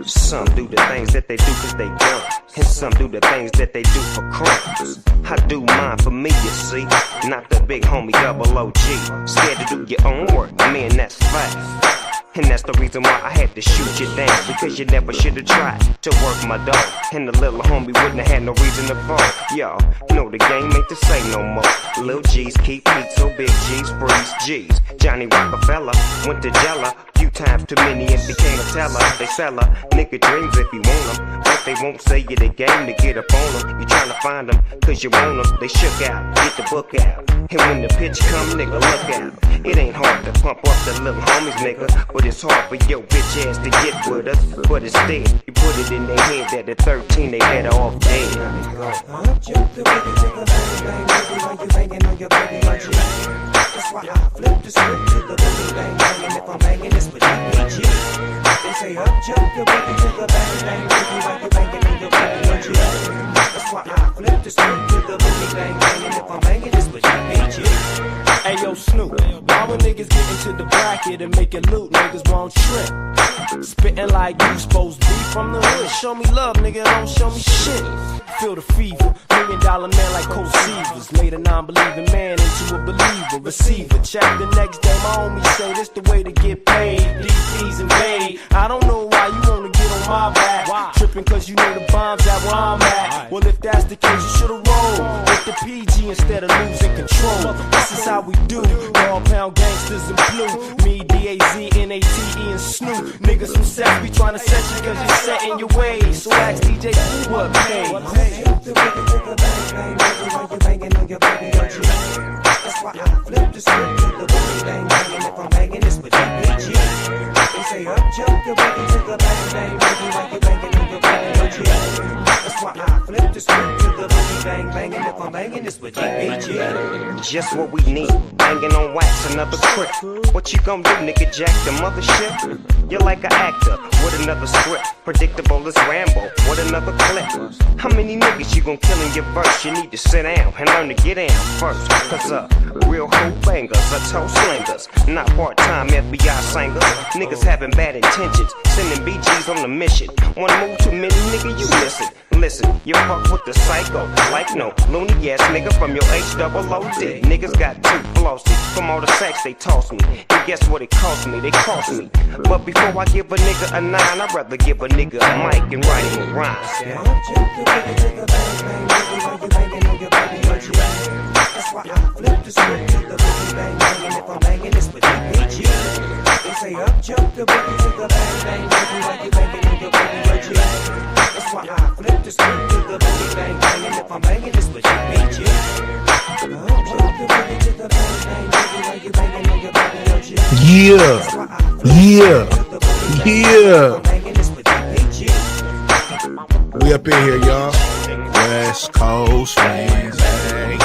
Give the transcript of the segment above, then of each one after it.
Some do the things that they do cause they dumb, and some do the things that they do for crumbs. I do mine for me, you see, not the big homie double OG. Scared to do your own work, man, that's fact. And that's the reason why I had to shoot you down, because you never should've tried to work my dog. And the little homie wouldn't have had no reason to fall. Y'all know the game ain't the same no more. Lil G's keep heat, so big G's freeze G's. Johnny Rockefeller went to Jella few times too many and became a teller. They sell her nigga dreams if you want them, but they won't say you the game to get up on them. You tryna find them cause you want them. They shook out, get the book out, and when the pitch come, nigga, look out. It ain't hard to pump up the little homies, nigga, but it's hard for your bitch ass to get with us. But instead, you put it in their head that at 13 they better off dead. That's why I flip the script to the boogie bang bang, and if I'm banging this with you, they say up jump the boogie to the bang bang boogie while you banging on your boogie. That's why I flip the script to the boogie bang bang, and if I'm banging this with you. Hey yo, Snoop, why when niggas get into the bracket and make it loot, niggas won't trip. Spitting like you supposed to be from the hood. Show me love, nigga, don't show me shit. Feel the fever, $1 million man like Coach Seavers. Made a non-believing man into a believer. Receiver, check the next day, my homies say this the way to get paid. DPs invade, I don't know why you wanna get on my back. Why? Tripping cause you know the bombs at where I'm at. Well if that's the case, you should've rolled with the PG instead of losing control. This is how we do, dog pound gangsters in blue. Me, D-A-Z-N-A-T-E and Snoop. Niggas from Seth be tryna set you cause you're set in your ways. So ask DJ who what pays. That's why I flip the script to the boogie bang bang, and if I'm banging this with you, they say up jump the boogie to the bang bang boogie while you banging on your boogie. That's why I flip the script to the boogie bang bang, and if I'm banging this with you. Just what we need, banging on wax, another crip. What you gon' do, nigga, jack the mothership? You're like an actor with another script, predictable as Rambo with another clip. How many niggas you gon' kill in your verse? You need to sit down and learn to get down first. Cause real hoe bangers are toe slingers, not part-time FBI singers. Niggas having bad intentions, sending BGs on a mission. One move too many, nigga, you miss it. Listen, you fuck with the psycho, like no loony ass nigga from your H-double-O-D. Niggas got too flossy from all the sex they toss me. And guess what it cost me? They cost me. But before I give a nigga a 9, I'd rather give a nigga a mic and write him a rhyme. That's why I flip the script to the boogie bang bang, and if I'm banging this with you, they say up jump the boogie to the bang bang boogie while you banging on your boogie. That's why I flip the script to the boogie bang bang, and if I'm banging this with you, up jump the boogie to the bang bang boogie while you banging on your boogie. We up in here, y'all. West Coast Wednesday.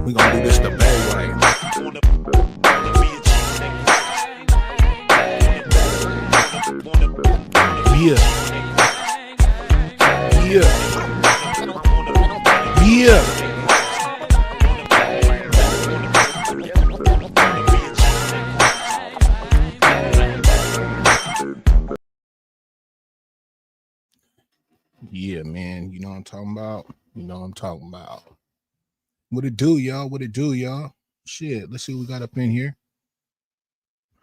We gonna do this the Bay way. Yeah. Yeah, man. You know what I'm talking about? You know what I'm talking about. What it do, y'all? What it do, y'all? Shit, let's see what we got up in here.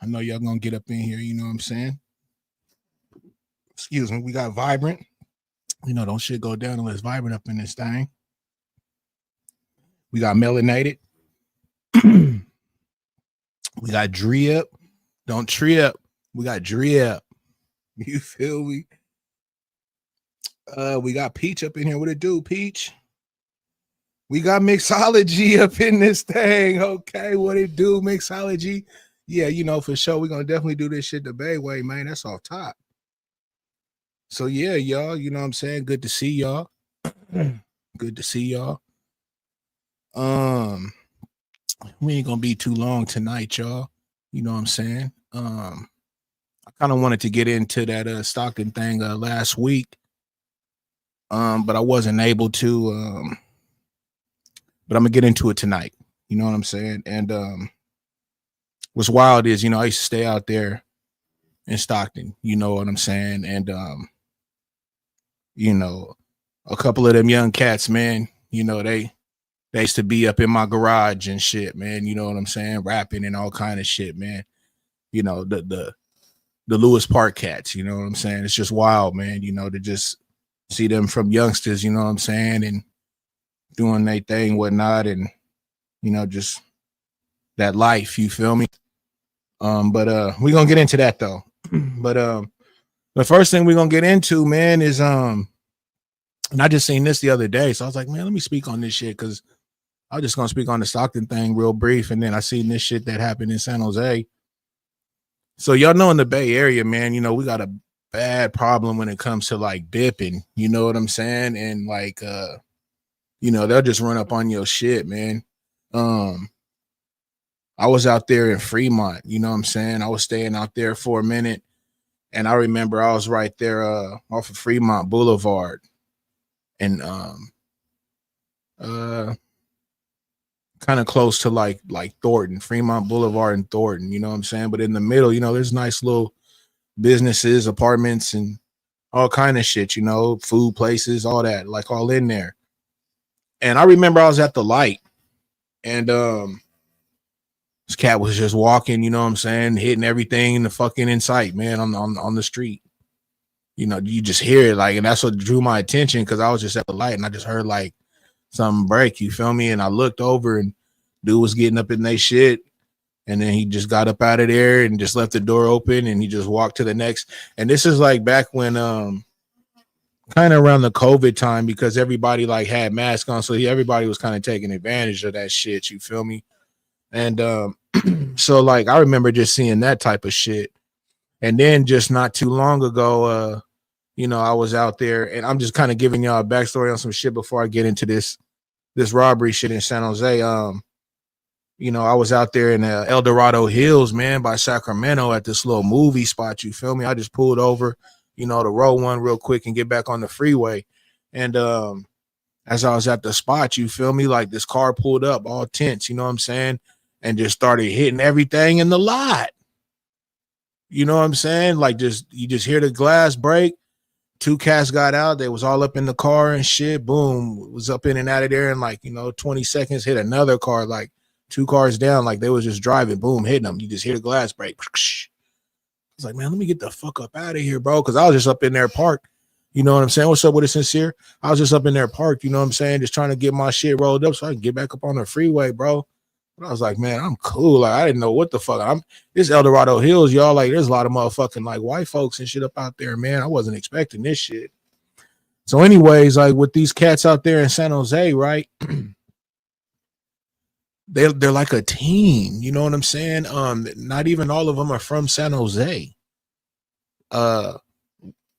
I know y'all gonna get up in here, you know what I'm saying? Excuse me, we got Vibrant. You know, don't shit go down unless Vibrant up in this thing. We got Melanated. We got Drip. Don't trip. We got Drip. You feel me? We got Peach up in here. What it do, Peach? We got Mixology up in this thing. Okay, what it do, Mixology? Yeah, you know, for sure. We're going to definitely do this shit the Bay way, man. That's off top. So, yeah, y'all, you know what I'm saying? Good to see y'all. Good to see y'all. we ain't gonna be too long tonight, y'all. You know what I'm saying? I kind of wanted to get into that Stockton thing last week, but I wasn't able to. But I'm gonna get into it tonight. You know what I'm saying? And what's wild is, I used to stay out there in Stockton. You know what I'm saying? And you know, a couple of them young cats, man. They used to be up in my garage and shit, man. You know what I'm saying? Rapping and all kind of shit, man. The Lewis Park cats, you know what I'm saying? It's just wild, man, to just see them from youngsters, you know what I'm saying, and doing their thing, whatnot, and just that life, you feel me? But we're gonna get into that though. But the first thing we're gonna get into, man, is and I just seen this the other day, so I was like, man, let me speak on this shit, because I was just gonna speak on the Stockton thing real brief, and then I seen this shit that happened in San Jose. So y'all know in the Bay Area, man, we got a bad problem when it comes to like bipping, you know what I'm saying? And like they'll just run up on your shit, man. I was out there in Fremont, you know what I'm saying? I was staying out there for a minute, and I remember I was right there off of Fremont Boulevard, and kind of close to like Thornton, Fremont Boulevard and Thornton, you know what I'm saying? But in the middle, there's nice little businesses, apartments, and all kind of shit, food places, all that, like all in there. And I remember I was at the light, and this cat was just walking, you know what I'm saying, hitting everything in the fucking in sight, man, on the street. You just hear it, like, and that's what drew my attention, because I was just at the light and I just heard like something break, you feel me? And I looked over, and dude was getting up in their shit, and then he just got up out of there and just left the door open, and he just walked to the next. And this is like back when kind of around the COVID time, because everybody like had masks on, so everybody was kind of taking advantage of that shit, you feel me? And so like I remember just seeing that type of shit. And then just not too long ago, I was out there, and I'm just kind of giving y'all a backstory on some shit before I get into this robbery shit in San Jose. I was out there in El Dorado Hills, man, by Sacramento, at this little movie spot, you feel me? I just pulled over, to roll one real quick and get back on the freeway. And as I was at the spot, you feel me, like this car pulled up all tense, you know what I'm saying, and just started hitting everything in the lot. You know what I'm saying? Like, you just hear the glass break. Two cats got out. They was all up in the car and shit. Boom, was up in and out of there in like 20 seconds. Hit another car, like 2 cars down, like they was just driving. Boom, hitting them. You just hear the glass break. I was like, man, let me get the fuck up out of here, bro, because I was just up in there parked. You know what I'm saying? What's up with it, Sincere? I was just up in there parked. You know what I'm saying? Just trying to get my shit rolled up so I can get back up on the freeway, bro. But I was like, man, I'm cool. Like, I didn't know what the fuck. This El Dorado Hills, y'all. Like, there's a lot of motherfucking like white folks and shit up out there, man. I wasn't expecting this shit. So, anyways, like with these cats out there in San Jose, right? They're like a team. You know what I'm saying? Not even all of them are from San Jose.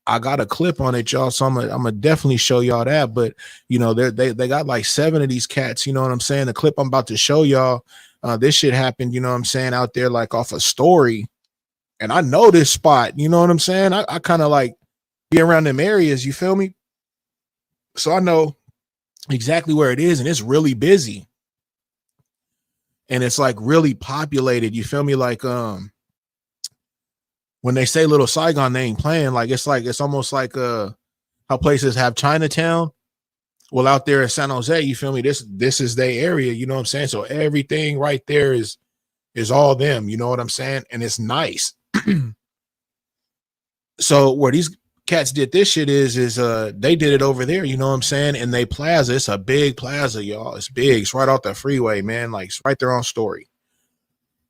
I got a clip on it, y'all, so I'm gonna definitely show y'all that. But they got like 7 of these cats, you know what I'm saying? The clip I'm about to show y'all, this shit happened, you know what I'm saying, out there like off a story. And I know this spot, you know what I'm saying? I kind of like be around them areas, you feel me? So I know exactly where it is, and it's really busy. And it's like really populated, you feel me? Like when they say Little Saigon, they ain't playing. Like it's almost like how places have Chinatown. Well, out there in San Jose, you feel me? This is their area, you know what I'm saying? So everything right there is all them, you know what I'm saying? And it's nice. So where these cats did this shit is they did it over there, you know what I'm saying? And they plaza, it's a big plaza, y'all. It's big. It's right off the freeway, man. Like it's right there on Story.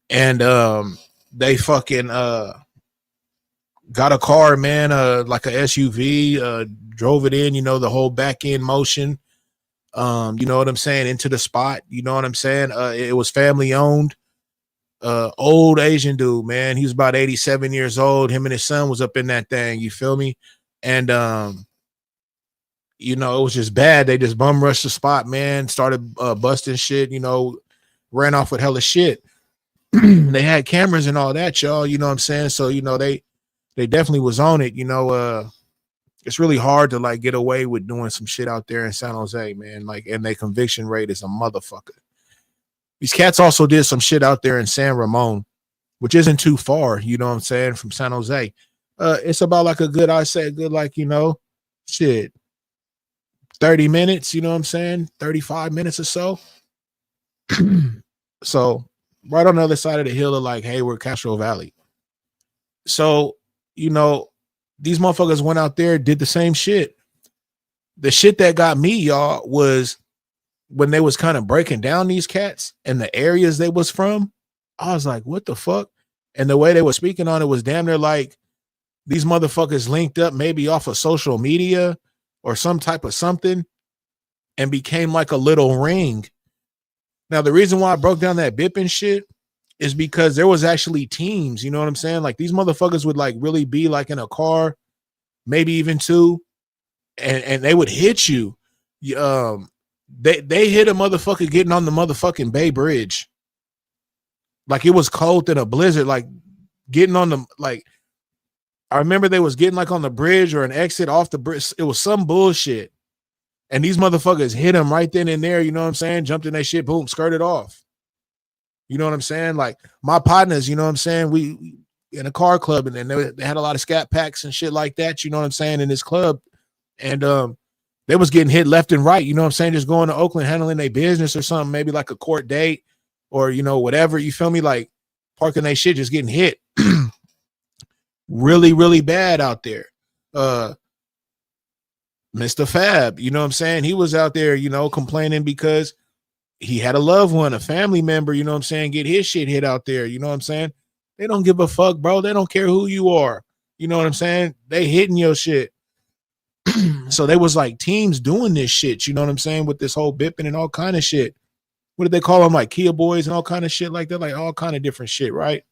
And they fucking got a car, man, like a SUV, drove it in, the whole back end motion. You know what I'm saying? Into the spot, you know what I'm saying? It was family owned. Old Asian dude, man. He was about 87 years old. Him and his son was up in that thing, you feel me? And it was just bad. They just bum rushed the spot, man. Started busting shit, ran off with hella shit. They had cameras and all that, y'all. You know what I'm saying? So, you know, they definitely was on it. You know, it's really hard to like get away with doing some shit out there in San Jose, man. Like, and their conviction rate is a motherfucker. These cats also did some shit out there in San Ramon, which isn't too far, you know what I'm saying, from San Jose. It's about like a good, I say, good, like, you know, shit, 30 minutes, you know what I'm saying? 35 minutes or so. So, right on the other side of the hill of like Hayward, Castro Valley. So, you know, these motherfuckers went out there, did the same shit. The shit that got me, y'all, was when they was kind of breaking down these cats and the areas they was from. I was like, what the fuck? And the way they were speaking on it was damn near like these motherfuckers linked up maybe off of social media or some type of something and became like a little ring. Now, the reason why I broke down that Bippin shit is because there was actually teams, you know what I'm saying? Like these motherfuckers would like really be like in a car, maybe even two, and they would hit you. They hit a motherfucker getting on the motherfucking Bay Bridge. Like it was cold in a blizzard, like getting on the, like, I remember they was getting like on the bridge or an exit off the bridge. It was some bullshit. And these motherfuckers hit him right then and there, you know what I'm saying? Jumped in that shit, boom, skirted off. You know what I'm saying? Like my partners, you know what I'm saying? We in a car club and then they had a lot of scat packs and shit like that, you know what I'm saying, in this club. And they was getting hit left and right, you know what I'm saying? Just going to Oakland, handling their business or something, maybe like a court date or, you know, whatever, you feel me? Like parking their shit, just getting hit. Really, really bad out there. Mr. Fab, you know what I'm saying? He was out there, you know, complaining because he had a loved one, a family member, you know what I'm saying, get his shit hit out there, you know what I'm saying? They don't give a fuck, bro. They don't care who you are. You know what I'm saying? They hitting your shit. So they was like teams doing this shit, you know what I'm saying, with this whole bipping and all kind of shit. What did they call them? Like Kia boys and all kind of shit like that, like all kind of different shit, right?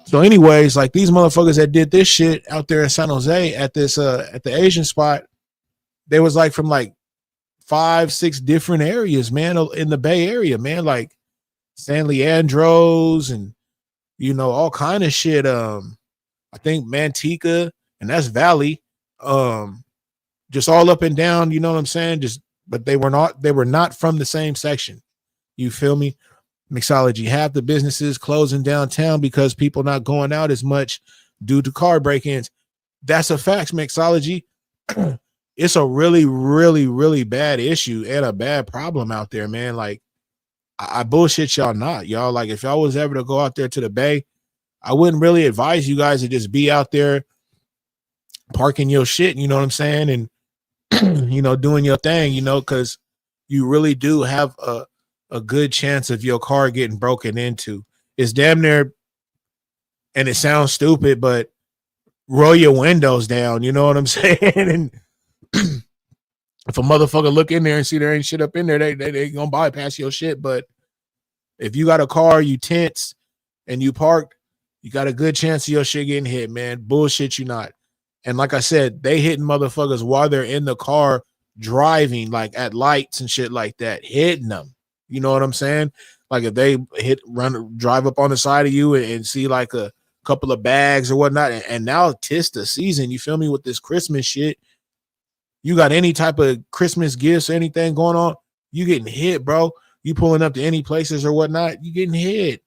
So anyways, like these motherfuckers that did this shit out there in San Jose at this at the Asian spot, they was like from like 5-6 different areas, man, in the Bay Area, man, like San Leandros and, you know, all kind of shit. I think Manteca, and that's Valley. Just all up and down, you know what I'm saying? Just, but they were not from the same section. You feel me? Mixology, half the businesses closing downtown because people not going out as much due to car break-ins. That's a fact, Mixology. It's a really, really, really bad issue and a bad problem out there, man. Like, I bullshit y'all not, y'all. Like, if y'all was ever to go out there to the Bay, I wouldn't really advise you guys to just be out there parking your shit, you know what I'm saying? And, you know, doing your thing, you know, because you really do have a good chance of your car getting broken into. It's damn near, and it sounds stupid, but roll your windows down, you know what I'm saying? And if a motherfucker look in there and see there ain't shit up in there, they gonna bypass your shit. But if you got a car, you tense, and you parked, you got a good chance of your shit getting hit, man. Bullshit you not. And like I said, they hitting motherfuckers while they're in the car driving, like at lights and shit like that, hitting them. You know what I'm saying? Like if they drive up on the side of you and see like a couple of bags or whatnot, and now 'tis the season, you feel me, with this Christmas shit. You got any type of Christmas gifts or anything going on, you getting hit, bro. You pulling up to any places or whatnot, you getting hit.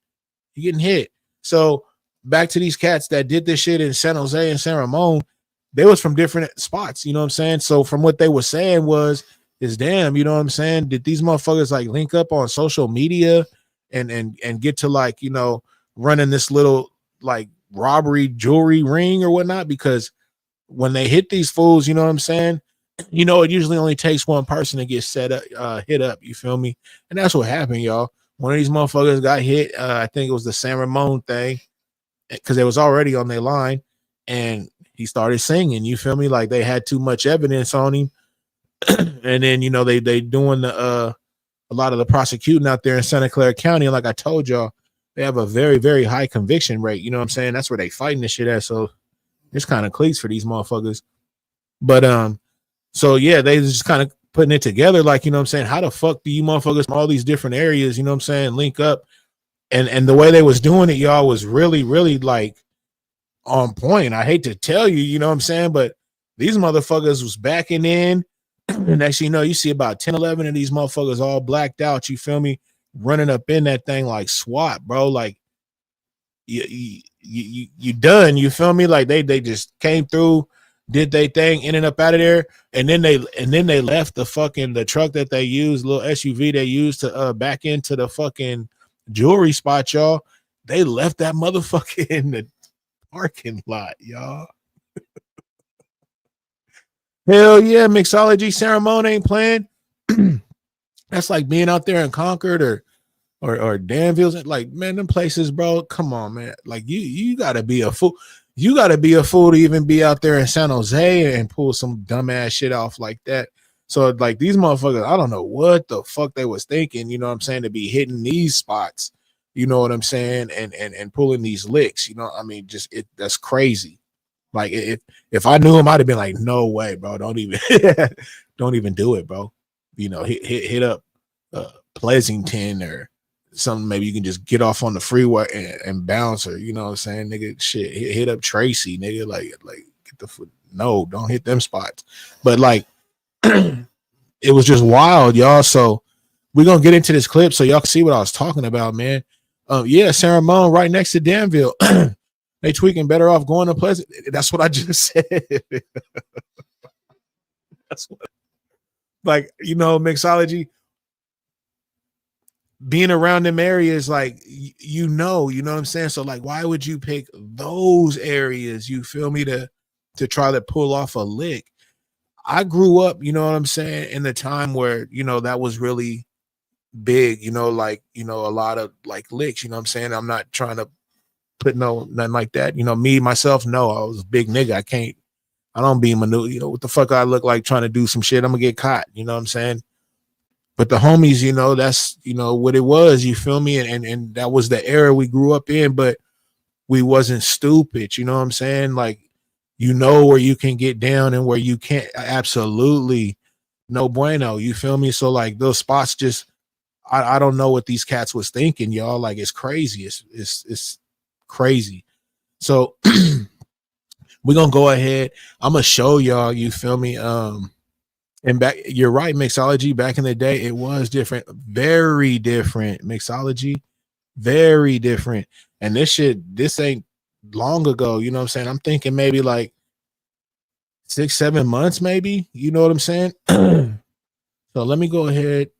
You getting hit. So back to these cats that did this shit in San Jose and San Ramon, they was from different spots, you know what I'm saying? So from what they were saying is damn, you know what I'm saying? Did these motherfuckers like link up on social media and get to like, you know, running this little like robbery jewelry ring or whatnot? Because when they hit these fools, you know what I'm saying? You know, it usually only takes one person to get set up, hit up, you feel me? And that's what happened, y'all. One of these motherfuckers got hit. I think it was the San Ramon thing, because they was already on their line, and he started singing, you feel me? Like they had too much evidence on him. And then, you know, they doing a lot of the prosecuting out there in Santa Clara County. And like I told y'all, they have a very, very high conviction rate. You know what I'm saying? That's where they fighting this shit at. So it's kind of cleats for these motherfuckers. But so yeah, they just kind of putting it together, like, you know what I'm saying, how the fuck do you motherfuckers from all these different areas, you know what I'm saying, link up? And the way they was doing it, y'all, was really, really like on point. I hate to tell you, you know what I'm saying, but these motherfuckers was backing in. And actually, you know, you see about 10, 11 of these motherfuckers all blacked out, you feel me, running up in that thing like SWAT, bro. Like you done, you feel me? Like they just came through, did they thing, ended up out of there, and then they left the truck that they used, little SUV they used to back into the fucking jewelry spot, y'all. They left that motherfucker in the parking lot, y'all. Hell yeah, mixology ceremony ain't playing. That's like being out there in Concord or Danville. Like, man, them places, bro. Come on, man. Like you gotta be a fool. You gotta be a fool to even be out there in San Jose and pull some dumbass shit off like that. So like these motherfuckers, I don't know what the fuck they was thinking, you know what I'm saying, to be hitting these spots, you know what I'm saying, and pulling these licks, you know. I mean, just that's crazy. Like if I knew him, I'd have been like, no way, bro. Don't even do it, bro. You know, hit up Pleasanton or something. Maybe you can just get off on the freeway and bounce, or you know what I'm saying, nigga. Shit, hit up Tracy, nigga. Like get the foot. No, don't hit them spots. But like, it was just wild, y'all. So we're gonna get into this clip so y'all can see what I was talking about, man. Yeah, Sarah Moan right next to Danville. They tweaking, better off going to Pleasant. That's what I just said. That's what, like, you know, mixology, being around them areas, like, you know what I'm saying? So like, why would you pick those areas, you feel me, to try to pull off a lick? I grew up, you know what I'm saying, in the time where, you know, that was really big, you know, like, you know, a lot of like licks, you know what I'm saying? I'm not trying to put nothing like that. You know, me, myself, no, I was a big nigga. I don't be maneuver, you know, what the fuck I look like trying to do some shit, I'm gonna get caught, you know what I'm saying? But the homies, you know, that's, you know, what it was, you feel me? And that was the era we grew up in, but we wasn't stupid, you know what I'm saying? Like, you know where you can get down and where you can't. Absolutely no bueno, you feel me? So like those spots just, I don't know what these cats was thinking, y'all. Like, it's crazy. It's crazy. So we're gonna go ahead. I'm gonna show y'all, you feel me? And back, you're right, mixology back in the day, it was different, very different. Mixology, very different. And this ain't long ago, you know what I'm saying? I'm thinking maybe like 6-7 months, maybe, you know what I'm saying? So let me go ahead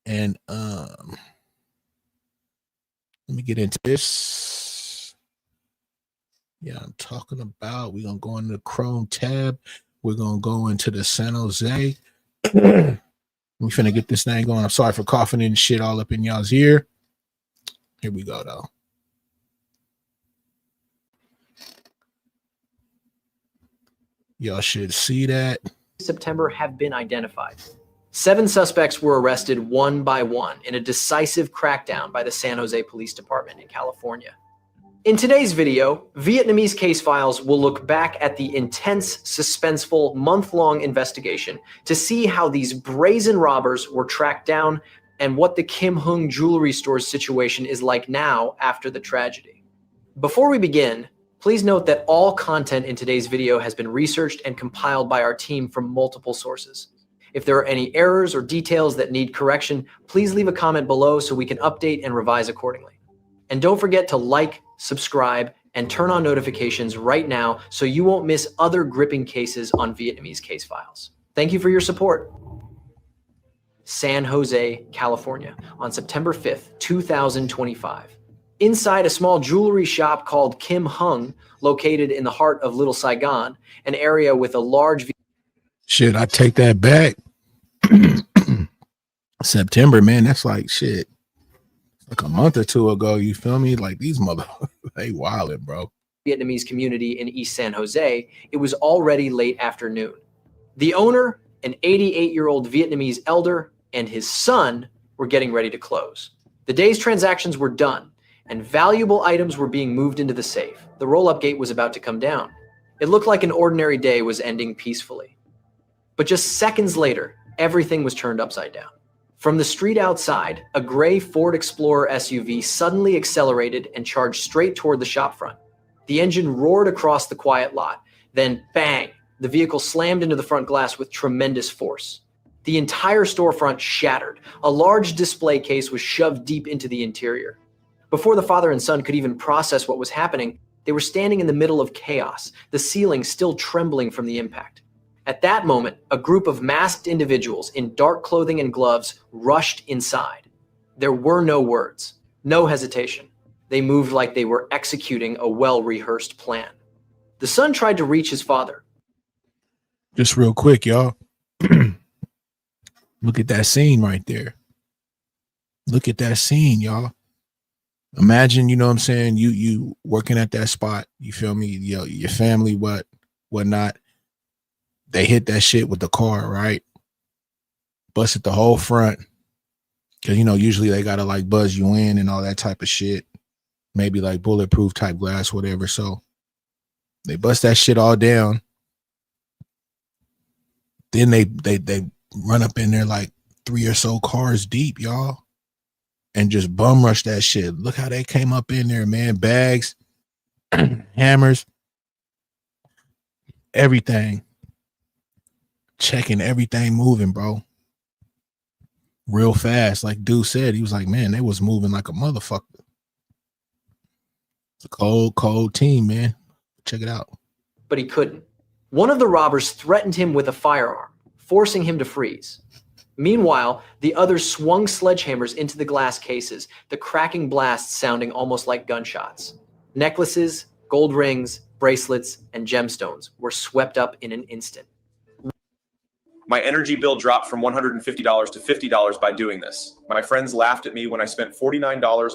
and let me get into this. Yeah, I'm talking about, we're gonna go into the Chrome tab. We're gonna go into the San Jose. We finna get this thing going. I'm sorry for coughing and shit all up in y'all's ear. Here we go though. Y'all should see that. September have been identified. 7 suspects were arrested one by one in a decisive crackdown by the San Jose Police Department in California. In today's video, Vietnamese Case Files will look back at the intense, suspenseful, month-long investigation to see how these brazen robbers were tracked down and what the Kim Hung jewelry store's situation is like now after the tragedy. Before we begin, please note that all content in today's video has been researched and compiled by our team from multiple sources. If there are any errors or details that need correction, please leave a comment below so we can update and revise accordingly. And don't forget to like, subscribe, and turn on notifications right now so you won't miss other gripping cases on Vietnamese Case Files. Thank you for your support. San Jose, California, on September 5th, 2025. Inside a small jewelry shop called Kim Hung, located in the heart of Little Saigon, an area with a large... Shit, I take that back. September, man, that's like shit. Like a month or two ago, you feel me? Like these they wildin', bro. Vietnamese community in East San Jose, it was already late afternoon. The owner, an 88-year-old Vietnamese elder, and his son were getting ready to close. The day's transactions were done, and valuable items were being moved into the safe. The roll-up gate was about to come down. It looked like an ordinary day was ending peacefully. But just seconds later, everything was turned upside down. From the street outside, a gray Ford Explorer SUV suddenly accelerated and charged straight toward the shopfront. The engine roared across the quiet lot. Then, bang, the vehicle slammed into the front glass with tremendous force. The entire storefront shattered. A large display case was shoved deep into the interior. Before the father and son could even process what was happening, they were standing in the middle of chaos, the ceiling still trembling from the impact. At that moment, a group of masked individuals in dark clothing and gloves rushed inside. There were no words, no hesitation. They moved like they were executing a well-rehearsed plan. The son tried to reach his father. Just real quick, y'all. Look at that scene right there. Look at that scene, y'all. Imagine, you know what I'm saying, you working at that spot, you feel me, your family, whatnot. They hit that shit with the car, right? Busted the whole front. Cause usually they gotta like buzz you in and all that type of shit. Maybe like bulletproof type glass, whatever. So they bust that shit all down. Then they run up in there like 3 or so cars deep, y'all. And just bum rush that shit. Look how they came up in there, man. Bags, hammers, everything. Checking everything moving, bro. Real fast. Like dude said, he was like, man, they was moving like a motherfucker. It's a cold team, man. Check it out. But he couldn't. One of the robbers threatened him with a firearm, forcing him to freeze. Meanwhile, the others swung sledgehammers into the glass cases, the cracking blasts sounding almost like gunshots. Necklaces, gold rings, bracelets, and gemstones were swept up in an instant. My energy bill dropped from $150 to $50 by doing this. My friends laughed at me when I spent $49.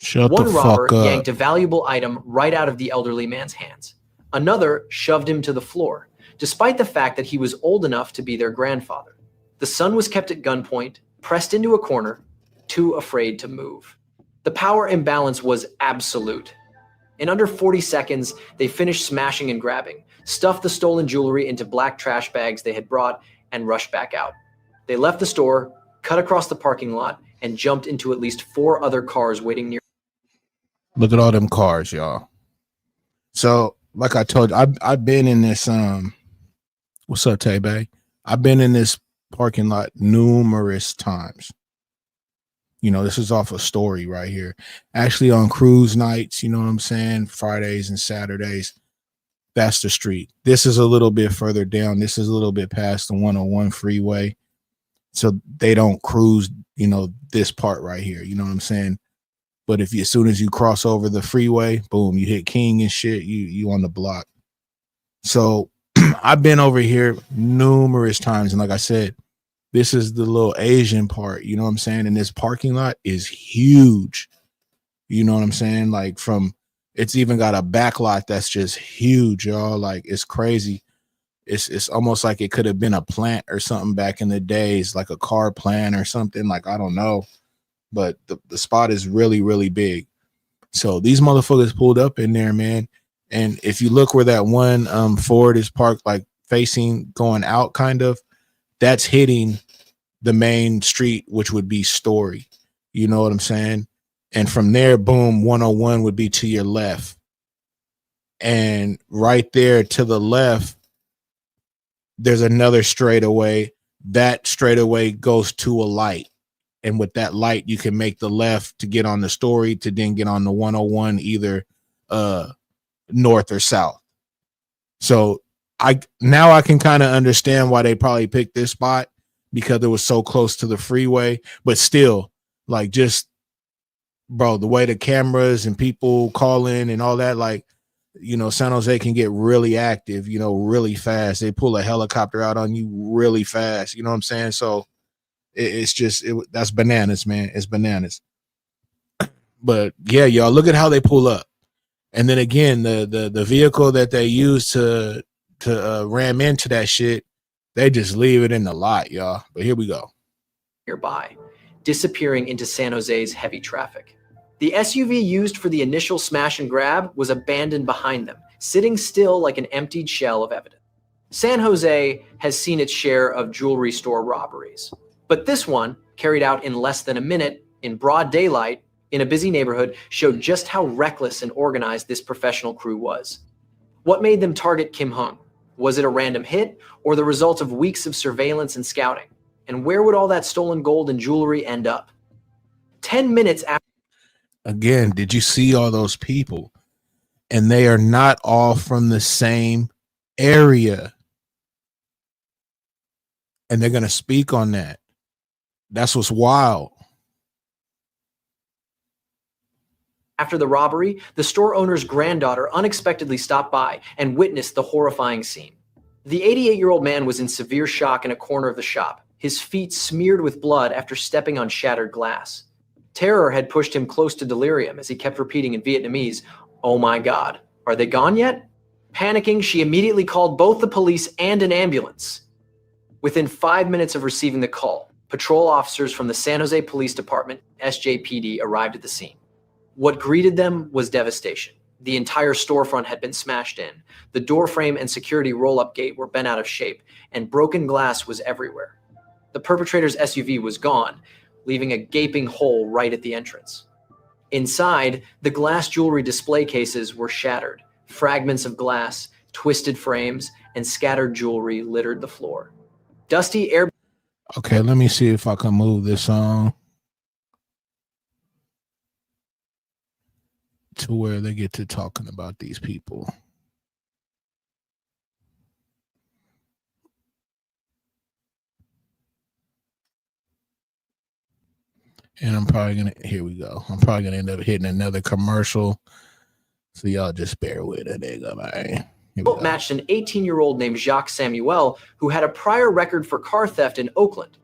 Shut One the robber fuck up. yanked a valuable item right out of the elderly man's hands. Another shoved him to the floor, despite the fact that he was old enough to be their grandfather. The son was kept at gunpoint, pressed into a corner, too afraid to move. The power imbalance was absolute. In under 40 seconds, they finished smashing and grabbing, stuffed the stolen jewelry into black trash bags they had brought, and rushed back out. They left the store, cut across the parking lot, and jumped into at least 4 other cars waiting near. Look at all them cars, y'all. So, like I told you, I've been in this, what's up, Tay Bay? I've been in this parking lot numerous times. This is off a story right here. Actually on cruise nights, you know what I'm saying? Fridays and Saturdays, that's the street. This is a little bit further down. This is a little bit past the 101 freeway. So they don't cruise, this part right here. You know what I'm saying? But as soon as you cross over the freeway, boom, you hit King and shit, you on the block. So I've been over here numerous times. And like I said, this is the little Asian part, you know what I'm saying? And this parking lot is huge. You know what I'm saying? Like it's even got a back lot that's just huge, y'all. Like it's crazy. It's almost like it could have been a plant or something back in the days, like a car plant or something. Like, I don't know. But the spot is really, really big. So these motherfuckers pulled up in there, man. And if you look where that one Ford is parked, like facing going out kind of, that's hitting the main street, which would be Story. You know what I'm saying? And from there, boom, 101 would be to your left. And right there to the left, there's another straightaway. That straightaway goes to a light. And with that light, you can make the left to get on the Story to then get on the 101, either north or south. So I can kind of understand why they probably picked this spot, because it was so close to the freeway. But still, like, just, bro, the way the cameras and people calling and all that, like, San Jose can get really active, really fast. They pull a helicopter out on you really fast. You know what I'm saying? So that's bananas, man. It's bananas. But yeah, y'all, look at how they pull up. And then again, the vehicle that they use to ram into that shit, they just leave it in the lot, y'all. But here we go. Nearby, disappearing into San Jose's heavy traffic. The SUV used for the initial smash and grab was abandoned behind them, sitting still like an emptied shell of evidence. San Jose has seen its share of jewelry store robberies, but this one, carried out in less than a minute, in broad daylight, in a busy neighborhood, showed just how reckless and organized this professional crew was. What made them target Kim Hung? Was it a random hit or the result of weeks of surveillance and scouting? And where would all that stolen gold and jewelry end up? 10 minutes after. Again, did you see all those people? And they are not all from the same area. And they're going to speak on that. That's what's wild. After the robbery, the store owner's granddaughter unexpectedly stopped by and witnessed the horrifying scene. The 88-year-old man was in severe shock in a corner of the shop, his feet smeared with blood after stepping on shattered glass. Terror had pushed him close to delirium as he kept repeating in Vietnamese, "Oh my God, are they gone yet?" Panicking, she immediately called both the police and an ambulance. Within 5 minutes of receiving the call, patrol officers from the San Jose Police Department, SJPD, arrived at the scene. What greeted them was devastation. The entire storefront had been smashed in. The doorframe and security roll-up gate were bent out of shape, and broken glass was everywhere. The perpetrator's SUV was gone, leaving a gaping hole right at the entrance. Inside, the glass jewelry display cases were shattered. Fragments of glass, twisted frames, and scattered jewelry littered the floor. Dusty air. Okay, let me see if I can move this on to where they get to talking about these people. And I'm probably gonna, here we go. I'm probably gonna end up hitting another commercial. So y'all just bear with it, nigga. Right? Matched an 18-year-old named Jacques Samuel who had a prior record for car theft in Oakland.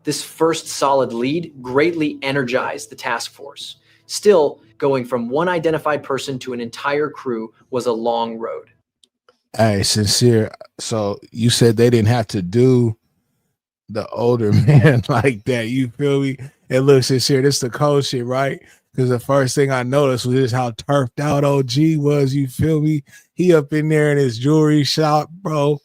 This first solid lead greatly energized the task force. Still, going from one identified person to an entire crew was a long road. Hey, sincere. So you said they didn't have to do the older man like that. You feel me? And look, sincere, this is the cold shit, right? Because the first thing I noticed was just how turfed out OG was. You feel me? He up in there in his jewelry shop, bro.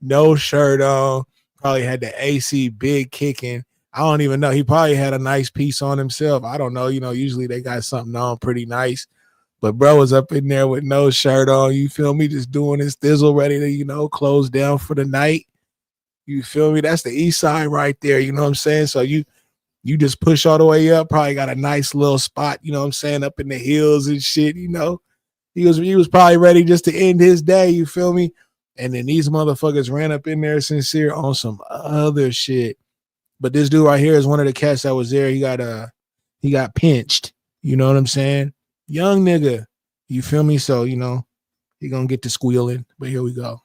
No shirt on. Probably had the AC big kicking. I don't even know. He probably had a nice piece on himself. I don't know. You know, usually they got something on pretty nice. But bro was up in there with no shirt on. You feel me? Just doing his thizzle, ready to, you know, close down for the night. You feel me? That's the east side right there. You know what I'm saying? So you just push all the way up, probably got a nice little spot, you know what I'm saying, up in the hills and shit, you know. He was probably ready just to end his day, you feel me? And then these motherfuckers ran up in there sincere on some other shit. But this dude right here is one of the cats that was there. He got pinched, you know what I'm saying? Young nigga, you feel me? So, you know, he gonna get to squealing, but here we go.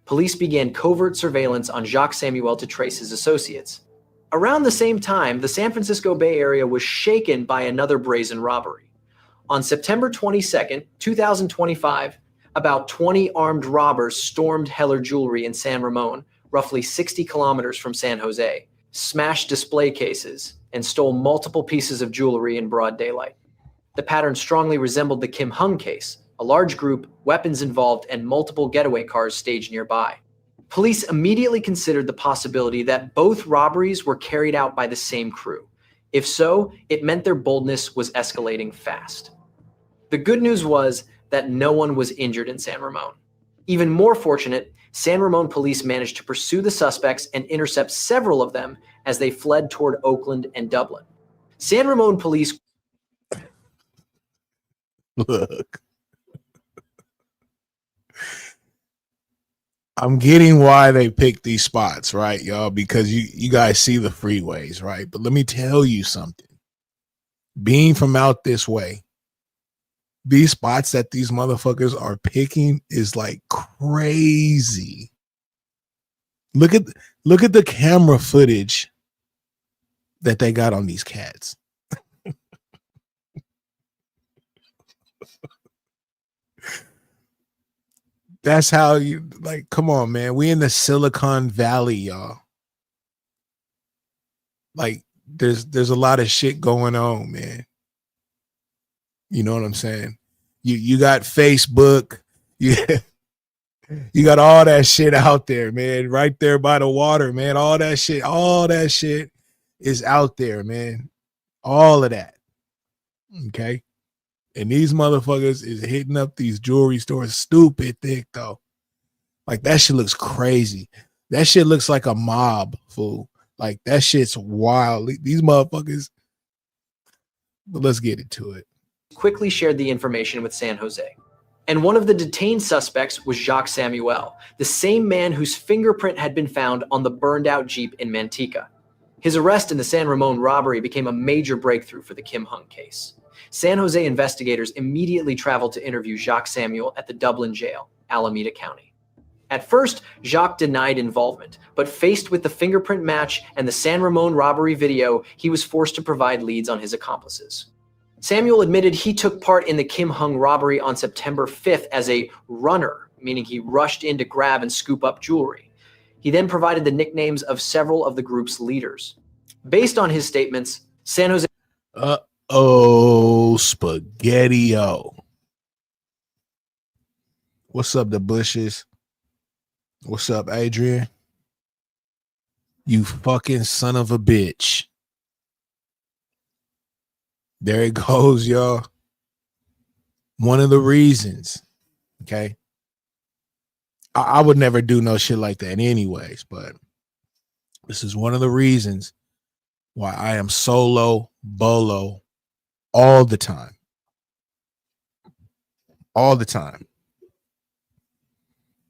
Police began covert surveillance on Jacques Samuel to trace his associates. Around the same time, the San Francisco Bay Area was shaken by another brazen robbery. On September 22nd, 2025, about 20 armed robbers stormed Heller Jewelry in San Ramon, roughly 60 kilometers from San Jose, smashed display cases, and stole multiple pieces of jewelry in broad daylight. The pattern strongly resembled the Kim Hung case, a large group, weapons involved, and multiple getaway cars staged nearby. Police immediately considered the possibility that both robberies were carried out by the same crew. If so, it meant their boldness was escalating fast. The good news was that no one was injured in San Ramon. Even more fortunate, San Ramon police managed to pursue the suspects and intercept several of them as they fled toward Oakland and Dublin. San Ramon police... Look. I'm getting why they picked these spots, right, y'all? Because you guys see the freeways, right? But let me tell you something. Being from out this way, these spots that these motherfuckers are picking is like crazy. Look at the camera footage that they got on these cats. That's how you, like, come on, man. We in the Silicon Valley, y'all. Like, there's a lot of shit going on, man. You know what I'm saying? You got Facebook. You got all that shit out there, man. Right there by the water, man. All that shit is out there, man. All of that. Okay. And these motherfuckers is hitting up these jewelry stores stupid thick, though. Like, that shit looks crazy. That shit looks like a mob, fool. Like, that shit's wild. These motherfuckers. But let's get into it. Quickly shared the information with San Jose. And one of the detained suspects was Jacques Samuel, the same man whose fingerprint had been found on the burned out Jeep in Manteca. His arrest in the San Ramon robbery became a major breakthrough for the Kim Hung case. San Jose investigators immediately traveled to interview Jacques Samuel at the Dublin jail, Alameda County. At first, Jacques denied involvement, but faced with the fingerprint match and the San Ramon robbery video, he was forced to provide leads on his accomplices. Samuel admitted he took part in the Kim Hung robbery on September 5th as a runner, meaning he rushed in to grab and scoop up jewelry. He then provided the nicknames of several of the group's leaders. Based on his statements, San Jose... Spaghetti-O. What's up, the Bushes? What's up, Adrian? You fucking son of a bitch. There it goes, y'all. One of the reasons, okay? I would never do no shit like that anyways, but this is one of the reasons why I am solo bolo all the time. All the time.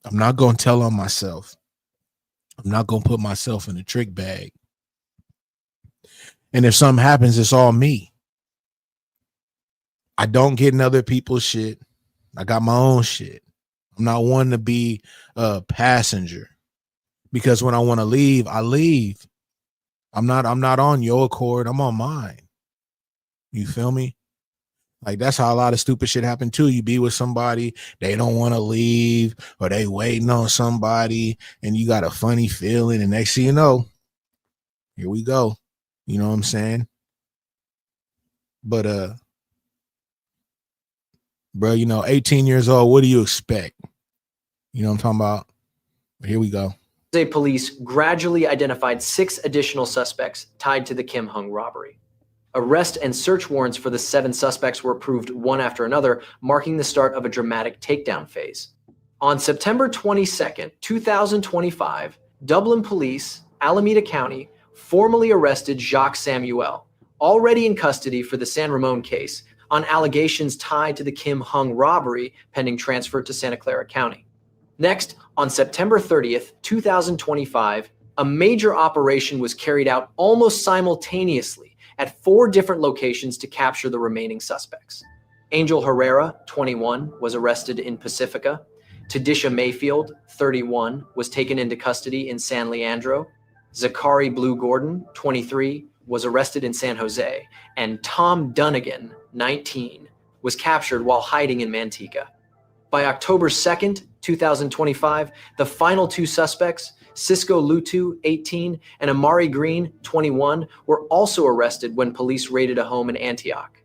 I'm not going to tell on myself. I'm not going to put myself in a trick bag. And if something happens, it's all me. I don't get in other people's shit. I got my own shit. I'm not one to be a passenger, because when I want to leave, I leave. I'm not on your accord. I'm on mine. You feel me? Like, that's how a lot of stupid shit happen too. You be with somebody, they don't want to leave, or they waiting on somebody, and you got a funny feeling, and next thing you know, here we go. You know what I'm saying? But bro, 18 years old, what do you expect? You know what I'm talking about? Here we go. Police gradually identified 6 additional suspects tied to the Kim Hung robbery. Arrest and search warrants for the 7 suspects were approved one after another, marking the start of a dramatic takedown phase. On September 22nd, 2025, Dublin Police, Alameda County, formally arrested Jacques Samuel, already in custody for the San Ramon case, on allegations tied to the Kim Hung robbery, pending transfer to Santa Clara County. Next, on September 30th, 2025, a major operation was carried out almost simultaneously at 4 different locations to capture the remaining suspects. Angel Herrera, 21, was arrested in Pacifica. Tadisha Mayfield, 31, was taken into custody in San Leandro. Zachary Blue Gordon, 23, was arrested in San Jose, and Tom Dunnigan, 19, was captured while hiding in Manteca. By October 2nd, 2025, the final 2 suspects, Cisco Lutu, 18, and Amari Green, 21, were also arrested when police raided a home in Antioch.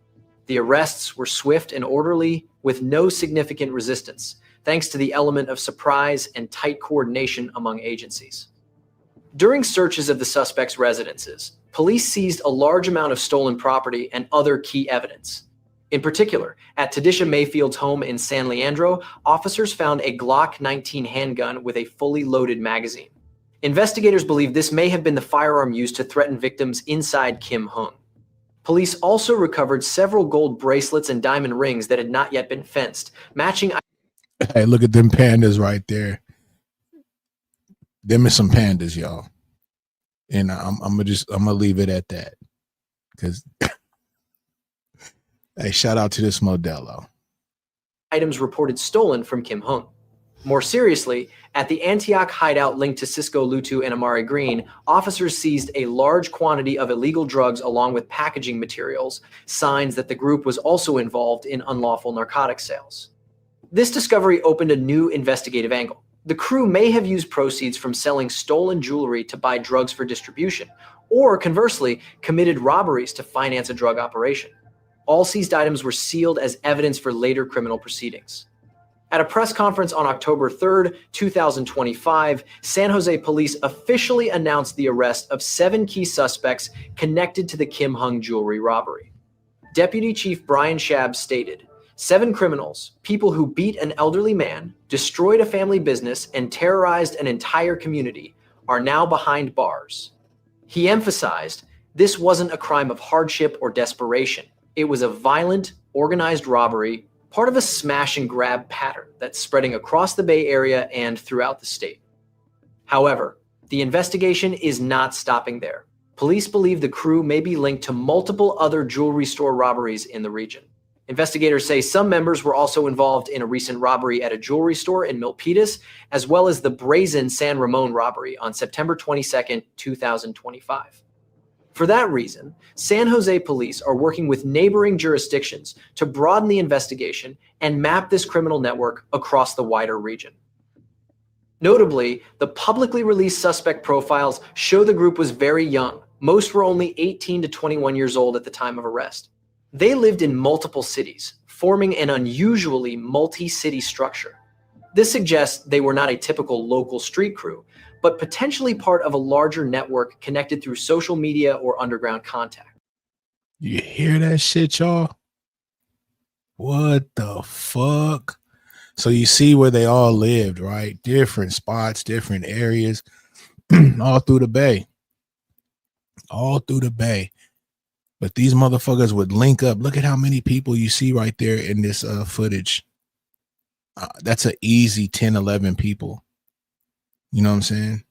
The arrests were swift and orderly, with no significant resistance, thanks to the element of surprise and tight coordination among agencies. During searches of the suspects' residences, police seized a large amount of stolen property and other key evidence. In particular, at Tadisha Mayfield's home in San Leandro, officers found a Glock 19 handgun with a fully loaded magazine. Investigators believe this may have been the firearm used to threaten victims inside Kim Hung. Police also recovered several gold bracelets and diamond rings that had not yet been fenced, matching... Hey, look at them pandas right there. Them is some pandas, y'all. And I'm gonna leave it at that. Because hey, shout out to this Modelo. Items reported stolen from Kim Hung. More seriously, at the Antioch hideout linked to Cisco Lutu and Amari Green, officers seized a large quantity of illegal drugs along with packaging materials, signs that the group was also involved in unlawful narcotic sales. This discovery opened a new investigative angle. The crew may have used proceeds from selling stolen jewelry to buy drugs for distribution, or conversely, committed robberies to finance a drug operation. All seized items were sealed as evidence for later criminal proceedings. At a press conference on October 3rd, 2025, San Jose police officially announced the arrest of 7 key suspects connected to the Kim Hung jewelry robbery. Deputy Chief Brian Schaab stated, 7 criminals, people who beat an elderly man, destroyed a family business, and terrorized an entire community, are now behind bars. He emphasized, this wasn't a crime of hardship or desperation. It was a violent, organized robbery, part of a smash and grab pattern that's spreading across the Bay Area and throughout the state. However, the investigation is not stopping there. Police believe the crew may be linked to multiple other jewelry store robberies in the region. Investigators say some members were also involved in a recent robbery at a jewelry store in Milpitas, as well as the brazen San Ramon robbery on September 22, 2025. For that reason, San Jose police are working with neighboring jurisdictions to broaden the investigation and map this criminal network across the wider region. Notably, the publicly released suspect profiles show the group was very young. Most were only 18 to 21 years old at the time of arrest. They lived in multiple cities, forming an unusually multi-city structure. This suggests they were not a typical local street crew, but potentially part of a larger network connected through social media or underground contact. You hear that shit, y'all? What the fuck? So you see where they all lived, right? Different spots, different areas, all through the Bay. All through the Bay. But these motherfuckers would link up. Look at how many people you see right there in this footage. That's an easy 10, 11 people. You know what I'm saying?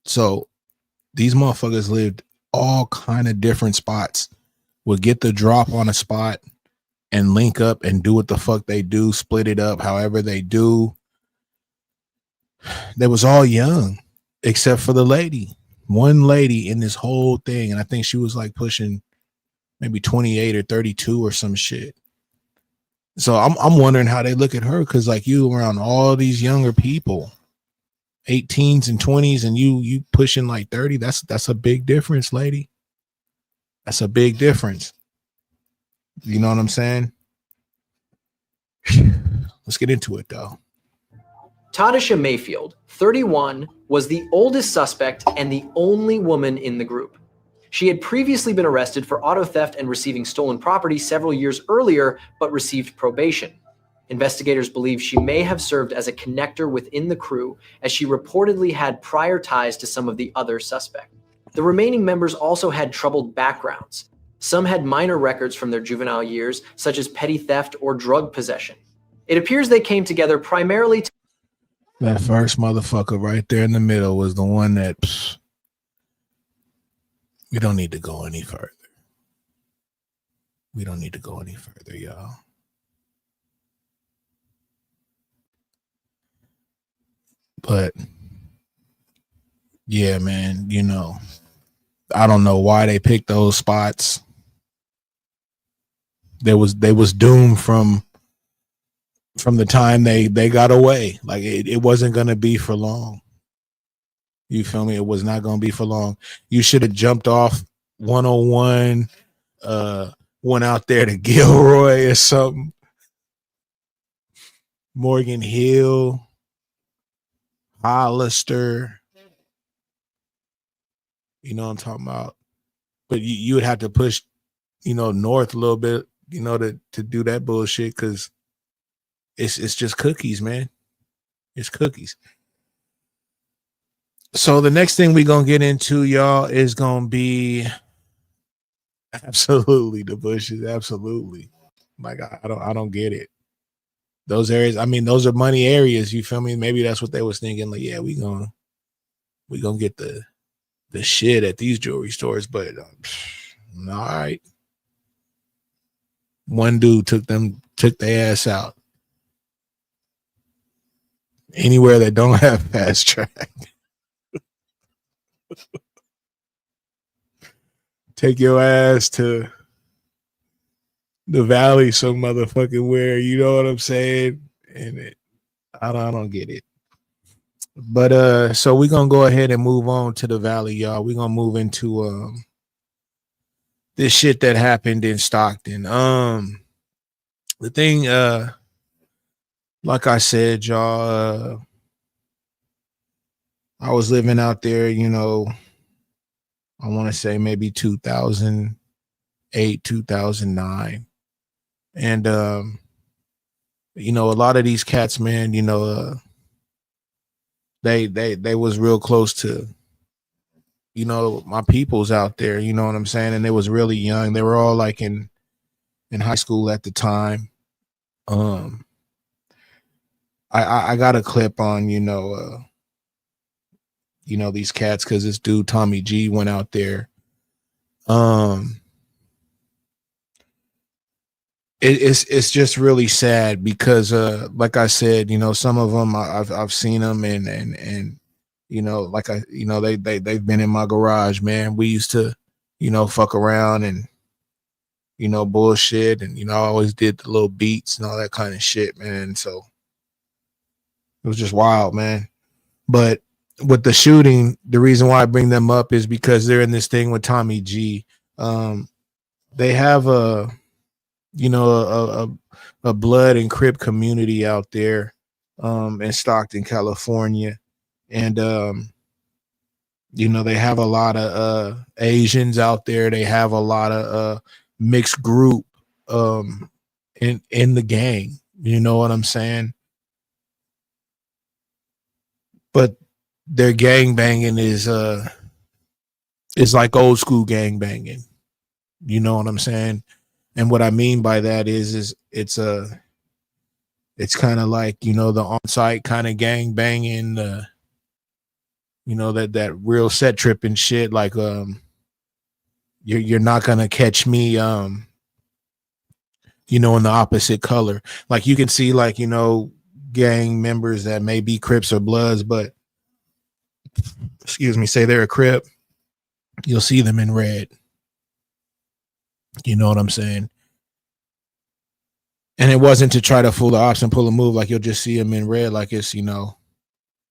So these motherfuckers lived all kind of different spots. Would get the drop on a spot and link up and do what the fuck they do, split it up however they do. They was all young, except for the lady. One lady in this whole thing, and I think she was like pushing maybe 28 or 32 or some shit. So I'm wondering how they look at her, because like you around all these younger people, 18s and 20s, and you pushing like 30. That's a big difference, lady. That's a big difference. You know what I'm saying? Let's get into it though. Tadisha Mayfield, 31, was the oldest suspect and the only woman in the group. She had previously been arrested for auto theft and receiving stolen property several years earlier, but received probation. Investigators believe she may have served as a connector within the crew, as she reportedly had prior ties to some of the other suspects. The remaining members also had troubled backgrounds. Some had minor records from their juvenile years, such as petty theft or drug possession. It appears they came together primarily to... That first motherfucker right there in the middle was the one that... we don't need to go any further. We don't need to go any further, y'all. But yeah, man, you know, I don't know why they picked those spots. They was doomed from the time they got away. Like it wasn't gonna be for long. You feel me? It was not gonna be for long. You should have jumped off 101, went out there to Gilroy or something. Morgan Hill, Hollister. You know what I'm talking about? But you would have to push, you know, north a little bit, you know, to do that bullshit, because it's just cookies, man. It's cookies. So the next thing we're gonna get into, y'all, is gonna be absolutely the bushes. Absolutely. Like I don't get it. Those areas, I mean, those are money areas, you feel me? Maybe that's what they was thinking. Like, yeah, we gonna get the shit at these jewelry stores, but all right. One dude took their ass out. Anywhere that don't have fast track. Take your ass to the valley some motherfucking where, you know what I'm saying? And I don't get it. But so we're gonna go ahead and move on to the valley, y'all. We're gonna move into this shit that happened in Stockton. The thing like I said, y'all, I was living out there, you know, I want to say maybe 2008, 2009. And, you know, a lot of these cats, man, you know, they was real close to, you know, my peoples out there, you know what I'm saying? And they was really young. They were all like in high school at the time. Um, I got a clip on, you know, these cats, because this dude Tommy G went out there. Um, it's just really sad because like I said, you know, some of them I've seen them, and you know, like you know, they've been in my garage, man. We used to, you know, fuck around and, you know, bullshit, and, you know, I always did the little beats and all that kind of shit, man. So it was just wild, man. But with the shooting, the reason why I bring them up is because they're in this thing with Tommy G. They have a, you know, a blood and Crip community out there, in Stockton, California. And, you know, they have a lot of Asians out there. They have a lot of mixed group in the gang. You know what I'm saying? But their gang banging is like old school gang banging. You know what I'm saying? And what I mean by that is it's kind of like, you know, the on-site kind of gang banging, you know, that real set tripping shit. Like, you're not gonna catch me, you know, in the opposite color. Like, you can see, like, you know, gang members that may be Crips or Bloods, but, excuse me, say they're a Crip, you'll see them in red. You know what I'm saying? And it wasn't to try to fool the ops and pull a move. Like, you'll just see them in red, like it's, you know,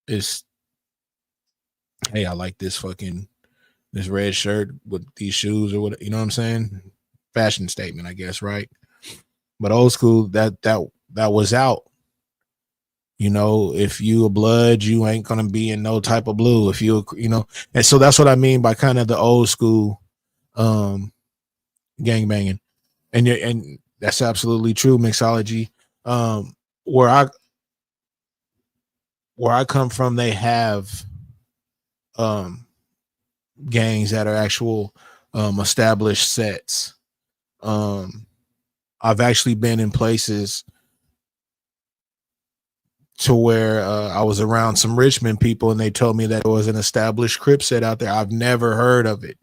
it's, hey, I like this red shirt with these shoes or what, you know what I'm saying? Fashion statement, I guess, right? But old school, that was out. You know, if you a blood, you ain't gonna be in no type of blue. If you know, and so that's what I mean by kind of the old school gang banging. And that's absolutely true, mixology. Where I come from, they have gangs that are actual established sets. I've actually been in places to where I was around some Richmond people, and they told me that it was an established Crip set out there. I've never heard of it,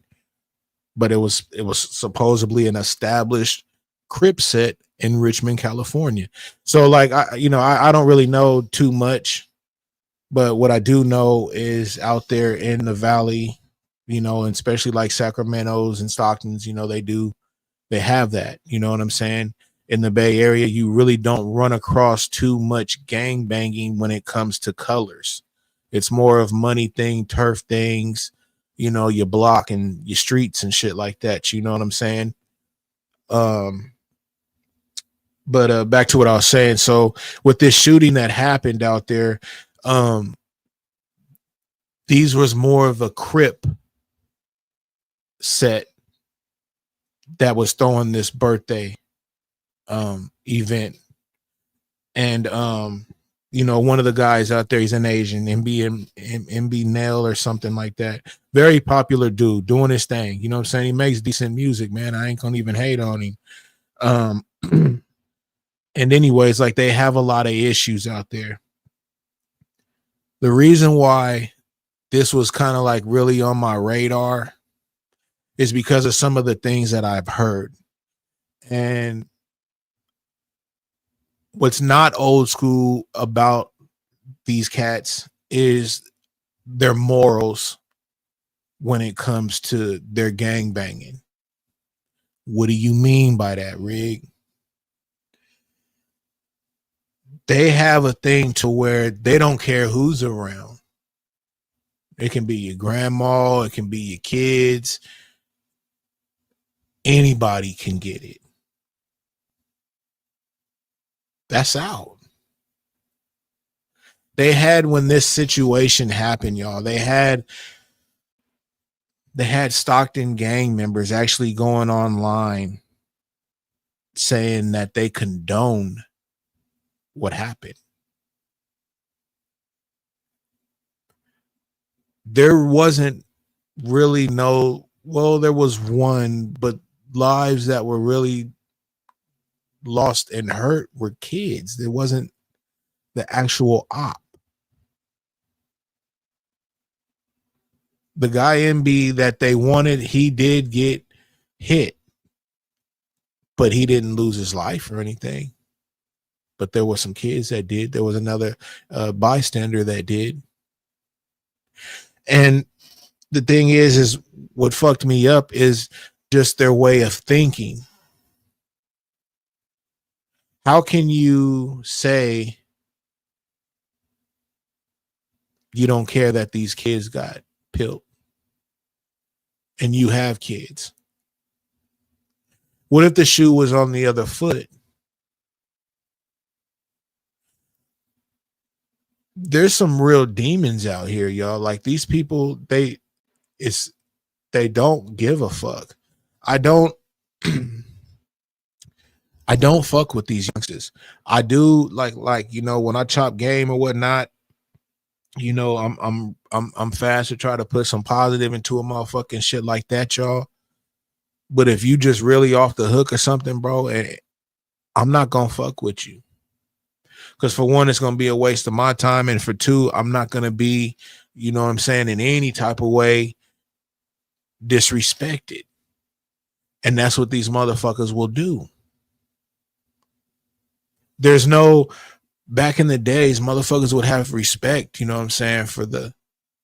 but it was supposedly an established Crip set in Richmond, California. So, like, I don't really know too much, but what I do know is out there in the valley, you know, and especially like Sacramento's and Stocktons, you know, they have that, you know what I'm saying? In the Bay Area, you really don't run across too much gang banging when it comes to colors. It's more of money thing, turf things, you know, your block and your streets and shit like that. You know what I'm saying? But back to what I was saying. So with this shooting that happened out there, these was more of a Crip set that was throwing this birthday event. And you know, one of the guys out there, he's an Asian, MB Nail or something like that. Very popular dude doing his thing. You know what I'm saying? He makes decent music, man. I ain't gonna even hate on him. And anyways, like, they have a lot of issues out there. The reason why this was kind of like really on my radar is because of some of the things that I've heard. And what's not old school about these cats is their morals when it comes to their gang banging. What do you mean by that, Rig? They have a thing to where they don't care who's around. It can be your grandma, it can be your kids. Anybody can get it. That's out. They had, when this situation happened, y'all, they had Stockton gang members actually going online saying that they condone what happened. There wasn't really there was one, but lives that were really lost and hurt were kids. There wasn't the actual op. The guy MB that they wanted, he did get hit, but he didn't lose his life or anything. But there were some kids that did. There was another bystander that did. And the thing is what fucked me up is just their way of thinking. How can you say you don't care that these kids got pilled and you have kids? What if the shoe was on the other foot? There's some real demons out here, y'all. Like, these people, they don't give a fuck. I don't fuck with these youngsters. I do like, you know, when I chop game or whatnot, you know, I'm fast to try to put some positive into a motherfucking shit like that, y'all. But if you just really off the hook or something, bro, and I'm not gonna fuck with you. Because for one, it's gonna be a waste of my time, and for two, I'm not gonna be, you know what I'm saying, in any type of way disrespected. And that's what these motherfuckers will do. There's no, back in the days, motherfuckers would have respect, you know what I'm saying, for the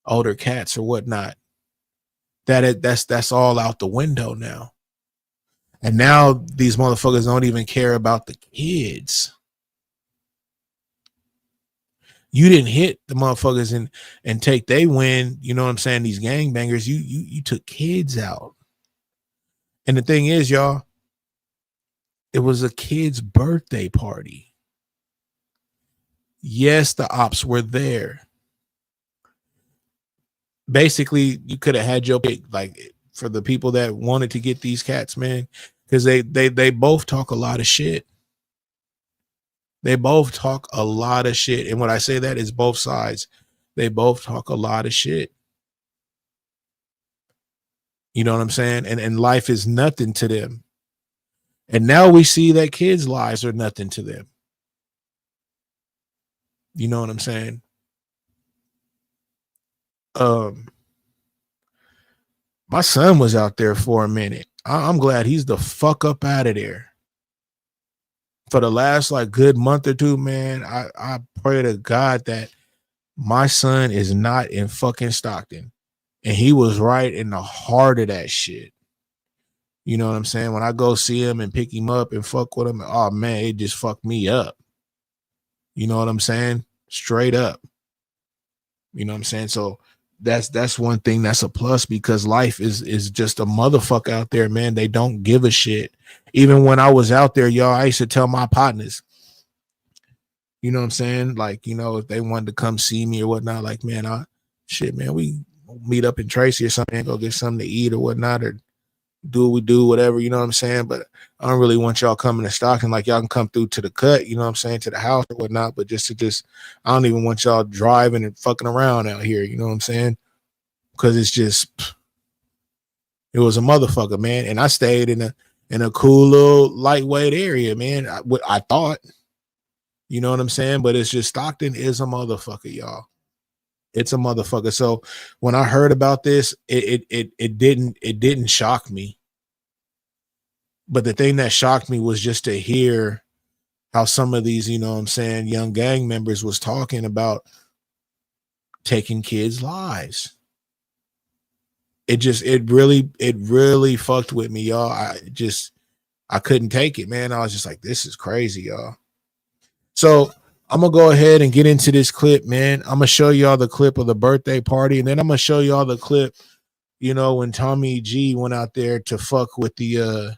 older cats or whatnot. That's all out the window now. And now these motherfuckers don't even care about the kids. You didn't hit the motherfuckers and take they win, you know what I'm saying, these gangbangers. You took kids out. And the thing is, y'all, it was a kid's birthday party. Yes, the ops were there. Basically, you could have had your pick, like, for the people that wanted to get these cats, man, because they both talk a lot of shit. They both talk a lot of shit. And when I say that, is both sides. They both talk a lot of shit. You know what I'm saying? And life is nothing to them. And now we see that kids' lives are nothing to them. You know what I'm saying? My son was out there for a minute. I'm glad he's the fuck up out of there. For the last like good month or two, man, I pray to God that my son is not in fucking Stockton. And he was right in the heart of that shit. You know what I'm saying? When I go see him and pick him up and fuck with him, oh man, it just fucked me up. You know what I'm saying? Straight up. You know what I'm saying? So that's one thing that's a plus, because life is just a motherfucker out there, man. They don't give a shit. Even when I was out there, y'all, I used to tell my partners, you know what I'm saying? Like, you know, if they wanted to come see me or whatnot, like, man, man, we meet up in Tracy or something, go get something to eat or whatnot, or do what we do, whatever, you know what I'm saying? But I don't really want y'all coming to Stockton. Like, y'all can come through to the cut, you know what I'm saying, to the house or whatnot, but I don't even want y'all driving and fucking around out here, you know what I'm saying? Because it was a motherfucker, man. And I stayed in a cool little lightweight area, man. I thought, you know what I'm saying? But it's just, Stockton is a motherfucker, y'all. It's a motherfucker. So when I heard about this, it didn't shock me. But the thing that shocked me was just to hear how some of these, you know what I'm saying, young gang members was talking about taking kids' lives. It really fucked with me, y'all. I couldn't take it, man. I was just like, this is crazy, y'all. So I'm gonna go ahead and get into this clip, man. I'm gonna show y'all the clip of the birthday party, and then I'm gonna show y'all the clip, you know, when Tommy G went out there to fuck with the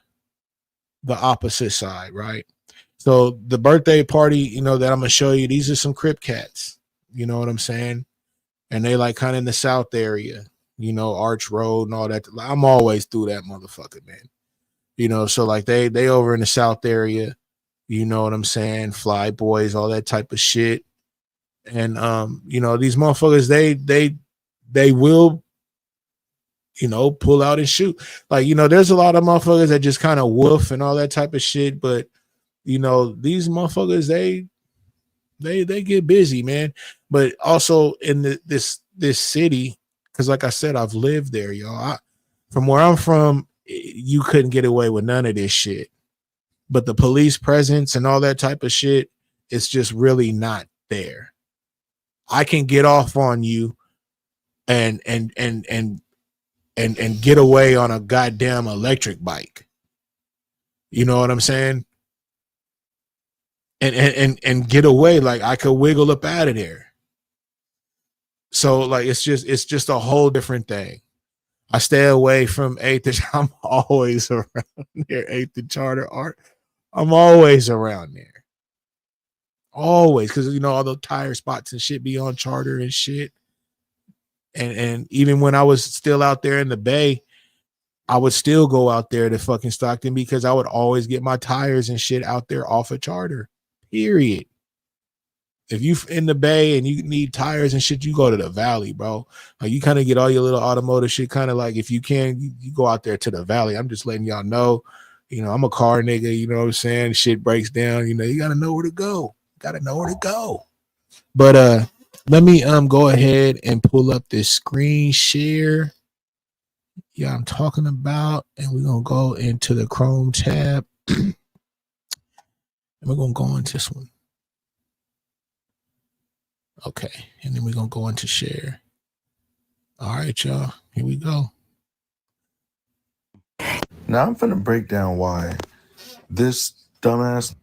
opposite side, right? So the birthday party, you know, that I'm gonna show you, these are some Crip cats. You know what I'm saying? And they like kind of in the South area, you know, Arch Road and all that. I'm always through that motherfucker, man. You know, so like they over in the South area, you know what I'm saying? Fly Boys, all that type of shit. And you know, these motherfuckers, they will, you know, pull out and shoot. Like, you know, there's a lot of motherfuckers that just kind of woof and all that type of shit, but you know, these motherfuckers, they get busy, man. But also in this city, because like I said, I've lived there, y'all. From where I'm from, you couldn't get away with none of this shit. But the police presence and all that type of shit, it's just really not there. I can get off on you and get away on a goddamn electric bike. You know what I'm saying? And get away. Like I could wiggle up out of there. So like it's just a whole different thing. I stay away from 8th. I'm always around there. 8th and Charter Art. I'm always around there. Always, because you know all the tire spots and shit be on Charter and shit. And even when I was still out there in the Bay, I would still go out there to fucking Stockton because I would always get my tires and shit out there off of Charter. Period. If you in the Bay and you need tires and shit, you go to the Valley, bro. Like you kind of get all your little automotive shit. Kind of like if you can, you go out there to the Valley. I'm just letting y'all know. You know, I'm a car nigga. You know what I'm saying? Shit breaks down. You know, you gotta know where to go. Gotta know where to go. But let me go ahead and pull up this screen share. Yeah, I'm talking about, and we're gonna go into the Chrome tab. And we're gonna go into this one. Okay, and then we're gonna go into share. All right, y'all. Here we go. Now I'm finna break down why this dumbass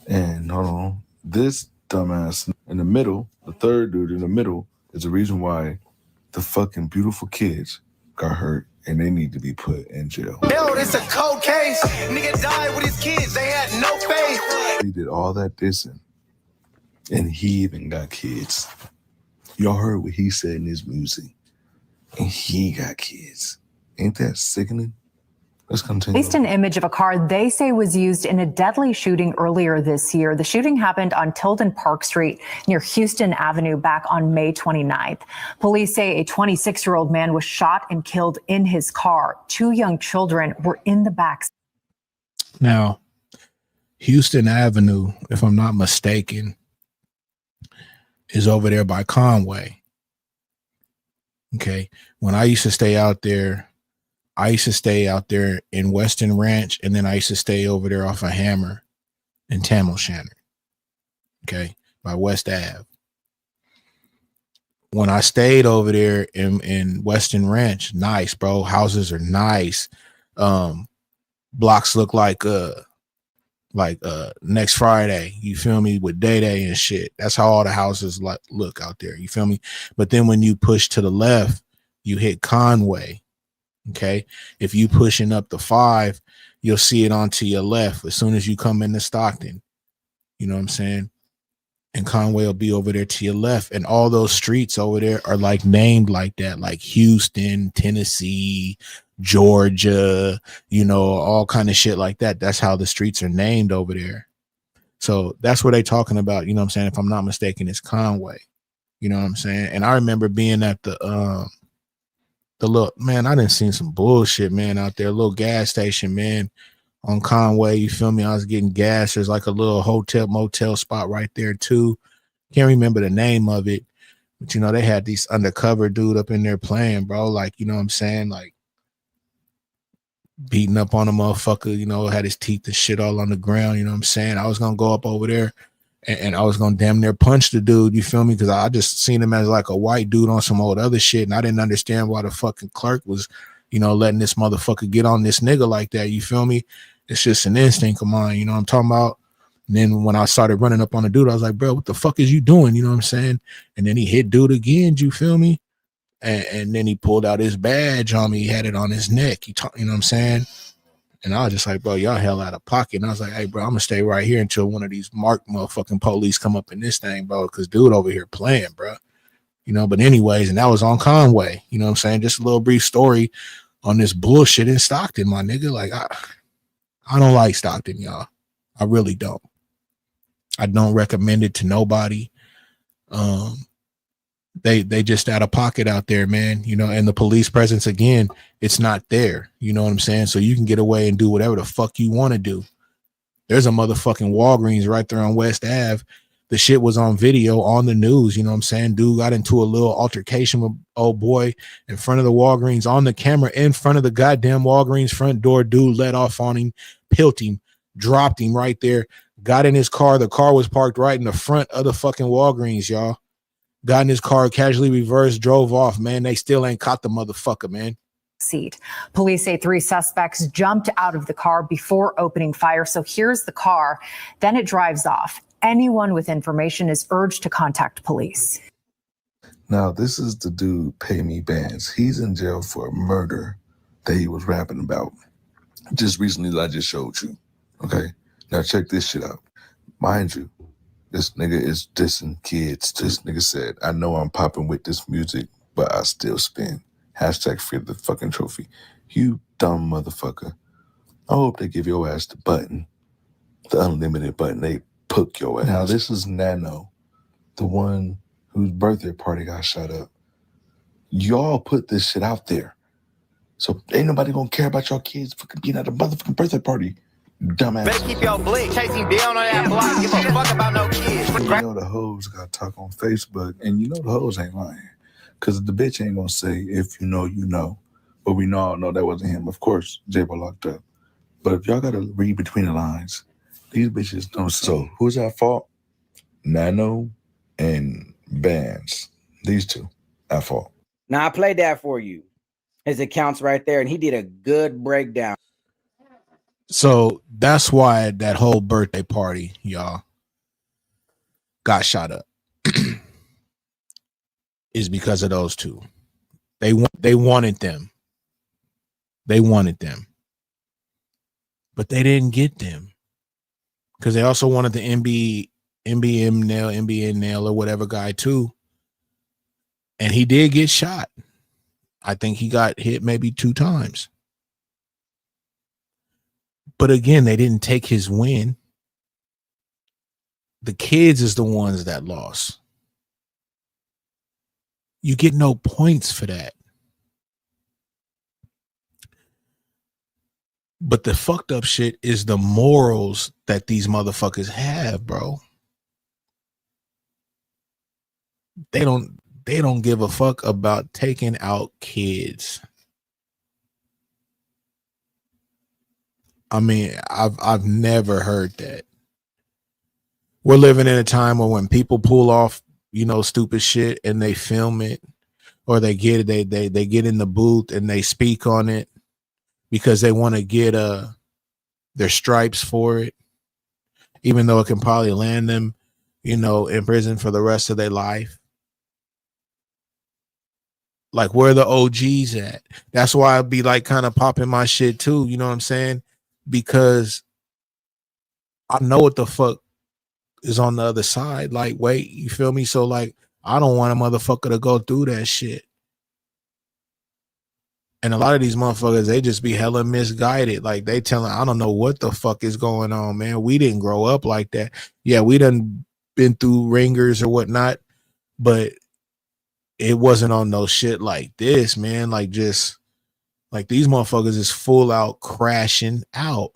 and hold on, this dumbass in the middle, the third dude in the middle, is the reason why the fucking beautiful kids got hurt and they need to be put in jail. Yo, this a cold case. Nigga died with his kids. They had no faith. He did all that dissing, and he even got kids. Y'all heard what he said in his music, and he got kids. Ain't that sickening? Let's continue. Released an image of a car they say was used in a deadly shooting earlier this year. The shooting happened on Tilden Park Street near Houston Avenue back on May 29th. Police say a 26-year-old man was shot and killed in his car. 2 young children were in the back. Now, Houston Avenue, if I'm not mistaken, is over there by Conway. Okay. When I used to stay out there, I used to stay out there in Western Ranch, and then I used to stay over there off of Hammer and Tamil Shannon. Okay. By West Ave. When I stayed over there in Western Ranch, nice, bro. Houses are nice. Blocks look like Next Friday, you feel me, with Day and shit. That's how all the houses look out there, you feel me? But then when you push to the left, you hit Conway. Okay, if you pushing up the 5, you'll see it on to your left as soon as you come into Stockton. You know what I'm saying? And Conway will be over there to your left, and all those streets over there are like named like that, like Houston, Tennessee, Georgia, you know, all kind of shit like that. That's how the streets are named over there. So that's what they talking about. You know what I'm saying? If I'm not mistaken, it's Conway. You know what I'm saying? And I remember being at the little, man, I done seen some bullshit, man, out there. A little gas station, man, on Conway. You feel me? I was getting gas. There's like a little hotel, motel spot right there too. Can't remember the name of it, but you know, they had these undercover dude up in there playing, bro. Like, you know what I'm saying? Like beating up on a motherfucker, you know, had his teeth and shit all on the ground. You know what I'm saying? I was going to go up over there and I was going to damn near punch the dude. You feel me? Because I just seen him as like a white dude on some old other shit. And I didn't understand why the fucking clerk was, you know, letting this motherfucker get on this nigga like that. You feel me? It's just an instinct of mine. You know what I'm talking about? And then when I started running up on the dude, I was like, bro, what the fuck is you doing? You know what I'm saying? And then he hit dude again. You feel me? And then he pulled out his badge on me. He had it on his neck. You know what I'm saying? And I was just like, bro, y'all hell out of pocket. And I was like, hey, bro, I'm gonna stay right here until one of these marked motherfucking police come up in this thing, bro, because dude over here playing, bro. You know, but anyways, and that was on Conway. You know what I'm saying? Just a little brief story on this bullshit in Stockton, my nigga. Like, I don't like Stockton, y'all. I really don't. I don't recommend it to nobody. They just out of pocket out there, man. You know, and the police presence, again, it's not there. You know what I'm saying? So you can get away and do whatever the fuck you want to do. There's a motherfucking Walgreens right there on West Ave. The shit was on video on the news. You know what I'm saying? Dude got into a little altercation with old boy in front of the Walgreens on the camera in front of the goddamn Walgreens front door. Dude let off on him, pilt him, dropped him right there, got in his car. The car was parked right in the front of the fucking Walgreens, y'all. Got in his car, casually reversed, drove off. Man, they still ain't caught the motherfucker, man. Seat. Police say 3 suspects jumped out of the car before opening fire. So here's the car. Then it drives off. Anyone with information is urged to contact police. Now, this is the dude, Pay Me Bands. He's in jail for a murder that he was rapping about just recently that I just showed you. Okay? Now, check this shit out. Mind you, this nigga is dissing kids. This nigga said, I know I'm popping with this music, but I still spin. Hashtag free the fucking trophy. You dumb motherfucker. I hope they give your ass the button. The unlimited button. They poke your ass. Now, this is Nano, the one whose birthday party got shot up. Y'all put this shit out there. So ain't nobody gonna care about your kids fucking being at a motherfucking birthday party. You dumbass. Better keep your blick, chasing down on that block. Give a fuck about no kids. You know the hoes got talk on Facebook, and you know the hoes ain't lying. Because the bitch ain't gonna say, if you know, you know. But we all know that wasn't him. Of course, J-Bo locked up. But if y'all gotta read between the lines, these bitches don't. So who's at fault? Nano and Bands. These two at fault. Now I played that for you. His account's right there, and he did a good breakdown. So that's why that whole birthday party, y'all, got shot up. Is because of those two. They wanted them. They wanted them. But they didn't get them. Because they also wanted the NBA nail or whatever guy too. And he did get shot. I think he got hit maybe 2 times. But again, they didn't take his win. The kids is the ones that lost. You get no points for that. But the fucked up shit is the morals that these motherfuckers have, bro. They don't give a fuck about taking out kids. I mean, I've never heard that. We're living in a time where when people pull off, you know, stupid shit and they film it, or they get they get in the booth and they speak on it because they want to get their stripes for it, even though it can probably land them, you know, in prison for the rest of their life. Like, where the OGs at? That's why I'd be like kind of popping my shit too, you know what I'm saying? Because I know what the fuck is on the other side. Like, wait, you feel me? So like, I don't want a motherfucker to go through that shit. And a lot of these motherfuckers, they just be hella misguided. Like, they telling, I don't know what the fuck is going on, man. We didn't grow up like that. Yeah, we done been through ringers or whatnot, but it wasn't on no shit like this, man. Like, just like these motherfuckers is full out crashing out.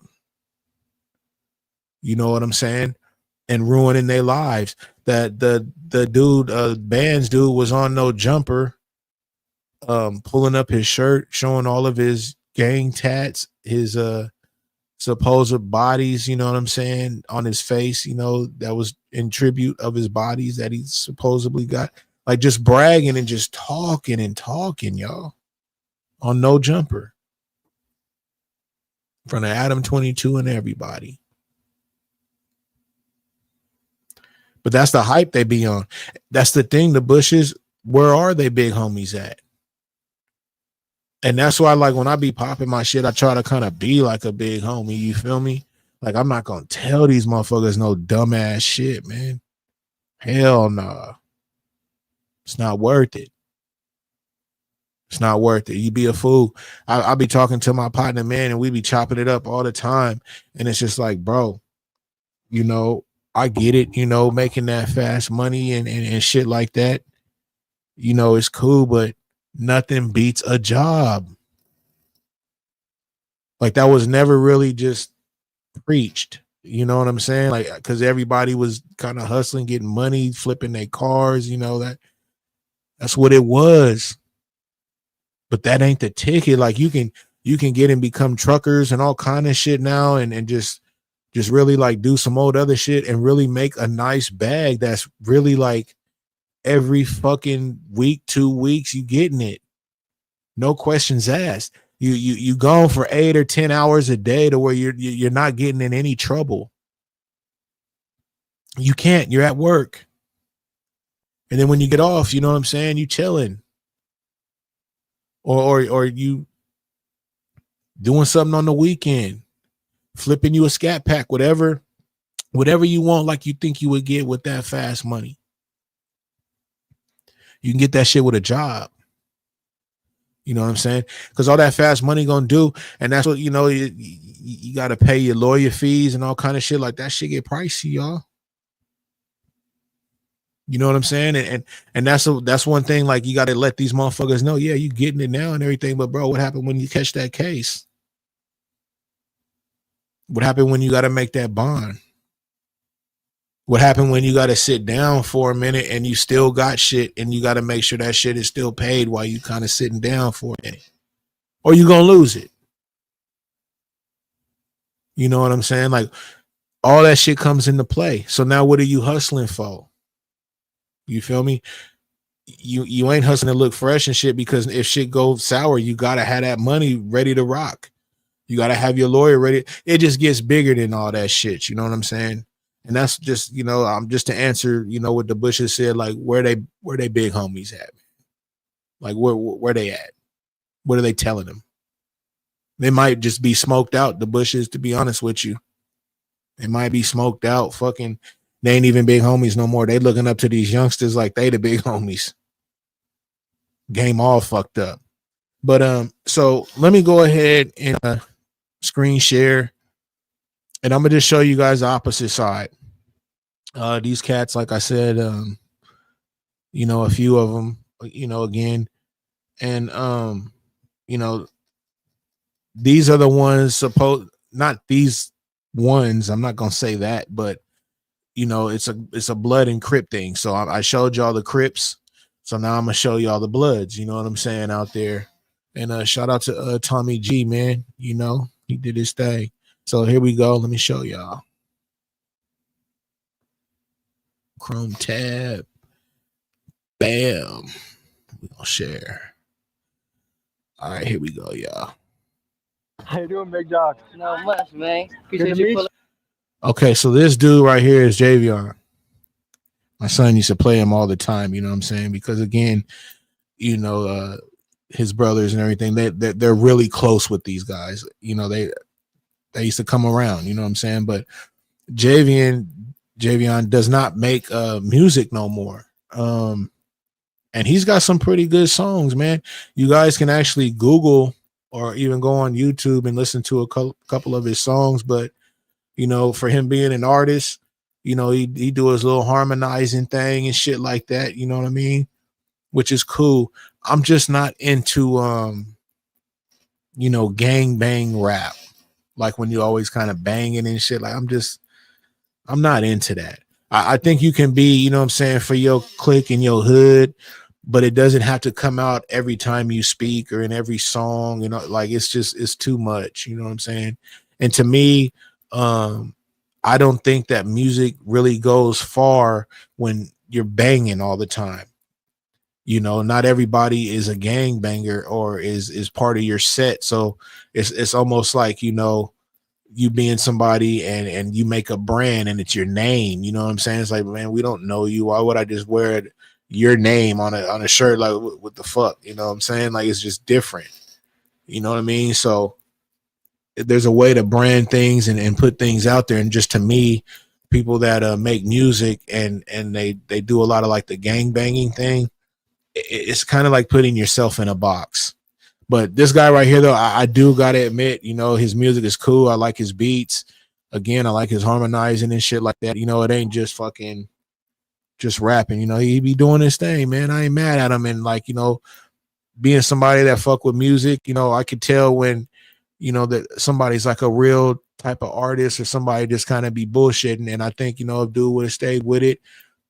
You know what I'm saying? And ruining their lives. That the dude, Bands dude, was on no jumper, pulling up his shirt, showing all of his gang tats, his supposed bodies, you know what I'm saying, on his face, you know, that was in tribute of his bodies that he supposedly got. Like, just bragging and just talking and talking, y'all, on no jumper. In front of Adam 22 and everybody. But that's the hype they be on. That's the thing, the Bushes, where are they big homies at? And that's why, like, when I be popping my shit, I try to kind of be like a big homie. You feel me? Like, I'm not gonna tell these motherfuckers no dumbass shit, man. Hell nah. It's not worth it. It's not worth it. You be a fool. I be talking to my partner, man, and we be chopping it up all the time. And it's just like, bro, you know, I get it, you know, making that fast money and shit like that. You know, it's cool, but nothing beats a job. Like, that was never really just preached. You know what I'm saying? Like, because everybody was kind of hustling, getting money, flipping their cars, you know, that's what it was. But that ain't the ticket. Like, you can get and become truckers and all kind of shit now, and just really like do some old other shit and really make a nice bag that's really like every fucking week, 2 weeks, you getting it. No questions asked. You gone for 8 or 10 hours a day to where you're not getting in any trouble. You can't. You're at work. And then when you get off, you know what I'm saying? You chilling. Or you doing something on the weekend, flipping you a scat pack, whatever you want, like you think you would get with that fast money. You can get that shit with a job. You know what I'm saying? Because all that fast money gonna do, and that's what, you know, you got to pay your lawyer fees and all kind of shit. Like, that shit get pricey, y'all. You know what I'm saying? And that's one thing. Like, you got to let these motherfuckers know, yeah, you getting it now and everything, but bro, what happened when you catch that case? What happened when you got to make that bond? What happened when you got to sit down for a minute and you still got shit and you got to make sure that shit is still paid while you kind of sitting down for a minute? Or you going to lose it. You know what I'm saying? Like, all that shit comes into play. So now what are you hustling for? You feel me? You ain't hustling to look fresh and shit, because if shit goes sour, you got to have that money ready to rock. You got to have your lawyer ready. It just gets bigger than all that shit. You know what I'm saying? And that's just, you know, just to answer, you know, what the Bushes said, like, where they big homies at? Like, where they at? What are they telling them? They might just be smoked out, the Bushes, to be honest with you. They might be smoked out. Fucking, they ain't even big homies no more. They looking up to these youngsters like they the big homies. Game all fucked up. But so let me go ahead and screen share, and I'm gonna just show you guys the opposite side. These cats, like I said, you know, a few of them, you know, again, and you know, these are the ones not these ones. I'm not gonna say that, but you know, it's a blood and Crip thing. So I showed y'all the Crips, so now I'm gonna show y'all the Bloods. You know what I'm saying, out there. And shout out to Tommy G, man. You know, he did his thing. So here we go. Let me show y'all. Chrome tab. Bam. We're gonna share. All right, here we go, y'all. How you doing, big dog? Not much, man. Appreciate you pulling. Okay, so this dude right here is Javion. My son used to play him all the time, you know what I'm saying? Because again, you know, his brothers and everything, they're really close with these guys. You know, they used to come around, you know what I'm saying? But Javion does not make music no more. And he's got some pretty good songs, man. You guys can actually Google or even go on YouTube and listen to a couple of his songs. But, you know, for him being an artist, you know, he do his little harmonizing thing and shit like that. You know what I mean? Which is cool. I'm just not into, you know, gang bang rap. Like when you always kind of banging and shit. Like, I'm not into that. I think you can be, you know what I'm saying, for your clique and your hood, but it doesn't have to come out every time you speak or in every song, you know, like it's too much, you know what I'm saying? And to me, I don't think that music really goes far when you're banging all the time. You know, not everybody is a gang banger or is part of your set. So it's almost like, you know, you being somebody and you make a brand and it's your name. You know what I'm saying? It's like, man, we don't know you. Why would I just wear your name on a shirt? Like, what the fuck? You know what I'm saying? Like, it's just different. You know what I mean? So there's a way to brand things and put things out there. And just to me, people that make music and they do a lot of like the gang banging thing, it's kind of like putting yourself in a box. But this guy right here, though, I do gotta admit, you know, his music is cool. I like his beats. Again, I like his harmonizing and shit like that. You know, it ain't just fucking just rapping. You know, he be doing his thing, man. I ain't mad at him. And like, you know, being somebody that fuck with music, you know, I could tell when, you know, that somebody's like a real type of artist or somebody just kind of be bullshitting. And I think, you know, if dude would have stayed with it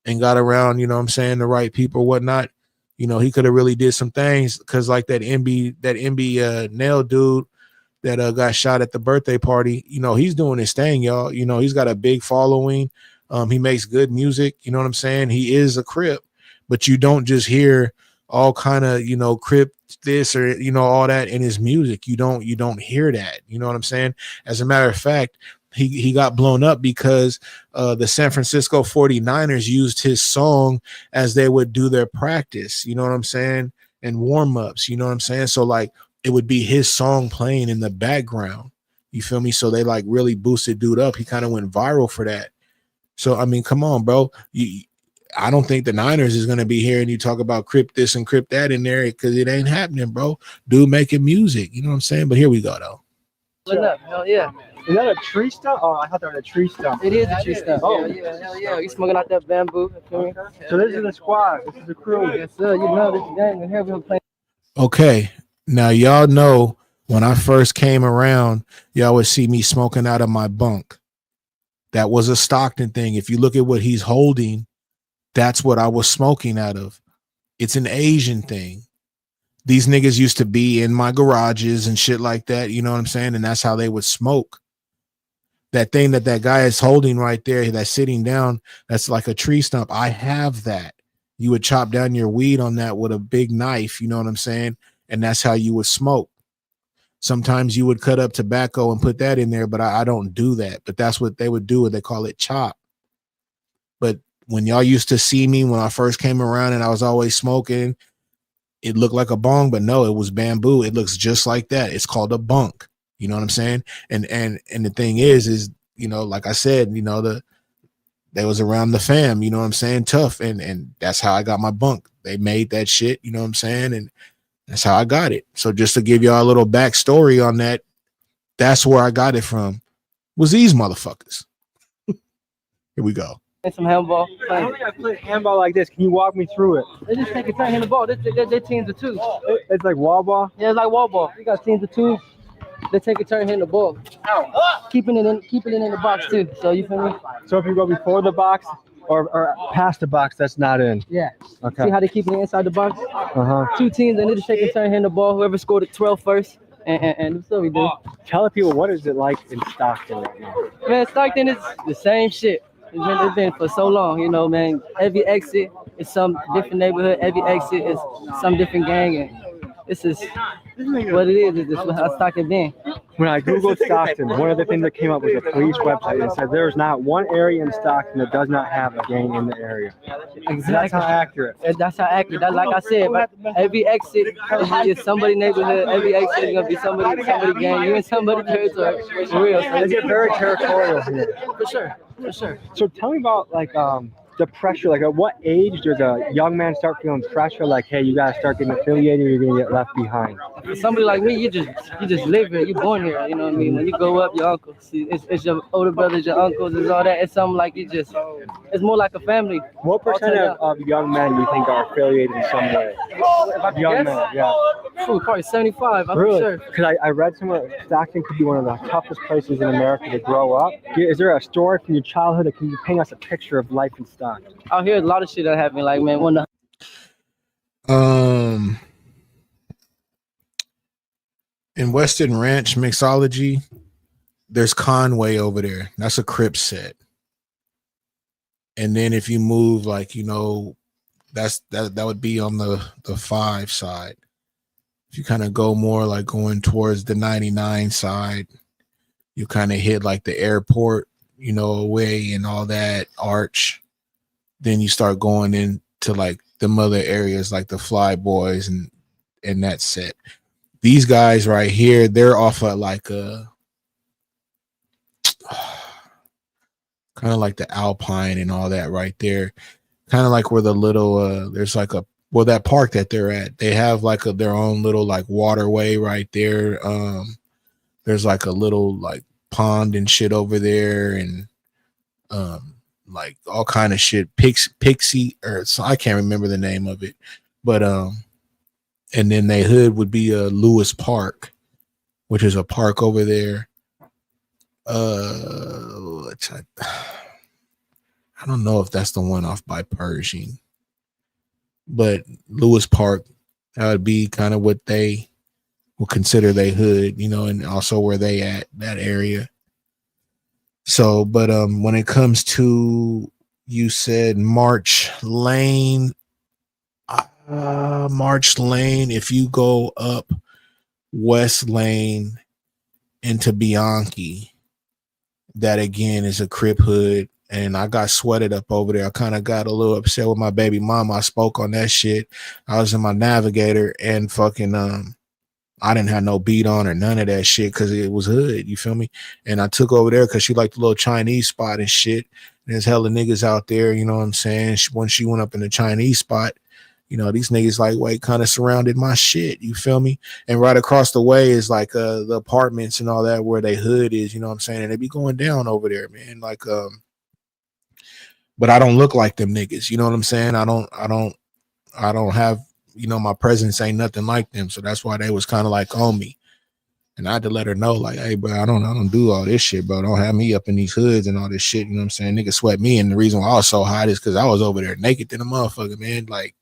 and got around, you know what I'm saying, the right people or whatnot, you know, he could have really did some things. Cause like that MB Nail dude that got shot at the birthday party, you know, he's doing his thing, y'all. You know, he's got a big following. He makes good music. You know what I'm saying? He is a Crip, but you don't just hear all kind of, you know, Crip this or, you know, all that in his music. You don't hear that. You know what I'm saying? As a matter of fact, he got blown up because the San Francisco 49ers used his song as they would do their practice, you know what I'm saying, and warm-ups, you know what I'm saying? So like it would be his song playing in the background, you feel me? So they like really boosted dude up. He kind of went viral for that. So I mean, come on, bro. I don't think the Niners is going to be hearing you talk about Crip this and Crip that in there because it ain't happening, bro. Dude making music, you know what I'm saying? But here we go, though. What's up? Hell yeah. Is that a tree stump? Oh, I thought that was a tree stump. It is a tree stump. Oh. Yeah, hell yeah. You smoking out that bamboo. Okay. So this is the squad. This is the crew. Yes, sir. You know this gang and here we're playing. Okay. Now, y'all know when I first came around, y'all would see me smoking out of my bunk. That was a Stockton thing. If you look at what he's holding, that's what I was smoking out of. It's an Asian thing. These niggas used to be in my garages and shit like that. You know what I'm saying? And that's how they would smoke. That thing that guy is holding right there, that's sitting down, that's like a tree stump. I have that. You would chop down your weed on that with a big knife. You know what I'm saying? And that's how you would smoke. Sometimes you would cut up tobacco and put that in there, but I don't do that. But that's what they would do. They call it chop. But when y'all used to see me when I first came around and I was always smoking, it looked like a bong, but no, it was bamboo. It looks just like that. It's called a bunk. You know what I'm saying? And the thing is, you know, like I said, you know, they was around the fam, you know what I'm saying? Tough. And that's how I got my bunk. They made that shit, you know what I'm saying? And that's how I got it. So just to give y'all a little backstory on that, that's where I got it from, was these motherfuckers. Here we go. Some handball. How do I play handball like this? Can you walk me through it? They just take a turn, hit the ball. They teams of two. It's like wall ball? Yeah, it's like wall ball. You got teams of two. They take a turn hitting the ball. Keeping it in the box too. So you feel me? So if you go before the box or past the box, that's not in. Yeah. Okay. See how they keep it inside the box? Uh-huh. Two teams, and they just take a turn hitting the ball. Whoever scored at 12 first. And that's what we do. Tell the people, what is it like in Stockton right now? Man, Stockton is the same shit. It's been for so long, you know, man. Every exit is some different neighborhood. Every exit is some different gang. And this is what it is. It's just how Stockton been. When I Googled Stockton, one of the things that came up was a police website that said there's not one area in Stockton that does not have a gang in the area. Exactly. That's how accurate. That's how accurate. That's like I said, every exit is somebody neighborhood. Every exit is gonna be somebody gang. You in somebody territory for real. So They get very territorial here. For sure. So tell me about like the pressure. Like at what age does a young man start feeling pressure? Like, hey, you gotta start getting affiliated. Or you're gonna get left behind. For somebody like me, you just live here. You're born here. You know what I mean? When you grow up, your uncles, it's your older brothers, your uncles, it's all that. It's something like it's more like a family. What percent of young men do you think are affiliated in some way? Young men, yeah. Ooh, probably 75. I'm really? sure. Because I read somewhere Stockton could be one of the toughest places in America to grow up. Is there a story from your childhood that can you paint us a picture of life in Stockton? Out here, a lot of shit that happened. Like, man, in Western Ranch mixology, there's Conway over there. That's a Crip set. And then if you move, like, you know, that would be on the 5 side. If you kind of go more like going towards the 99 side, you kind of hit like the airport, you know, away and all that arch. Then you start going into like the other areas like the Fly Boys and that set. these guys right here, they're off of like a kind of like the Alpine and all that right there. Kind of like where the little there's like a that park that they're at. They have like their own little like waterway right there. There's like a little like pond and shit over there, and like all kind of shit. Pixie, or so I can't remember the name of it, but and then they hood would be Lewis Park, which is a park over there. I don't know if that's the one off by Pershing, but Lewis Park, that would be kind of what they will consider they hood, you know, and also where they at, that area. So, but when it comes to, you said March Lane, if you go up West Lane into Bianchi, that again is a Crip hood. And I got sweated up over there. I kind of got a little upset with my baby mama. I spoke on that shit. I was in my Navigator, and fucking I didn't have no beat on or none of that shit because it was hood. You feel me? And I took over there because she liked the little Chinese spot and shit. And there's hella niggas out there. You know what I'm saying? When she went up in the Chinese spot, you know, these niggas like wait kind of surrounded my shit. You feel me? And right across the way is like the apartments and all that where they hood is. You know what I'm saying? And they be going down over there, man. Like but I don't look like them niggas. You know what I'm saying? I don't have, you know, my presence ain't nothing like them. So that's why they was kind of like on me. And I had to let her know, like, hey, bro, I don't do all this shit, bro. Don't have me up in these hoods and all this shit. You know what I'm saying? Niggas sweat me. And the reason why I was so hot is because I was over there naked than a motherfucker, man. Like,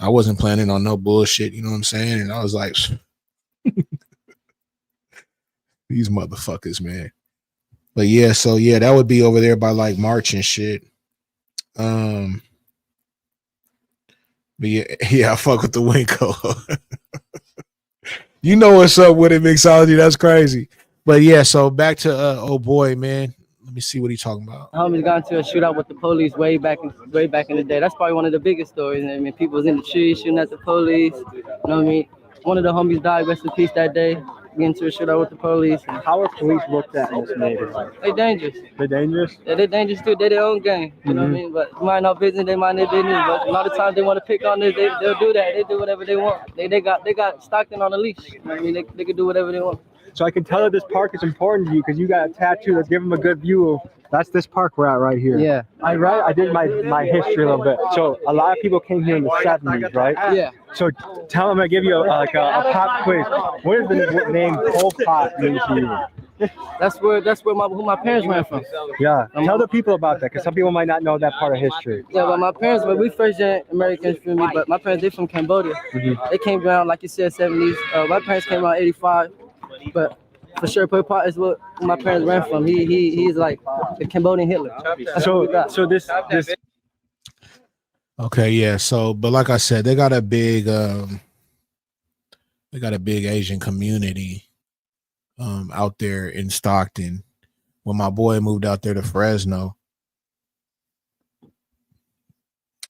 I wasn't planning on no bullshit. You know what I'm saying? And I was like, these motherfuckers, man. But yeah, so yeah, that would be over there by like March and shit. But yeah, I fuck with the Winko. You know what's up with it, mixology. That's crazy. But yeah, so back to oh boy, man. Let me see what he's talking about. Homies got into a shootout with the police way back in the day. That's probably one of the biggest stories. I mean, people was in the trees shooting at the police. You know what I mean? One of the homies died, rest in peace, that day. Get into a shootout with the police. How are police looked at in this neighborhood? They dangerous. They're dangerous? Yeah, they dangerous too. They their own gang. You know what I mean? But you mind our business, they mind their business. But a lot of times they want to pick on this, they'll do that. They do whatever they want. They got Stockton on a leash. You know what I mean? They can do whatever they want. So I can tell that this park is important to you because you got a tattoo that's giving them a good view of that's this park we're at right here. Yeah. I did my history a little bit. So a lot of people came here in the 70s, right? Yeah. So tell them I give you a pop quiz. What is the name Pol Pot mean to you? That's where my parents ran from. Yeah. Tell the people about that because some people might not know that part of history. Yeah, but my parents, we first gen Americans for me, but my parents, they from Cambodia. They came around, like you said, 70s. My parents came around 85. But for sure, Pol Pot is what my parents ran from. He's like the Cambodian Hitler. So this. Okay, yeah. So, but like I said, they got a big Asian community out there in Stockton. When my boy moved out there to Fresno,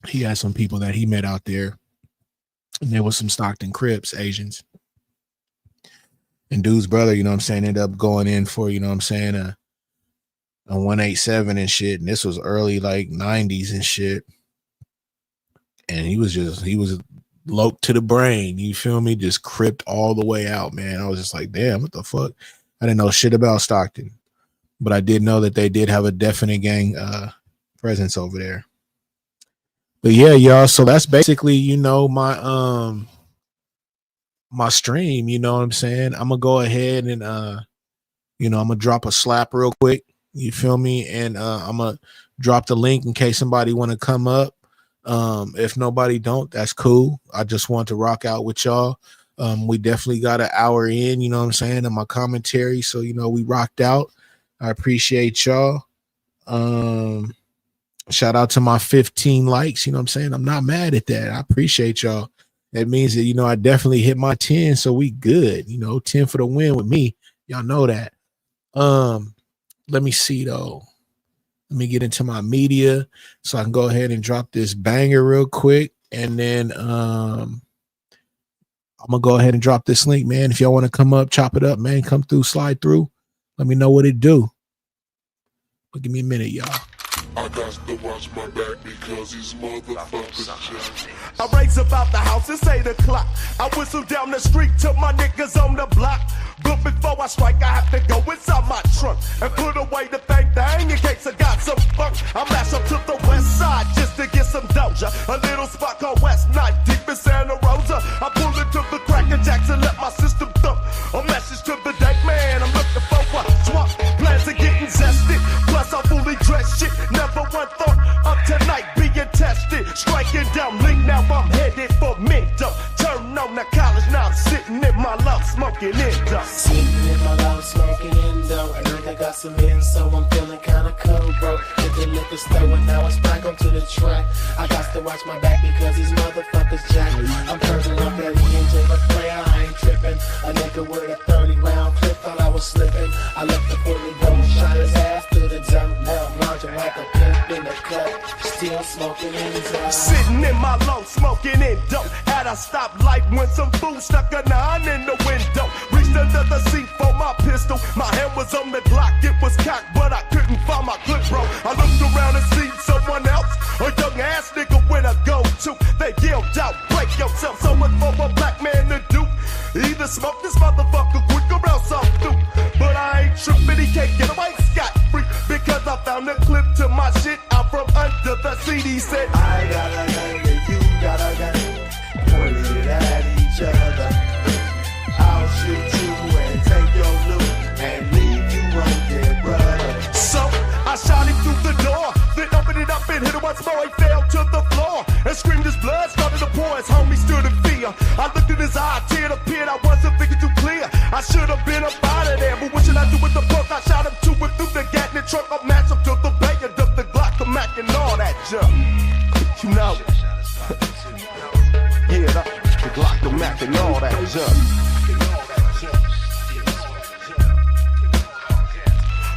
he had some people that he met out there, and there was some Stockton Crips, Asians. And dude's brother, you know what I'm saying, ended up going in for, you know what I'm saying, a 187 and shit. And this was early like 90s and shit. And he was loped to the brain. You feel me? Just cripped all the way out, man. I was just like, damn, what the fuck? I didn't know shit about Stockton. But I did know that they did have a definite gang presence over there. But yeah, y'all. So that's basically, you know, my stream, you know what I'm saying? I'm gonna go ahead and you know, I'm gonna drop a slap real quick, you feel me? And I'm gonna drop the link in case somebody want to come up. If nobody don't, that's cool. I just want to rock out with y'all. We definitely got an hour in, you know what I'm saying, in my commentary, so you know we rocked out. I appreciate y'all. Shout out to my 15 likes, you know what I'm saying? I'm not mad at that. I appreciate y'all. That means that, you know, I definitely hit my 10, so we good. You know, 10 for the win with me. Y'all know that. Let me see, though. Let me get into my media so I can go ahead and drop this banger real quick. And then I'm gonna go ahead and drop this link, man. If y'all want to come up, chop it up, man, come through, slide through. Let me know what it do. But give me a minute, y'all. I got to watch my back because these motherfuckers just. I race about the house, it's 8 o'clock. I whistle down the street to my niggas on the block. But before I strike, I have to go inside my trunk and put away the thing in case I got some funk. I mash up to the west side just to get some doja. A little spot called West Night, deep in Santa Rosa. I pull into the Cracker Jacks and let my system thump. A message to the day, man, I'm looking for a swap. Plans are getting zested, plus I'm fully dressed shit. Never one thought of tonight being tested. Striking down link, now I'm headed for Minto. Turn on the college, now I'm sitting in my love, smoking Indo. Sitting in my love, smoking Indo. I think I got some in, so I'm feeling kinda cold, bro. Hit the liquor store and now it's back onto the track. I got to watch my back because these motherfuckers jack. I'm curving up at the engine, but player, I ain't tripping. A nigga with a 30-round clip thought I was slipping. I left the fully go, shot his ass through the dirt. Now I'm lounging like a pimp in the cut, still smoking Indo. Sitting in my low, smoking Indo. At a stoplight when some fool stuck a 9 in the window. Reached under the seat for my pistol. My hand was on the Glock, it was cocked, but I couldn't find my clip, bro. I looked around and seen someone else, a young ass nigga with a go-to. They yelled out, break yourself. So much for a black man to do. Either smoke this motherfucker quick or else I'm through. But I ain't tripping, he can't get away scot-free. Because I found a clip to my shit out from under the seat. He said, I got a gun and you got a gun. Pointed it at each other. I'll shoot you and take your loot and leave you right there, brother. So I shot him through the door, then opened it up and hit him once more. He fell to the floor and screamed. His blood started to pour. His homie stood in fear. I looked in his eye, tear appeared. I wasn't thinking too clear. I should have been up out of there, but what should I do with the book? I shot him to and through the gat in the trunk. I matched up to the bank and ducked the Glock, the Mac, and all that junk. You know, yeah, the Glock, the Mac, and all that junk.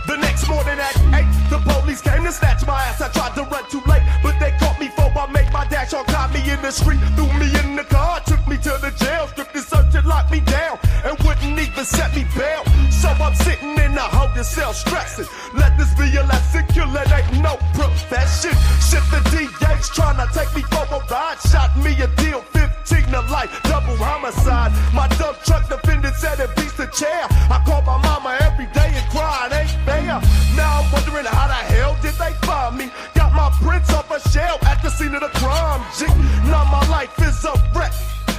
The next morning at 8, the police came to snatch my ass. I tried to run too late, but they caught me before I made my dash. Or caught me in the street, threw me in the car, took me to the jail, stripped and searched and locked me down, and wouldn't even set me bail. So I'm sitting in the holding cell stressing. Let this be a lesson, killing ain't no profession. Shit, the DA's trying to take me for a ride. Shot me a deal, 15 to life, double homicide. My dump truck defendant said it beats the chair. I call my mama every day and cry, it ain't fair. Now I'm wondering how the hell did they find me? Got my prints off a shell at the scene of the crime, G. Now my life is a wreck.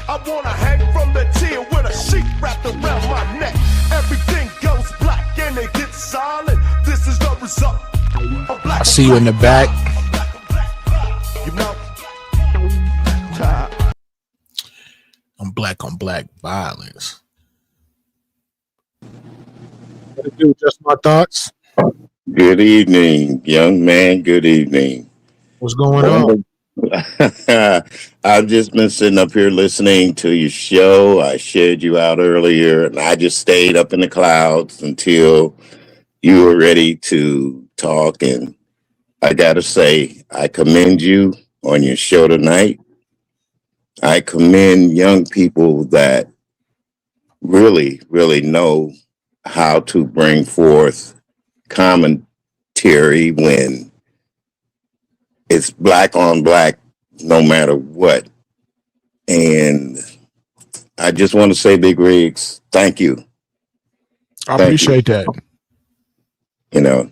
I wanna hang from the tier with a sheet wrapped around my neck. Everything goes black and it gets silent. This is the result of black. I see you in the back. You know, on black violence. What to do? Just my thoughts. Good evening, young man. Good evening. What's going on? I've just been sitting up here listening to your show. I shared you out earlier, and I just stayed up in the clouds until you were ready to talk. And I got to say, I commend you on your show tonight. I commend young people that really, really know how to bring forth commentary when it's black on black, no matter what. And I just want to say, Big Riggs, thank you. I appreciate that. You know,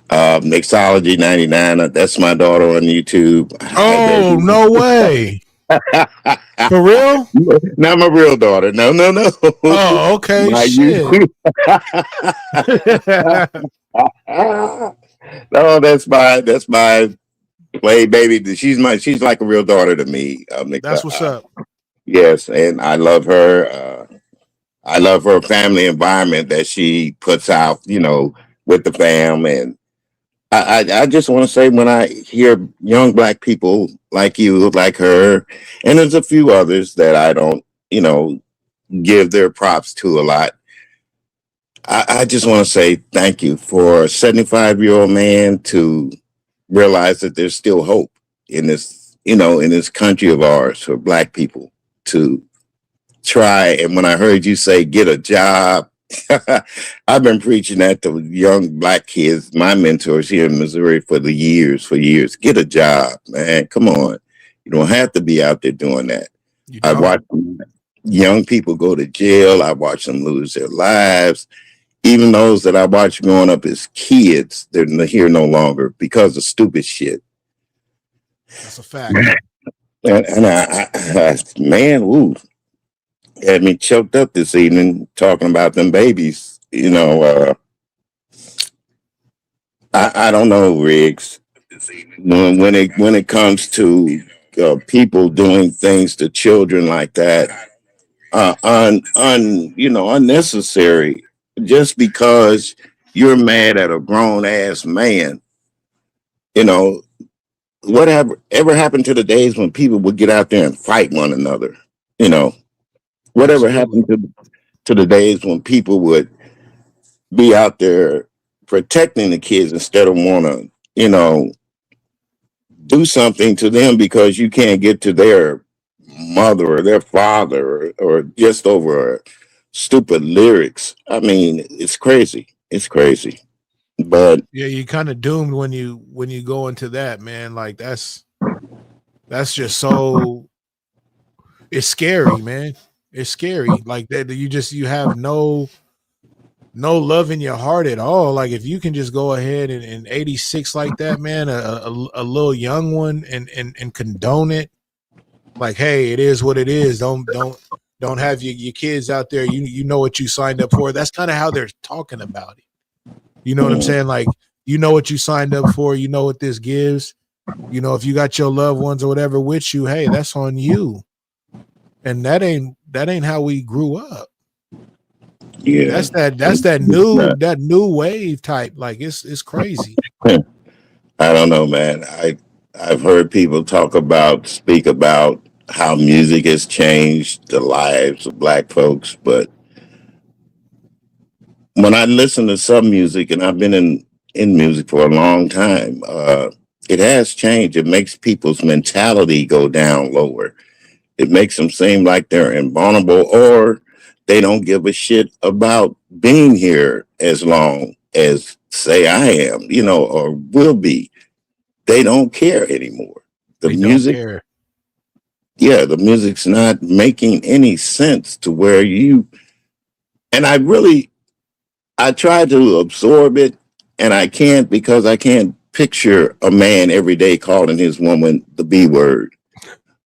Mixology 99, that's my daughter on YouTube. Oh, no way. For real? Not my real daughter. No. Oh, okay. My Shit. No, that's my play baby. She's like a real daughter to me. That's what's up. Yes, and I love her. I love her family environment that she puts out, you know, with the fam. And I just want to say, when I hear young black people like you, like her, and there's a few others that I don't, you know, give their props to a lot. I just want to say thank you for a 75-year-old man to realize that there's still hope in this, you know, in this country of ours for black people to try. And when I heard you say get a job, I've been preaching that to young black kids, my mentors here in Missouri for years. Get a job, man. Come on. You don't have to be out there doing that. I watch young people go to jail. I watch them lose their lives. Even those that I watched growing up as kids, they're here no longer because of stupid shit. That's a fact. And I man, ooh, had me choked up this evening talking about them babies. You know, I don't know, Riggs. When it comes to people doing things to children like that, unnecessary, just because you're mad at a grown ass man. You know, whatever ever happened to the days when people would get out there and fight one another? You know, whatever happened to the days when people would be out there protecting the kids instead of want to, do something to them because you can't get to their mother or their father or just over stupid lyrics. I mean, it's crazy. It's crazy. But yeah, you're kind of doomed when you go into that, man. Like that's just so, it's scary, man. It's scary. Like that you have no love in your heart at all. Like if you can just go ahead and 86 like that, man, a little young one and condone it. Like, hey, it is what it is. Don't have your kids out there. You know what you signed up for. That's kind of how they're talking about it. You know what I'm saying? Like, you know what you signed up for. You know what this gives. You know, if you got your loved ones or whatever with you, hey, that's on you. And that ain't how we grew up. Yeah, that's that new wave type. Like it's crazy. I don't know, man. I've heard people speak about how music has changed the lives of black folks, but when I listen to some music, and I've been in music for a long time, it has changed. It makes people's mentality go down lower. It makes them seem like they're invulnerable, or they don't give a shit about being here as long as, say, I am, or will be. They don't care anymore. The music's not making any sense to where and I try to absorb it, and I can't, because I can't picture a man every day calling his woman the B word.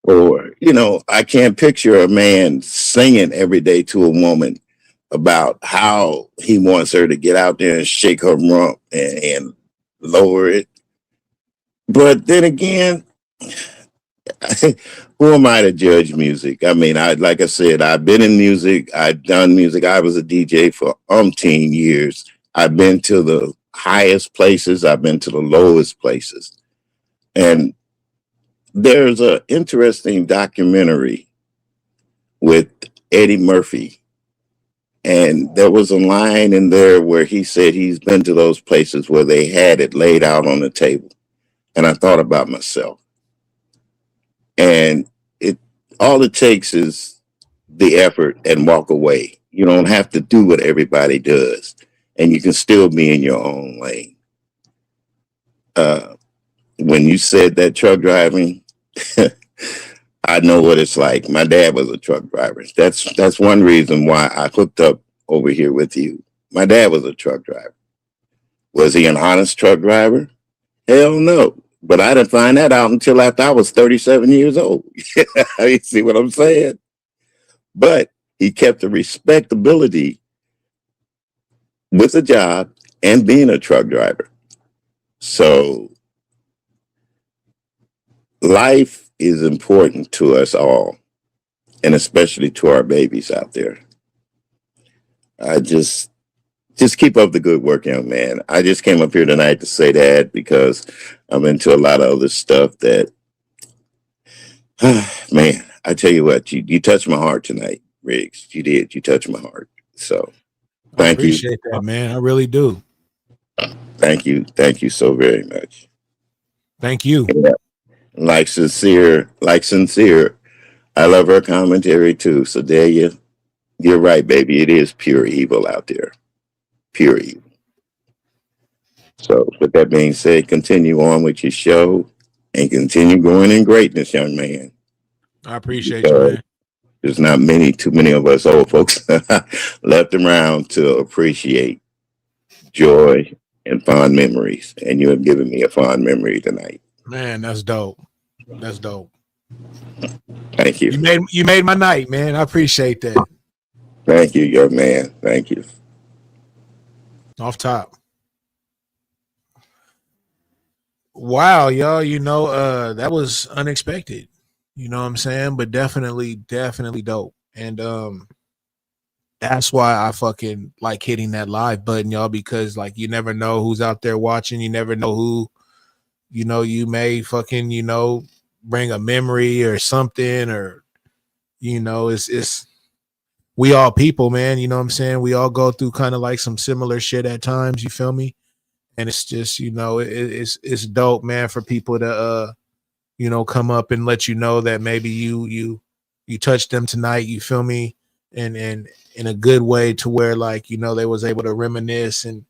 Or, I can't picture a man singing every day to a woman about how he wants her to get out there and shake her rump and lower it. But then again, who am I to judge music? I mean, like I said, I've been in music. I've done music. I was a DJ for umpteen years. I've been to the highest places. I've been to the lowest places. And there's an interesting documentary with Eddie Murphy. And there was a line in there where he said he's been to those places where they had it laid out on the table. And I thought about myself. And all it takes is the effort and walk away. You don't have to do what everybody does. And you can still be in your own lane. When you said that truck driving, I know what it's like. My dad was a truck driver. That's one reason why I hooked up over here with you. My dad was a truck driver. Was he an honest truck driver? Hell no. But I didn't find that out until after I was 37 years old. You see what I'm saying? But he kept the respectability with a job and being a truck driver. So life is important to us all, and especially to our babies out there. I just keep up the good work, young man. I just came up here tonight to say that because I'm into a lot of other stuff that, man, I tell you what, you touched my heart tonight, Riggs. You did. You touched my heart. So thank you. I appreciate that, man. I really do. Thank you. Thank you so very much. Thank you. Yeah. Like sincere, I love her commentary too. So there you're right, baby. It is pure evil out there. Pure evil. So with that being said, continue on with your show and continue growing in greatness, young man. I appreciate you, Because man. there's not too many of us old folks left around to appreciate joy and fond memories. And you have given me a fond memory tonight. Man, that's dope. That's dope. Thank you. You made my night, man. I appreciate that. Thank you, young man. Thank you. Off top. Wow, y'all, that was unexpected. You know what I'm saying? But definitely dope. And that's why I fucking like hitting that live button, y'all, because like you never know who's out there watching. You never know who, you may fucking, bring a memory or something, or it's we all people, man. You know what I'm saying? We all go through kind of like some similar shit at times, you feel me? And it's just, it's dope, man, for people to come up and let you know that maybe you touched them tonight, you feel me? And in a good way, to where like, they was able to reminisce and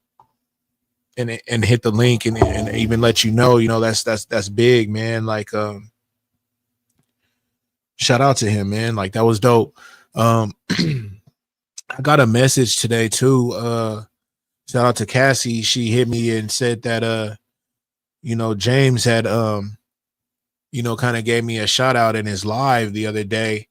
hit the link and even let that's big, man. Like shout out to him, man. Like that was dope. I got a message today too. Shout out to Cassie. She hit me and said that James had kind of gave me a shout out in his live the other day.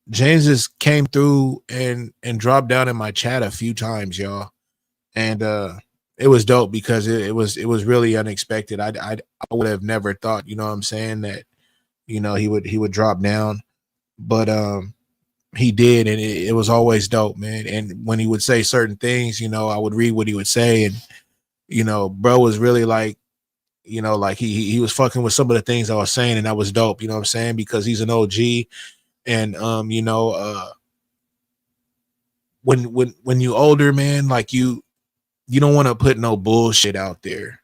James just came through and dropped down in my chat a few times, y'all. And it was dope because it was really unexpected. I would have never thought, you know what I'm saying, that he would drop down. But he did, and it was always dope, man. And when he would say certain things, I would read what he would say, and bro was really like, like he was fucking with some of the things I was saying, and that was dope, you know what I'm saying, because he's an OG. And when you older, man, like you don't want to put no bullshit out there.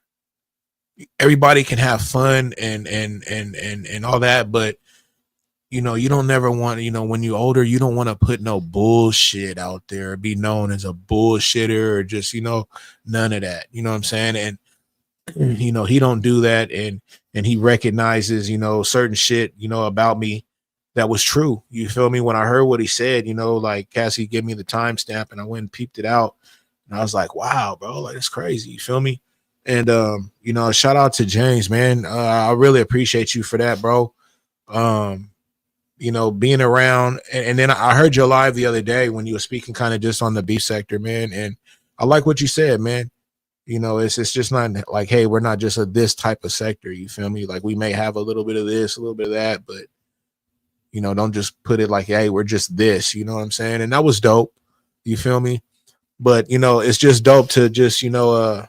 Everybody can have fun and all that, but you don't never want, when you're older, you don't want to put no bullshit out there, be known as a bullshitter, or just, none of that. You know what I'm saying? And, he don't do that. And he recognizes, certain shit, about me that was true. You feel me? When I heard what he said, like Cassie gave me the timestamp and I went and peeped it out. And I was like, wow, bro, like it's crazy. You feel me? And, shout out to James, man. I really appreciate you for that, bro. Being around, and then I heard you live the other day when you were speaking kind of just on the beef sector, man. And I like what you said, man. It's just not like, hey, we're not just this type of sector. You feel me? Like we may have a little bit of this, a little bit of that, but don't just put it like, hey, we're just this, you know what I'm saying? And that was dope. You feel me? But it's just dope to just, a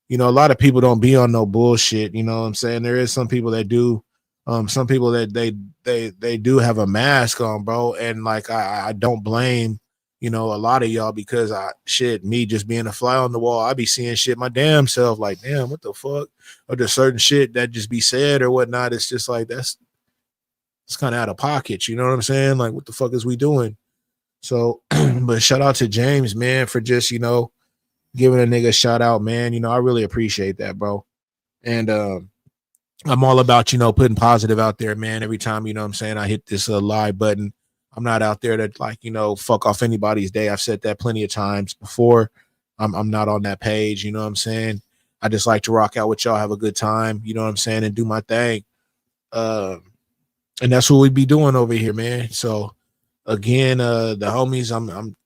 lot of people don't be on no bullshit, you know what I'm saying? There is some people that do. Some people that they do have a mask on, bro, and like I don't blame a lot of y'all, because me just being a fly on the wall, I be seeing shit my damn self, like, damn, what the fuck? Or there's certain shit that just be said or whatnot. It's just like it's kind of out of pocket, you know what I'm saying? Like, what the fuck is we doing? So, but shout out to James, man, for just giving a nigga a shout out, man. I really appreciate that, bro. And I'm all about, putting positive out there, man. Every time, what I'm saying, I hit this live button, I'm not out there to like, fuck off anybody's day. I've said that plenty of times before. I'm not on that page, you know what I'm saying? I just like to rock out with y'all, have a good time, you know what I'm saying, and do my thing. And that's what we be doing over here, man. So again, the homies, I'm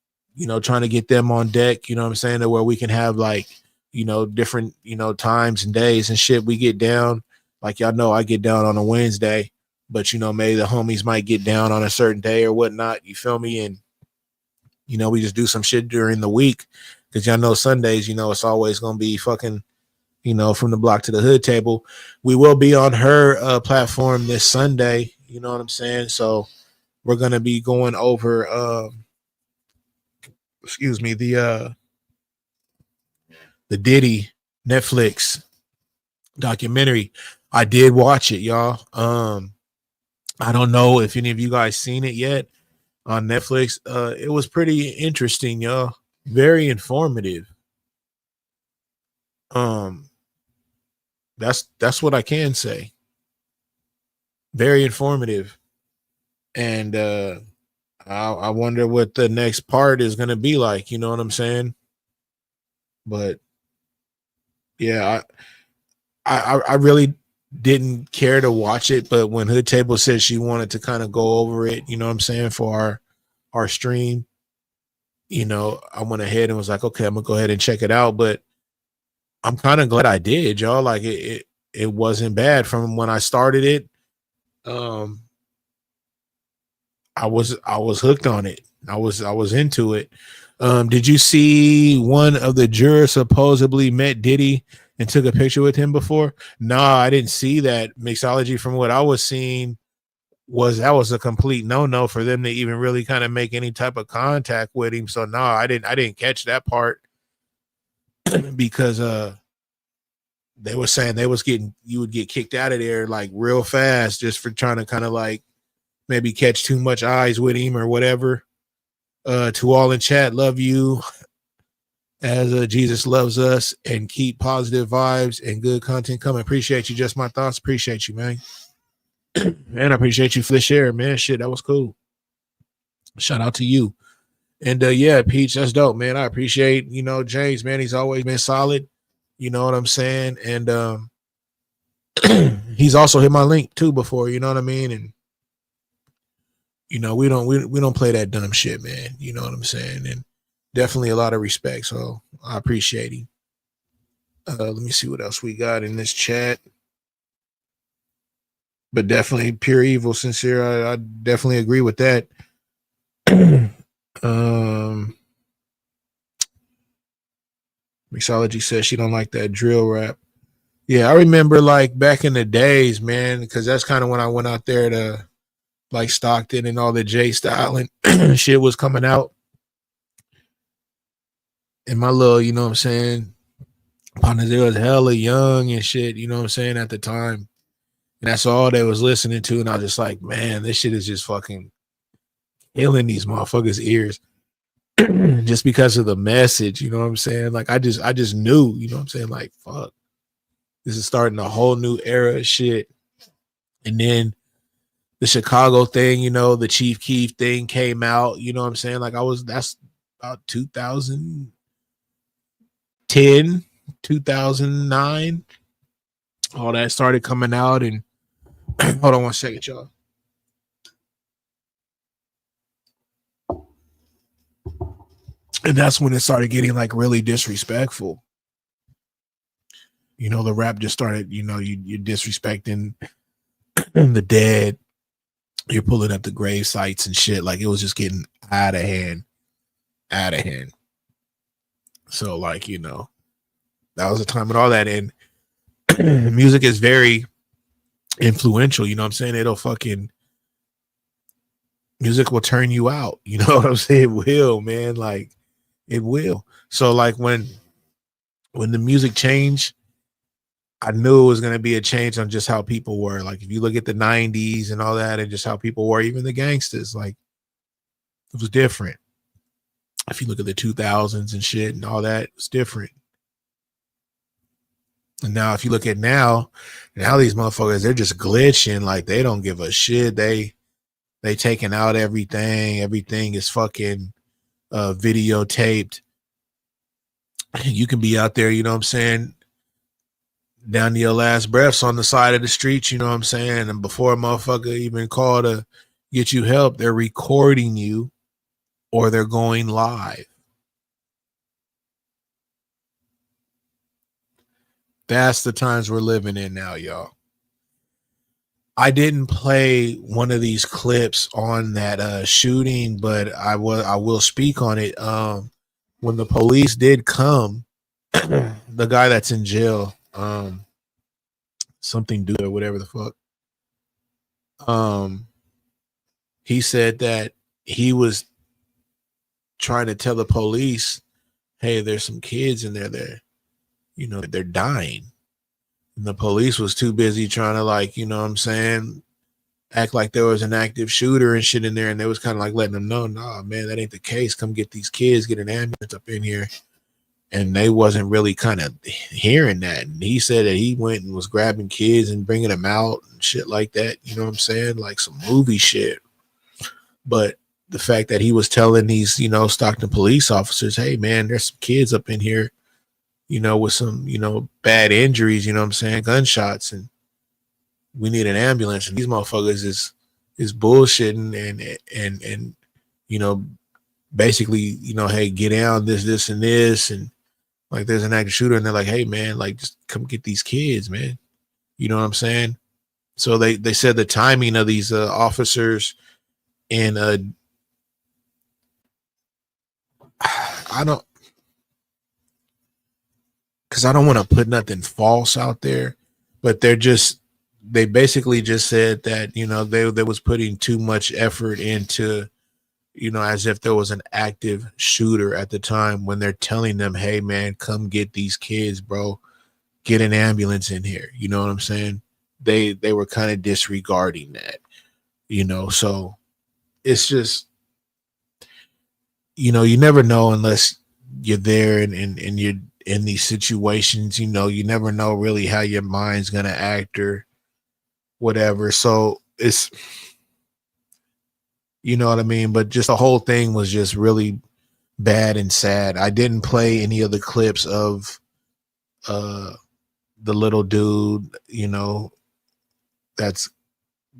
trying to get them on deck, you know what I'm saying, to where we can have like, different, times and days and shit. We get down. Like y'all know, I get down on a Wednesday, but maybe the homies might get down on a certain day or whatnot. You feel me? And we just do some shit during the week, because y'all know Sundays, it's always gonna be fucking, from the block to the hood table. We will be on her platform this Sunday. You know what I'm saying? So we're gonna be going over, the Diddy Netflix documentary. I did watch it, y'all. I don't know if any of you guys seen it yet on Netflix. It was pretty interesting, y'all. Very informative. Um, that's what I can say. Very informative. And I wonder what the next part is gonna be like, you know what I'm saying? But yeah, I really didn't care to watch it, but when Hood Table said she wanted to kind of go over it, you know what I'm saying, for our stream, you know, I went ahead and was like, okay, I'm gonna go ahead and check it out. But I'm kind of glad I did, y'all. Like it wasn't bad from when I started it. Um, I was hooked on it. I was into it. Did you see one of the jurors supposedly met Diddy and took a picture with him before? No, I didn't see that. Mixology, from what I was seeing, that was a complete no for them to even really kind of make any type of contact with him. So no, I didn't catch that part because they were saying you would get kicked out of there like real fast just for trying to kind of like maybe catch too much eyes with him or whatever. To all in chat, love you as Jesus loves us, and keep positive vibes and good content coming. Appreciate you. Just my thoughts. Appreciate you, man. And I appreciate you for the share, man. Shit, that was cool. Shout out to you. And yeah, Peach, that's dope, man. I appreciate, James, man. He's always been solid. You know what I'm saying? And he's also hit my link too before, you know what I mean? And we don't play that dumb shit, man. You know what I'm saying? And definitely a lot of respect. So I appreciate him. Let me see what else we got in this chat. But definitely pure evil, sincere. I definitely agree with that. Mixology says she don't like that drill rap. Yeah, I remember like back in the days, man, because that's kind of when I went out there to like Stockton and all the J style and shit was coming out. And my little, you know what I'm saying, partners, they was hella young and shit, you know what I'm saying, at the time. And that's all they was listening to. And I was just like, man, this shit is just fucking killing these motherfuckers' ears. Just because of the message, you know what I'm saying? Like I just knew, you know what I'm saying? Like, fuck. This is starting a whole new era of shit. And then the Chicago thing, the Chief Keef thing came out, you know what I'm saying? Like that's about 2010, 2009. All that started coming out. And hold on one second, y'all. And that's when it started getting like really disrespectful. The rap just started, you're disrespecting the dead. You're pulling up the grave sites and shit. Like it was just getting out of hand. So like, that was the time with all that. And music is very influential. You know what I'm saying? Music will turn you out. You know what I'm saying? It will, man. Like it will. So like when the music changed, I knew it was going to be a change on just how people were. Like if you look at the 90s and all that and just how people were, even the gangsters, like it was different. If you look at the 2000s and shit and all that, it's different. And now if you look at now these motherfuckers, they're just glitching. Like they don't give a shit. They taking out everything. Everything is fucking videotaped. You can be out there, you know what I'm saying, down to your last breaths on the side of the street, you know what I'm saying? And before a motherfucker even call to get you help, they're recording you or they're going live. That's the times we're living in now, y'all. I didn't play one of these clips on that shooting, but I will speak on it. When the police did come, the guy that's in jail, something do or whatever the fuck, he said that he was trying to tell the police, hey, there's some kids in there they're dying. And the police was too busy trying to, like, you know what I'm saying, act like there was an active shooter and shit in there, and they was kind of like letting them know, nah, man, that ain't the case. Come get these kids, get an ambulance up in here. And they wasn't really kind of hearing that. And he said that he went and was grabbing kids and bringing them out and shit like that. You know what I'm saying? Like some movie shit. But the fact that he was telling these, you know, Stockton police officers, hey, man, there's some kids up in here, you know, with some, you know, bad injuries, you know what I'm saying, gunshots, and we need an ambulance. And these motherfuckers is bullshitting and you know, basically, you know, hey, get down, this, and this, and like there's an active shooter, and they're like, hey, man, like just come get these kids, man. You know what I'm saying? So they said the timing of these officers and I don't, because I don't want to put nothing false out there, but they basically just said that, you know, they was putting too much effort into, you know, as if there was an active shooter at the time when they're telling them, hey, man, come get these kids, bro. Get an ambulance in here. You know what I'm saying? They were kind of disregarding that, you know, so it's just, you know, you never know unless you're there and you're in these situations, you know, you never know really how your mind's going to act or whatever. So it's, you know what I mean? But just the whole thing was just really bad and sad. I didn't play any of the clips of the little dude, you know, that's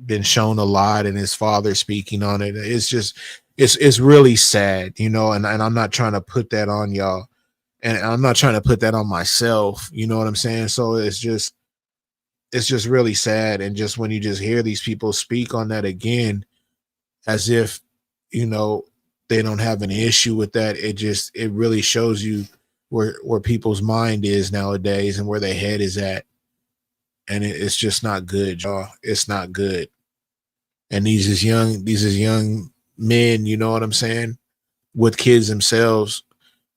been shown a lot, and his father speaking on it. It's just, it's really sad, you know, and I'm not trying to put that on y'all, and I'm not trying to put that on myself, you know what I'm saying? So it's just really sad. And just when you just hear these people speak on that again, as if, you know, they don't have an issue with that, it really shows you where people's mind is nowadays and where their head is at. And it's just not good, y'all. It's not good. And these is young men, you know what I'm saying, with kids themselves.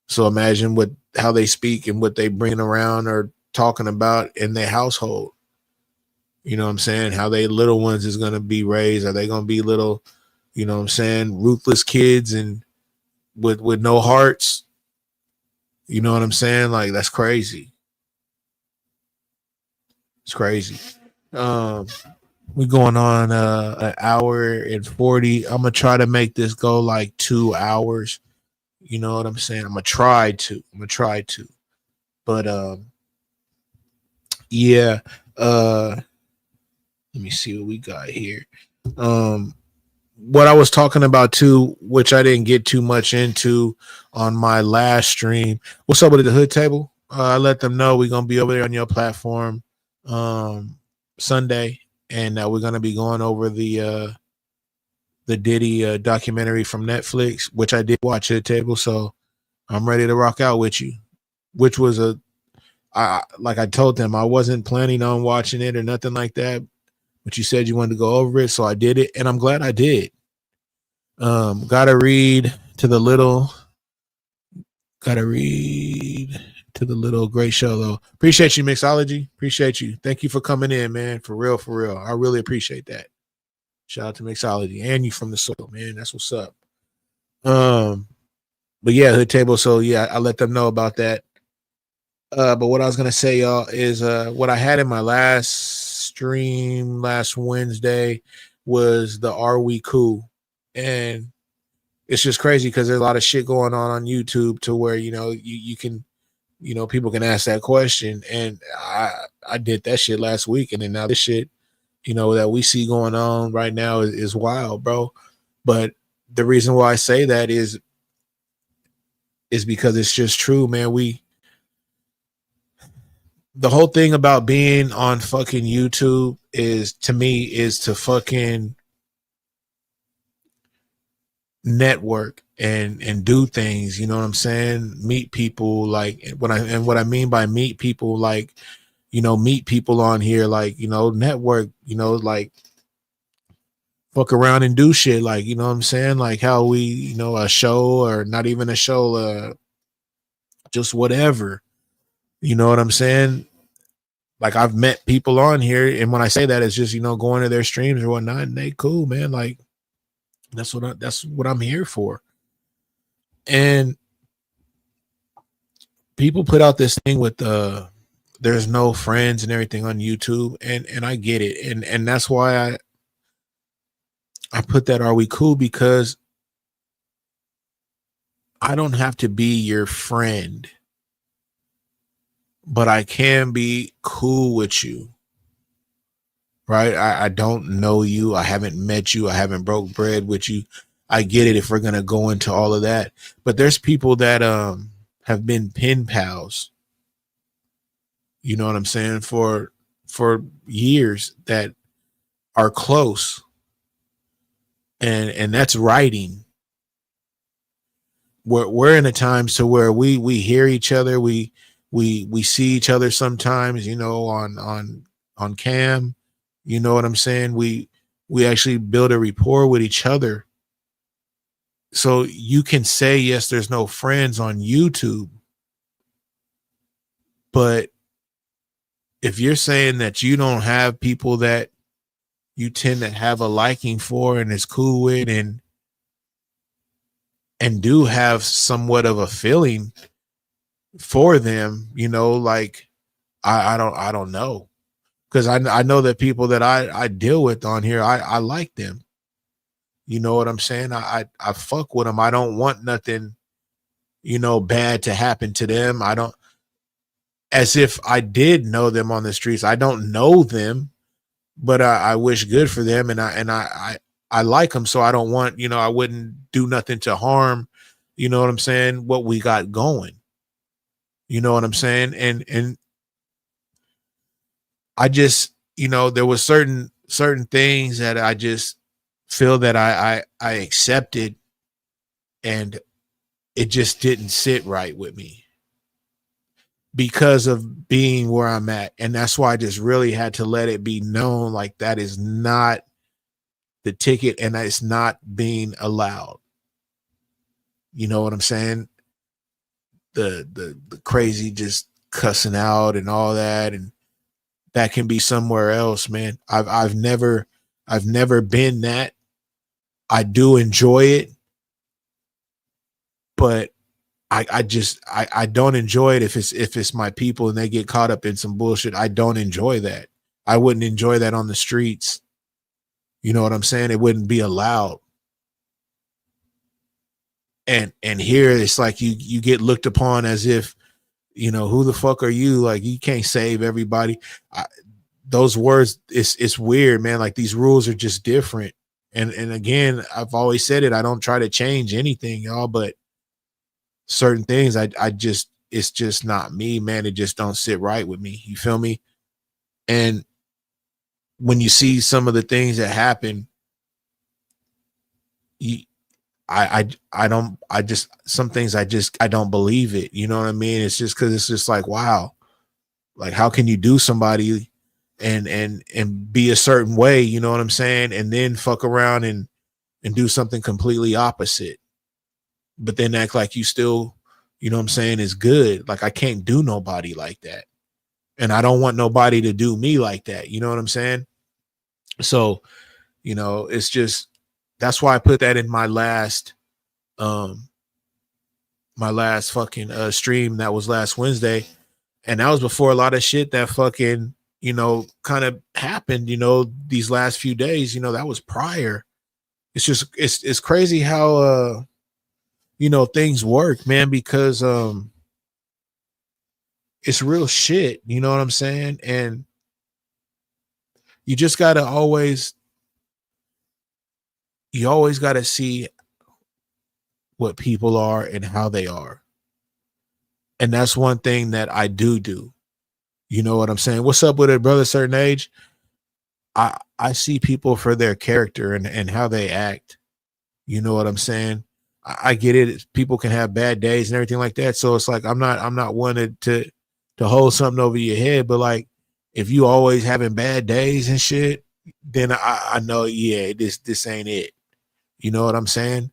So imagine how they speak and what they bring around or talking about in their household. You know what I'm saying? How they little ones is going to be raised. Are they going to be little, you know what I'm saying, ruthless kids and with no hearts? You know what I'm saying? Like, that's crazy. It's crazy. We're going on an hour and 40. I'm gonna try to make this go like 2 hours. You know what I'm saying? I'm gonna try to. But yeah. Let me see what we got here. What I was talking about too, which I didn't get too much into on my last stream. What's up with the Hood Table? I let them know we're gonna be over there on your platform Sunday, and we're gonna be going over the Diddy documentary from Netflix, which I did watch Hood Table, so I'm ready to rock out with you. Which was like I told them, I wasn't planning on watching it or nothing like that, but you said you wanted to go over it, so I did it, and I'm glad I did. Gotta read to the little. Great show though. Appreciate you, Mixology. Appreciate you. Thank you for coming in, man. For real. I really appreciate that. Shout out to Mixology and you from the soil, man. That's what's up. But yeah, Hood Table. So yeah, I let them know about that. But what I was gonna say, y'all, is what I had in my last stream last Wednesday was the Are We Cool? And it's just crazy because there's a lot of shit going on YouTube to where, you know, you can, you know, people can ask that question. And I did that shit last week, and then now this shit, you know, that we see going on right now is wild, bro. But the reason why I say that is because it's just true, man. The whole thing about being on fucking YouTube is to fucking network and do things, you know what I'm saying? Meet people, like what I mean by meet people, like, you know, meet people on here, like, you know, network, you know, like fuck around and do shit, like, you know what I'm saying? Like how we, you know, a show or not even a show, just whatever, you know what I'm saying? like I've met people on here, and when I say that, it's just, you know, going to their streams or whatnot, and they cool, man. Like that's what I'm here for. And people put out this thing with there's no friends and everything on YouTube, and I get it, and that's why I put that are we cool, because I don't have to be your friend, but I can be cool with you. Right? I don't know you. I haven't met you. I haven't broke bread with you. I get it if we're gonna go into all of that. But there's people that have been pen pals. You know what I'm saying? For years, that are close. And that's writing. We're in a time to where we hear each other, we see each other sometimes, you know, on cam, you know what I'm saying? We actually build a rapport with each other. So you can say, yes, there's no friends on YouTube, but if you're saying that you don't have people that you tend to have a liking for and is cool with, and do have somewhat of a feeling for them, you know, like I don't know, because I know that people that I deal with on here, I like them. You know what I'm saying? I fuck with them. I don't want nothing, you know, bad to happen to them. I don't, as if I did know them on the streets. I don't know them, but I wish good for them, and I like them, so I don't want, you know, I wouldn't do nothing to harm, you know what I'm saying, what we got going. You know what I'm saying? And I just, you know, there was certain things that I just feel that I accepted, and it just didn't sit right with me because of being where I'm at. And that's why I just really had to let it be known, like that is not the ticket, and it's not being allowed. You know what I'm saying? The crazy just cussing out and all that, and that can be somewhere else, man. I've never been that. I do enjoy it, but I just I don't enjoy it if it's my people and they get caught up in some bullshit. I don't enjoy that. I wouldn't enjoy that on the streets. You know what I'm saying? It wouldn't be allowed. And here it's like you get looked upon as if, you know, who the fuck are you? Like, you can't save everybody. Those words, it's weird, man. Like, these rules are just different. And again, I've always said it. I don't try to change anything, y'all, but certain things I just, it's just not me, man. It just don't sit right with me. You feel me? And when you see some of the things that happen, some things I don't believe it. You know what I mean? It's just because it's just like, wow, like, how can you do somebody and be a certain way, you know what I'm saying, and then fuck around and do something completely opposite, but then act like you still, you know what I'm saying, is good. Like, I can't do nobody like that, and I don't want nobody to do me like that. You know what I'm saying? So, you know, it's just, that's why I put that in my last fucking stream. That was last Wednesday, and that was before a lot of shit that fucking, you know, kind of happened, you know, these last few days. You know, that was prior. It's just, it's crazy how you know, things work, man, because it's real shit, you know what I'm saying? And you just gotta always gotta see what people are and how they are. And that's one thing that I do. You know what I'm saying? What's up with it, brother? Certain age. I see people for their character and how they act. You know what I'm saying? I get it. People can have bad days and everything like that. So it's like, I'm not wanting to hold something over your head, but like, if you always having bad days and shit, then I know, yeah, this ain't it. You know what I'm saying?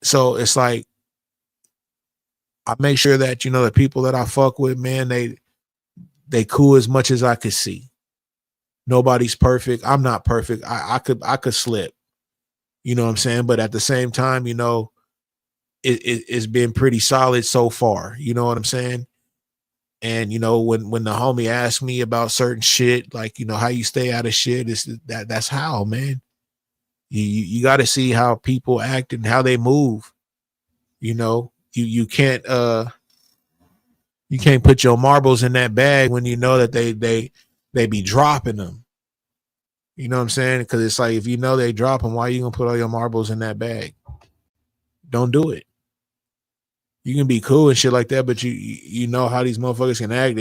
So it's like, I make sure that, you know, the people that I fuck with, man, They cool as much as I could see. Nobody's perfect. I'm not perfect. I could slip. You know what I'm saying? But at the same time, you know, it's been pretty solid so far. You know what I'm saying? And you know, when the homie asked me about certain shit, like, you know, how you stay out of shit, that's how, man. You got to see how people act and how they move. You know, you can't put your marbles in that bag when you know that they be dropping them. You know what I'm saying? Because it's like, if you know they drop them, why you gonna put all your marbles in that bag? Don't do it. You can be cool and shit like that, but you know how these motherfuckers can act.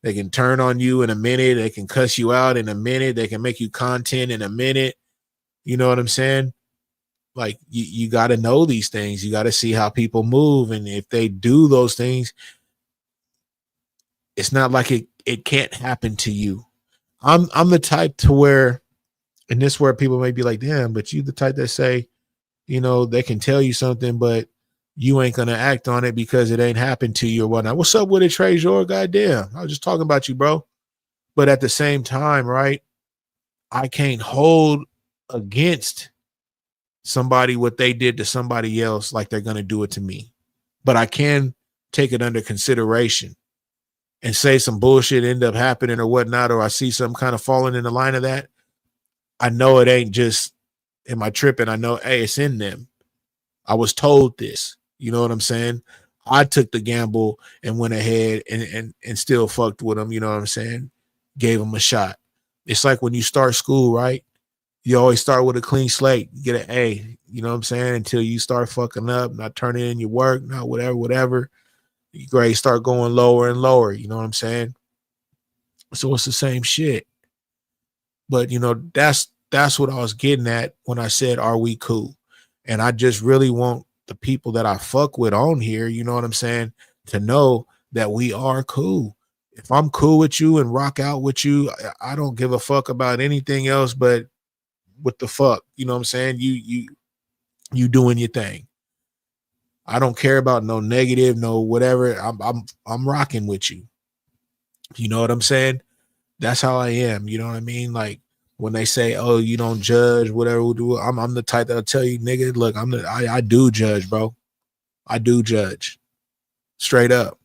They can turn on you in a minute. They can cuss you out in a minute. They can make you content in a minute. You know what I'm saying? Like, you got to know these things. You got to see how people move, and if they do those things, it's not like it can't happen to you. I'm the type to where, and this where people may be like, damn, but you the type that say, you know, they can tell you something, but you ain't gonna act on it because it ain't happened to you or whatnot. What's up with it, Trezor? Goddamn, I was just talking about you, bro. But at the same time, right, I can't hold against somebody what they did to somebody else like they're gonna do it to me. But I can take it under consideration and say some bullshit end up happening or whatnot, or I see some kind of falling in the line of that. I know it ain't just, am I tripping? I know, hey, it's in them. I was told this. You know what I'm saying? I took the gamble and went ahead and still fucked with them. You know what I'm saying? Gave them a shot. It's like when you start school, right? You always start with a clean slate. You get an A, you know what I'm saying? Until you start fucking up, not turning in your work, not whatever. Your grades start going lower and lower. You know what I'm saying? So it's the same shit. But, you know, that's what I was getting at when I said, are we cool? And I just really want the people that I fuck with on here, you know what I'm saying, to know that we are cool. If I'm cool with you and rock out with you, I don't give a fuck about anything else but what the fuck, you know what I'm saying? You doing your thing. I don't care about no negative, no whatever. I'm rocking with you. You know what I'm saying? That's how I am. You know what I mean? Like, when they say, "Oh, you don't judge," whatever we do, I'm the type that'll tell you, nigga, look, I do judge, bro. I do judge, straight up.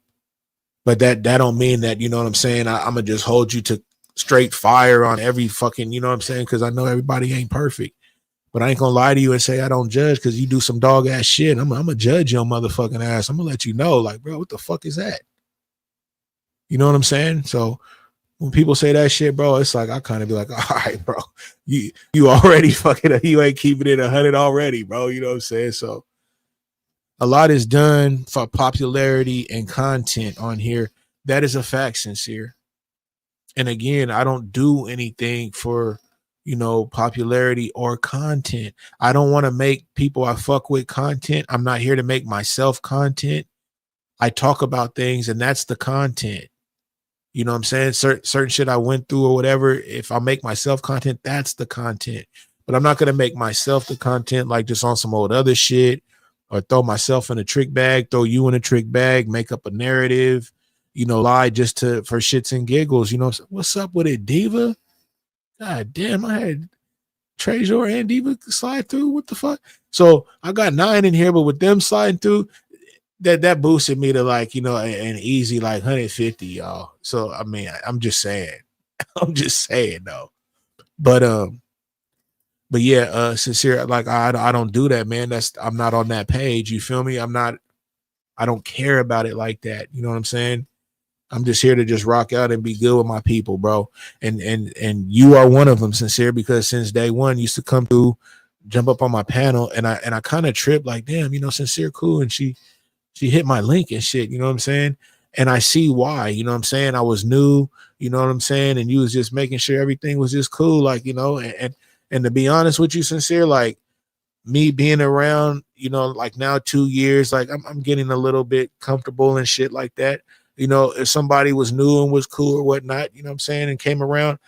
But that don't mean that, you know what I'm saying, I'm gonna just hold you to straight fire on every fucking, you know what I'm saying, because I know everybody ain't perfect. But I ain't gonna lie to you and say I don't judge because you do some dog ass shit. I'm gonna judge your motherfucking ass. I'm gonna let you know, like, bro, what the fuck is that? You know what I'm saying? So when people say that shit, bro, it's like I kind of be like, all right, bro, you already fucking, you ain't keeping it 100 already, bro. You know what I'm saying? So a lot is done for popularity and content on here. That is a fact, Sincere. And again, I don't do anything for, you know, popularity or content. I don't want to make people I fuck with content. I'm not here to make myself content. I talk about things, and that's the content. You know what I'm saying? Certain shit I went through or whatever, if I make myself content, that's the content. But I'm not going to make myself the content like just on some old other shit, or throw myself in a trick bag, throw you in a trick bag, make up a narrative, you know, lie just for shits and giggles. You know, what's up with it, Diva? God damn, I had Trezor and Diva slide through. What the fuck? So I got 9 in here, but with them sliding through, that boosted me to, like, you know, an easy like 150, y'all. So I mean, I'm just saying. I'm just saying though. But yeah, Sincere, like I don't do that, man. I'm not on that page. You feel me? I don't care about it like that. You know what I'm saying? I'm just here to just rock out and be good with my people, bro. And you are one of them, Sincere, because since day one, you used to come through, jump up on my panel, and I kind of tripped, like, damn, you know, Sincere cool, and she hit my link and shit, you know what I'm saying? And I see why, you know what I'm saying? I was new, you know what I'm saying? And you was just making sure everything was just cool, like, you know, and to be honest with you, Sincere, like, me being around, you know, like now 2 years, like I'm getting a little bit comfortable and shit like that. You know, if somebody was new and was cool or whatnot, you know what I'm saying, and came around,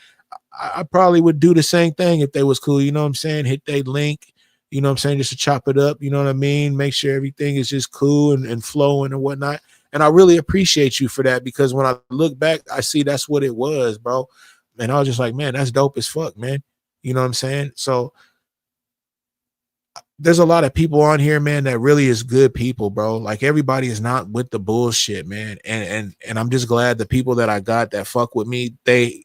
I probably would do the same thing if they was cool, you know what I'm saying? Hit their link, you know what I'm saying, just to chop it up, you know what I mean? Make sure everything is just cool and flowing and whatnot. And I really appreciate you for that, because when I look back, I see that's what it was, bro. And I was just like, man, that's dope as fuck, man. You know what I'm saying? So there's a lot of people on here, man, that really is good people, bro. Like, everybody is not with the bullshit, man. And I'm just glad the people that I got that fuck with me, they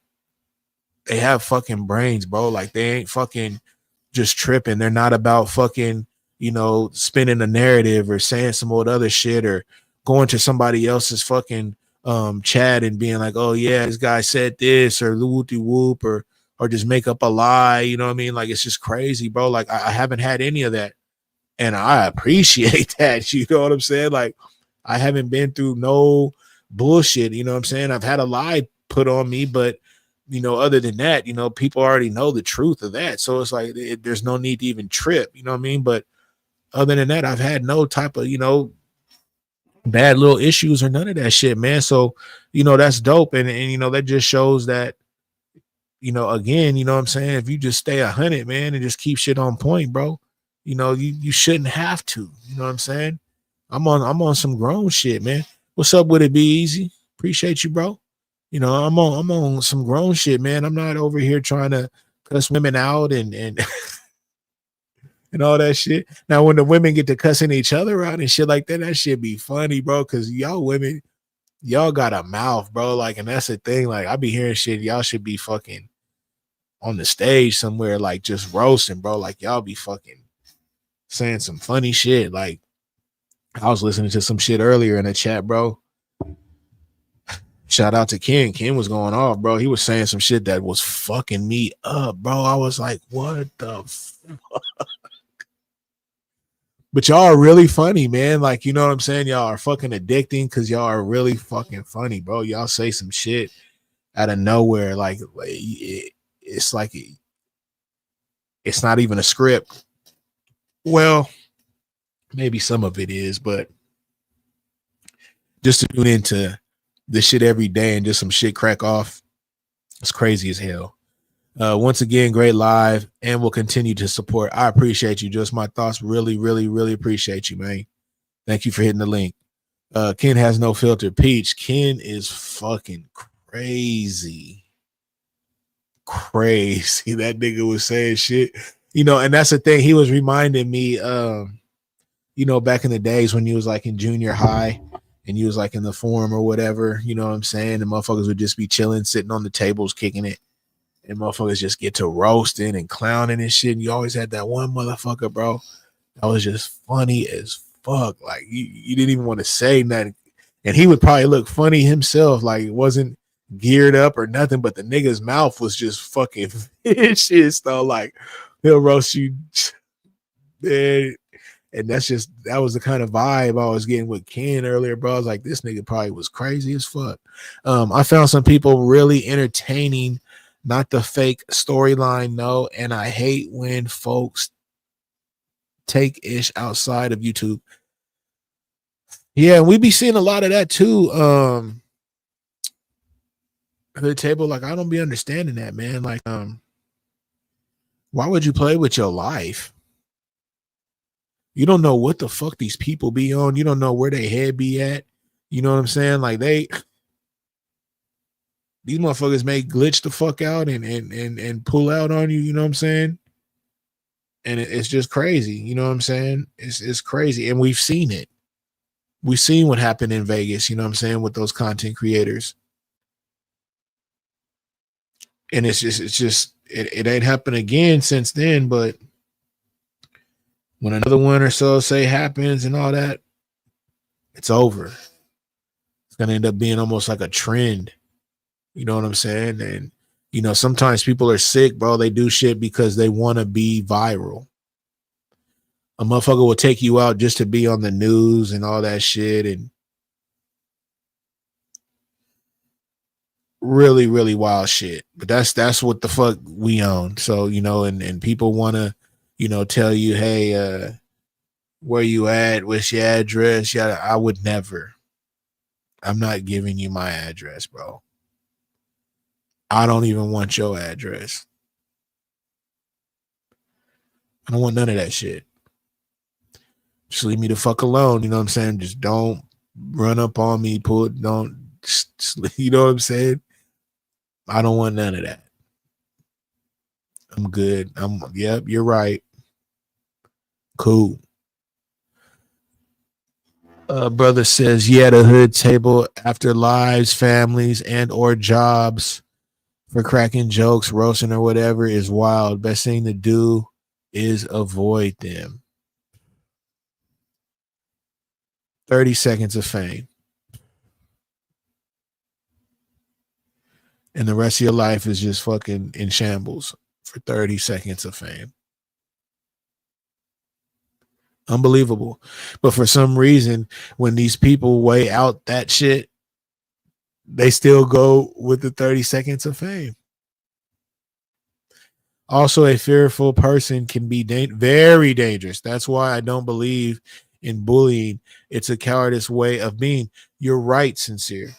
have fucking brains, bro. Like, they ain't fucking just tripping. They're not about fucking, spinning a narrative or saying some old other shit, or going to somebody else's fucking chat and being like, oh yeah, this guy said this, or whoopty whoop, or just make up a lie. You know what I mean? Like, it's just crazy, bro. Like, I haven't had any of that, and I appreciate that. You know what I'm saying? Like, I haven't been through no bullshit. You know what I'm saying? I've had a lie put on me, but other than that, people already know the truth of that. So it's like, there's no need to even trip. You know what I mean? But other than that, I've had no type of, bad little issues or none of that shit, man. So, that's dope. And that just shows that, again, you know what I'm saying? If you just stay 100, man, and just keep shit on point, bro, you shouldn't have to. You know what I'm saying? I'm on some grown shit, man. What's up with it, Be Easy? Appreciate you, bro. I'm on some grown shit, man. I'm not over here trying to cuss women out and and all that shit. Now, when the women get to cussing each other out and shit like that, that shit be funny, bro. Cause y'all women, y'all got a mouth, bro. Like, and that's the thing. Like, I be hearing shit. Y'all should be fucking on the stage somewhere, like, just roasting, bro. Like, y'all be fucking saying some funny shit. Like, I was listening to some shit earlier in the chat, bro. Shout out to Ken. Ken was going off, bro. He was saying some shit that was fucking me up, bro. I was like, what the fuck? But y'all are really funny, man. Like, you know what I'm saying? Y'all are fucking addicting because y'all are really fucking funny, bro. Y'all say some shit out of nowhere. Like it's like it's not even a script. Well, maybe some of it is, but just to tune into this shit every day and just some shit crack off, it's crazy as hell. Once again, great live, and we'll continue to support. I appreciate you. Just my thoughts. Really, really, really appreciate you, man. Thank you for hitting the link. Ken has no filter. Peach, Ken is fucking crazy. Crazy. That nigga was saying shit. And that's the thing. He was reminding me, back in the days when you was like in junior high and you was like in the forum or whatever, you know what I'm saying? The motherfuckers would just be chilling, sitting on the tables, kicking it. And motherfuckers just get to roasting and clowning and shit. And you always had that one motherfucker, bro, that was just funny as fuck. Like, you didn't even want to say nothing. And he would probably look funny himself. Like, it wasn't geared up or nothing, but the nigga's mouth was just fucking shit. So, like, he'll roast you. Man. And that was the kind of vibe I was getting with Ken earlier, bro. I was like, this nigga probably was crazy as fuck. I found some people really entertaining. Not the fake storyline, no. And I hate when folks take ish outside of YouTube. Yeah, we be seeing a lot of that too. The table, like, I don't be understanding that, man. Like, why would you play with your life? You don't know what the fuck these people be on. You don't know where they head be at. You know what I'm saying? Like, these motherfuckers may glitch the fuck out and pull out on you, you know what I'm saying? And it's just crazy, you know what I'm saying? It's crazy, and we've seen it. We've seen what happened in Vegas, you know what I'm saying, with those content creators. And it ain't happened again since then, but when another one or so say happens and all that, it's over. It's gonna end up being almost like a trend. You know what I'm saying? And, sometimes people are sick, bro. They do shit because they want to be viral. A motherfucker will take you out just to be on the news and all that shit. And really, really wild shit. But that's what the fuck we own. So, and people want to, tell you, hey, where you at? What's your address? Yeah, I would never. I'm not giving you my address, bro. I don't even want your address. I don't want none of that shit. Just leave me the fuck alone. You know what I'm saying? Just don't run up on me, you know what I'm saying? I don't want none of that. I'm good. Yep, you're right. Cool. Brother says, yeah, the hood table after lives, families, and or jobs for cracking jokes, roasting, or whatever is wild. Best thing to do is avoid them. 30 seconds of fame. And the rest of your life is just fucking in shambles for 30 seconds of fame. Unbelievable. But for some reason, when these people weigh out that shit, they still go with the 30 seconds of fame. Also, a fearful person can be very dangerous. That's why I don't believe in bullying. It's a cowardice way of being. You're right, Sincere.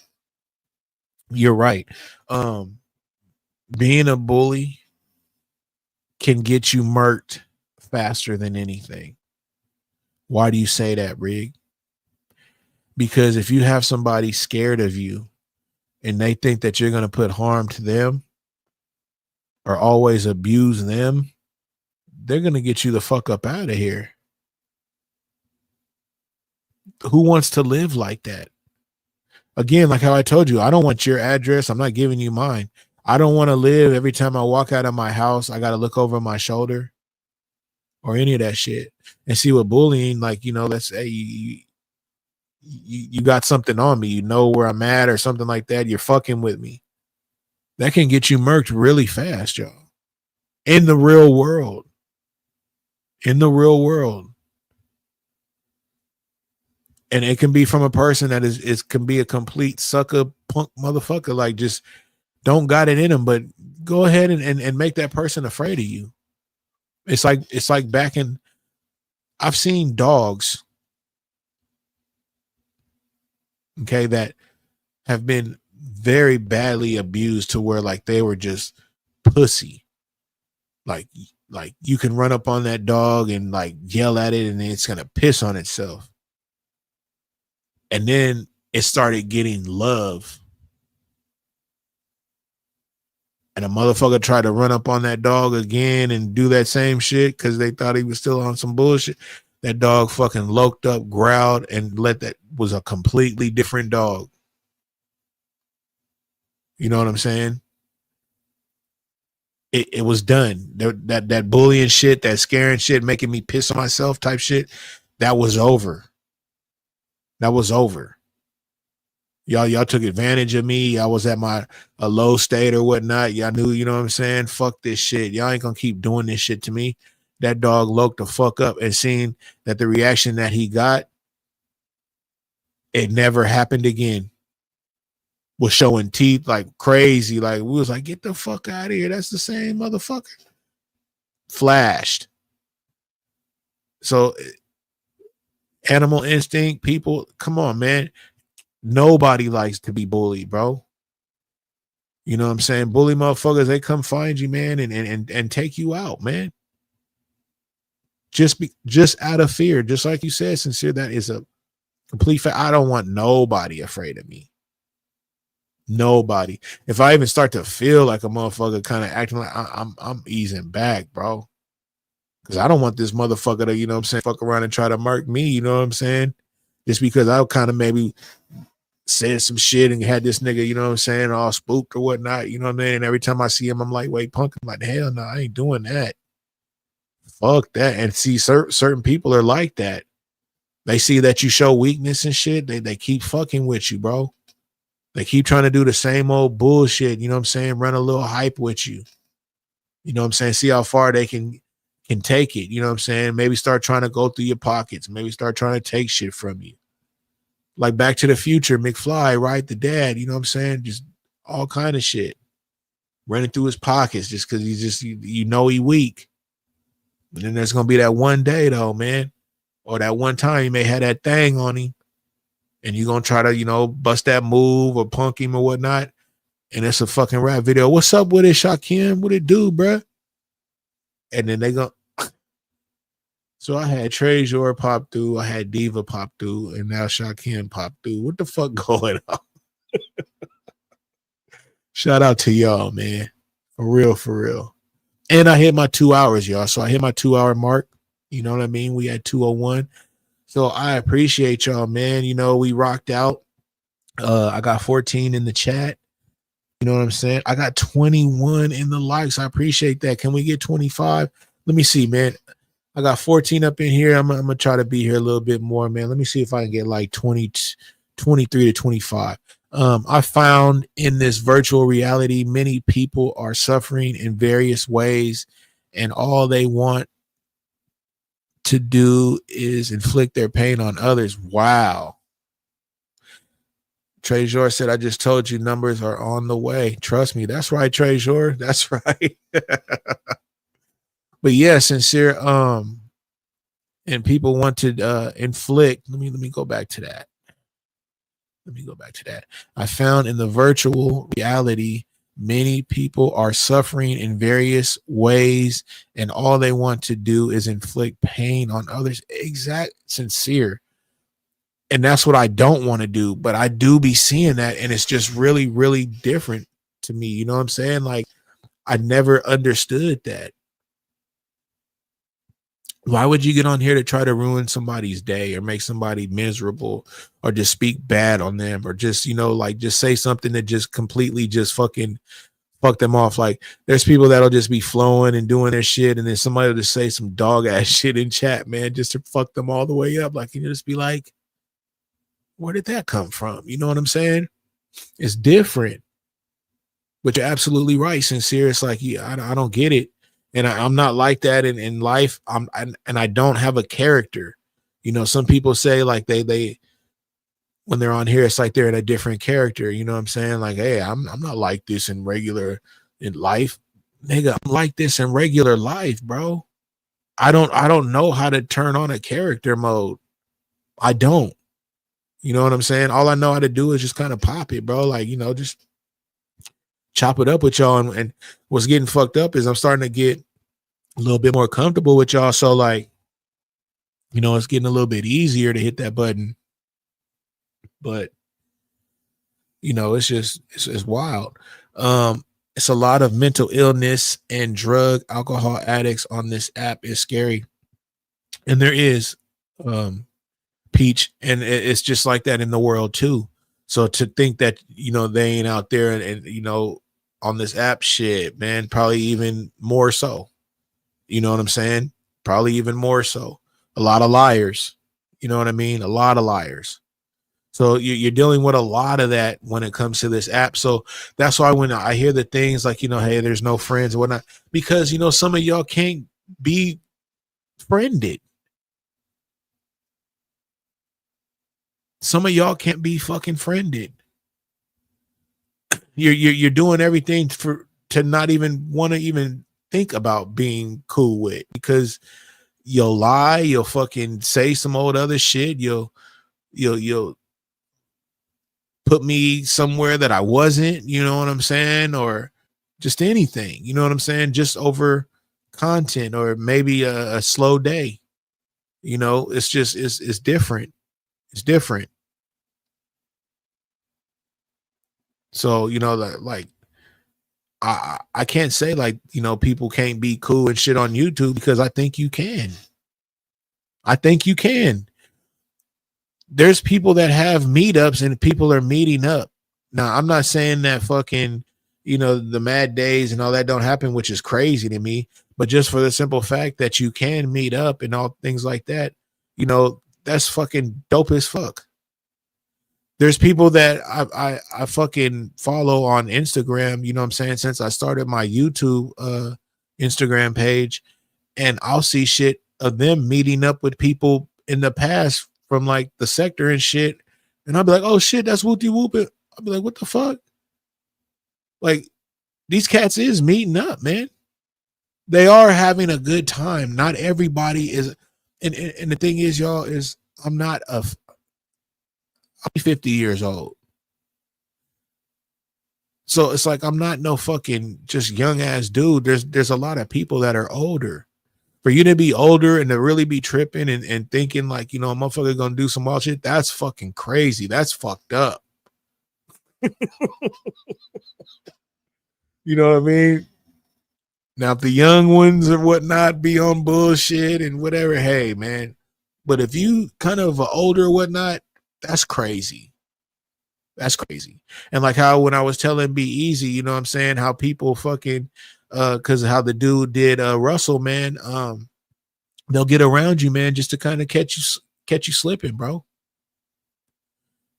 You're right. Being a bully can get you murked faster than anything. Why do you say that, Rig? Because if you have somebody scared of you and they think that you're going to put harm to them or always abuse them, they're going to get you the fuck up out of here. Who wants to live like that? Again, like how I told you, I don't want your address. I'm not giving you mine. I don't want to live every time I walk out of my house, I got to look over my shoulder or any of that shit. And see what bullying, like, you know, let's say you got something on me, you know where I'm at or something like that. You're fucking with me. That can get you murked really fast, y'all. In the real world. In the real world. And it can be from a person that can be a complete sucker punk motherfucker. Like, just don't got it in them, but go ahead and make that person afraid of you. It's like back in, I've seen dogs, okay, that have been very badly abused to where like they were just pussy. Like you can run up on that dog and like yell at it and it's gonna piss on itself. And then it started getting love. And a motherfucker tried to run up on that dog again and do that same shit because they thought he was still on some bullshit. That dog fucking loked up, growled, and that was a completely different dog. You know what I'm saying? It was done. That bullying shit, that scaring shit, making me piss on myself type shit, that was over. That was over. Y'all took advantage of me. I was at a low state or whatnot. Y'all knew, you know what I'm saying? Fuck this shit. Y'all ain't gonna keep doing this shit to me. That dog loked the fuck up and seen that the reaction that he got, it never happened again. Was showing teeth like crazy. Like, we was like, get the fuck out of here. That's the same motherfucker. Flashed. So animal instinct, people, come on, man. Nobody likes to be bullied, bro. You know what I'm saying? Bully motherfuckers, they come find you, man, and take you out, man. Just out of fear, just like you said, Sincere, that is a complete fact. I don't want nobody afraid of me. Nobody. If I even start to feel like a motherfucker kind of acting like I'm easing back, bro. Because I don't want this motherfucker to, you know what I'm saying, fuck around and try to murk me, you know what I'm saying? Just because I kind of maybe said some shit and had this nigga, you know what I'm saying, all spooked or whatnot, you know what I mean? And every time I see him, I'm like, wait, punk, I'm like, hell no, I ain't doing that. Fuck that. And see, certain people are like that. They see that you show weakness and shit, they keep fucking with you, bro. They keep trying to do the same old bullshit, you know what I'm saying? Run a little hype with you. You know what I'm saying? See how far they can take it, you know what I'm saying? Maybe start trying to go through your pockets, maybe start trying to take shit from you. Like Back to the Future, McFly, right? The dad, you know what I'm saying? Just all kind of shit. Running through his pockets just because he's just, you know, he weak. And then there's going to be that one day, though, man. Or that one time he may have that thing on him. And you're going to try to, you know, bust that move or punk him or whatnot. And it's a fucking rap video. What's up with it, Shaquem? What it do, bruh? And then they go. So I had Trezor pop through, I had Diva pop through, and now Shaquem pop through. What the fuck going on? Shout out to y'all, man. For real, for real. And I hit my 2 hours, y'all. So I hit my 2 hour mark. You know what I mean? We had 201. So I appreciate y'all, man. You know, we rocked out. I got 14 in the chat. You know what I'm saying? I got 21 in the likes. I appreciate that. Can we get 25? Let me see, man. I got 14 up in here. I'm gonna try to be here a little bit more, man. Let me see if I can get like 20, 23 to 25. I found in this virtual reality, many people are suffering in various ways, and all they want to do is inflict their pain on others. Wow. Trezor said, I just told you numbers are on the way. Trust me. That's right, Trezor. That's right. But yeah, sincere. And people want to inflict. Let me go back to that. I found in the virtual reality, many people are suffering in various ways, and all they want to do is inflict pain on others. Exact, sincere. And that's what I don't want to do, but I do be seeing that, and it's just really, really different to me. You know what I'm saying? Like, I never understood that. Why would you get on here to try to ruin somebody's day or make somebody miserable or just speak bad on them or just, you know, like just say something that just completely just fucking fuck them off? Like, there's people that'll just be flowing and doing their shit, and then somebody will just say some dog ass shit in chat, man, just to fuck them all the way up. Like, can you just be like, where did that come from? You know what I'm saying? It's different. But you're absolutely right, sincere. It's like, yeah, I don't get it. And I'm not like that in life. And I don't have a character. You know, some people say like they when they're on here, it's like they're in a different character. You know what I'm saying? Like, hey, I'm not like this in life. Nigga, I'm like this in regular life, bro. I don't know how to turn on a character mode. I don't. You know what I'm saying? All I know how to do is just kind of pop it, bro. Like, you know, just chop it up with y'all. And what's getting fucked up is I'm starting to get a little bit more comfortable with y'all. So like, you know, it's getting a little bit easier to hit that button. But, you know, it's wild. It's a lot of mental illness and drug, alcohol addicts on this app. Is scary. And there is, Peach, and it's just like that in the world too. So to think that, you know, they ain't out there and you know, on this app, shit, man, probably even more so. You know what I'm saying? Probably even more so. A lot of liars. You know what I mean? A lot of liars. So you're dealing with a lot of that when it comes to this app. So that's why when I hear the things like, you know, hey, there's no friends and whatnot, because, you know, some of y'all can't be friended. Some of y'all can't be fucking friended. You're doing everything to not even want to even think about being cool with, because you'll lie, you'll fucking say some old other shit, you'll put me somewhere that I wasn't, you know what I'm saying, or just anything, you know what I'm saying, just over content or maybe a slow day. You know, it's just it's different. It's different. So, you know, like I can't say like, you know, people can't be cool and shit on YouTube, because I think you can. I think you can. There's people that have meetups and people are meeting up. Now, I'm not saying that fucking, you know, the mad days and all that don't happen, which is crazy to me, but just for the simple fact that you can meet up and all things like that, you know, that's fucking dope as fuck. There's people that I fucking follow on Instagram, you know what I'm saying, since I started my YouTube Instagram page, and I'll see shit of them meeting up with people in the past from like the sector and shit, and I'll be like, oh shit, that's Whoopty Whoop. I'll be like, what the fuck? Like, these cats is meeting up, man. They are having a good time. Not everybody is, and the thing is, y'all, is I'm 50 years old. So it's like I'm not no fucking just young ass dude. There's a lot of people that are older. For you to be older and to really be tripping and thinking like, you know, a motherfucker gonna do some wild shit, that's fucking crazy. That's fucked up. You know what I mean? Now, if the young ones or whatnot be on bullshit and whatever, hey, man. But if you kind of are older or whatnot, that's crazy. That's crazy. And like how when I was telling Be Easy, you know what I'm saying, how people fucking because of how the dude did Russell, man, they'll get around you, man, just to kind of catch you slipping, bro.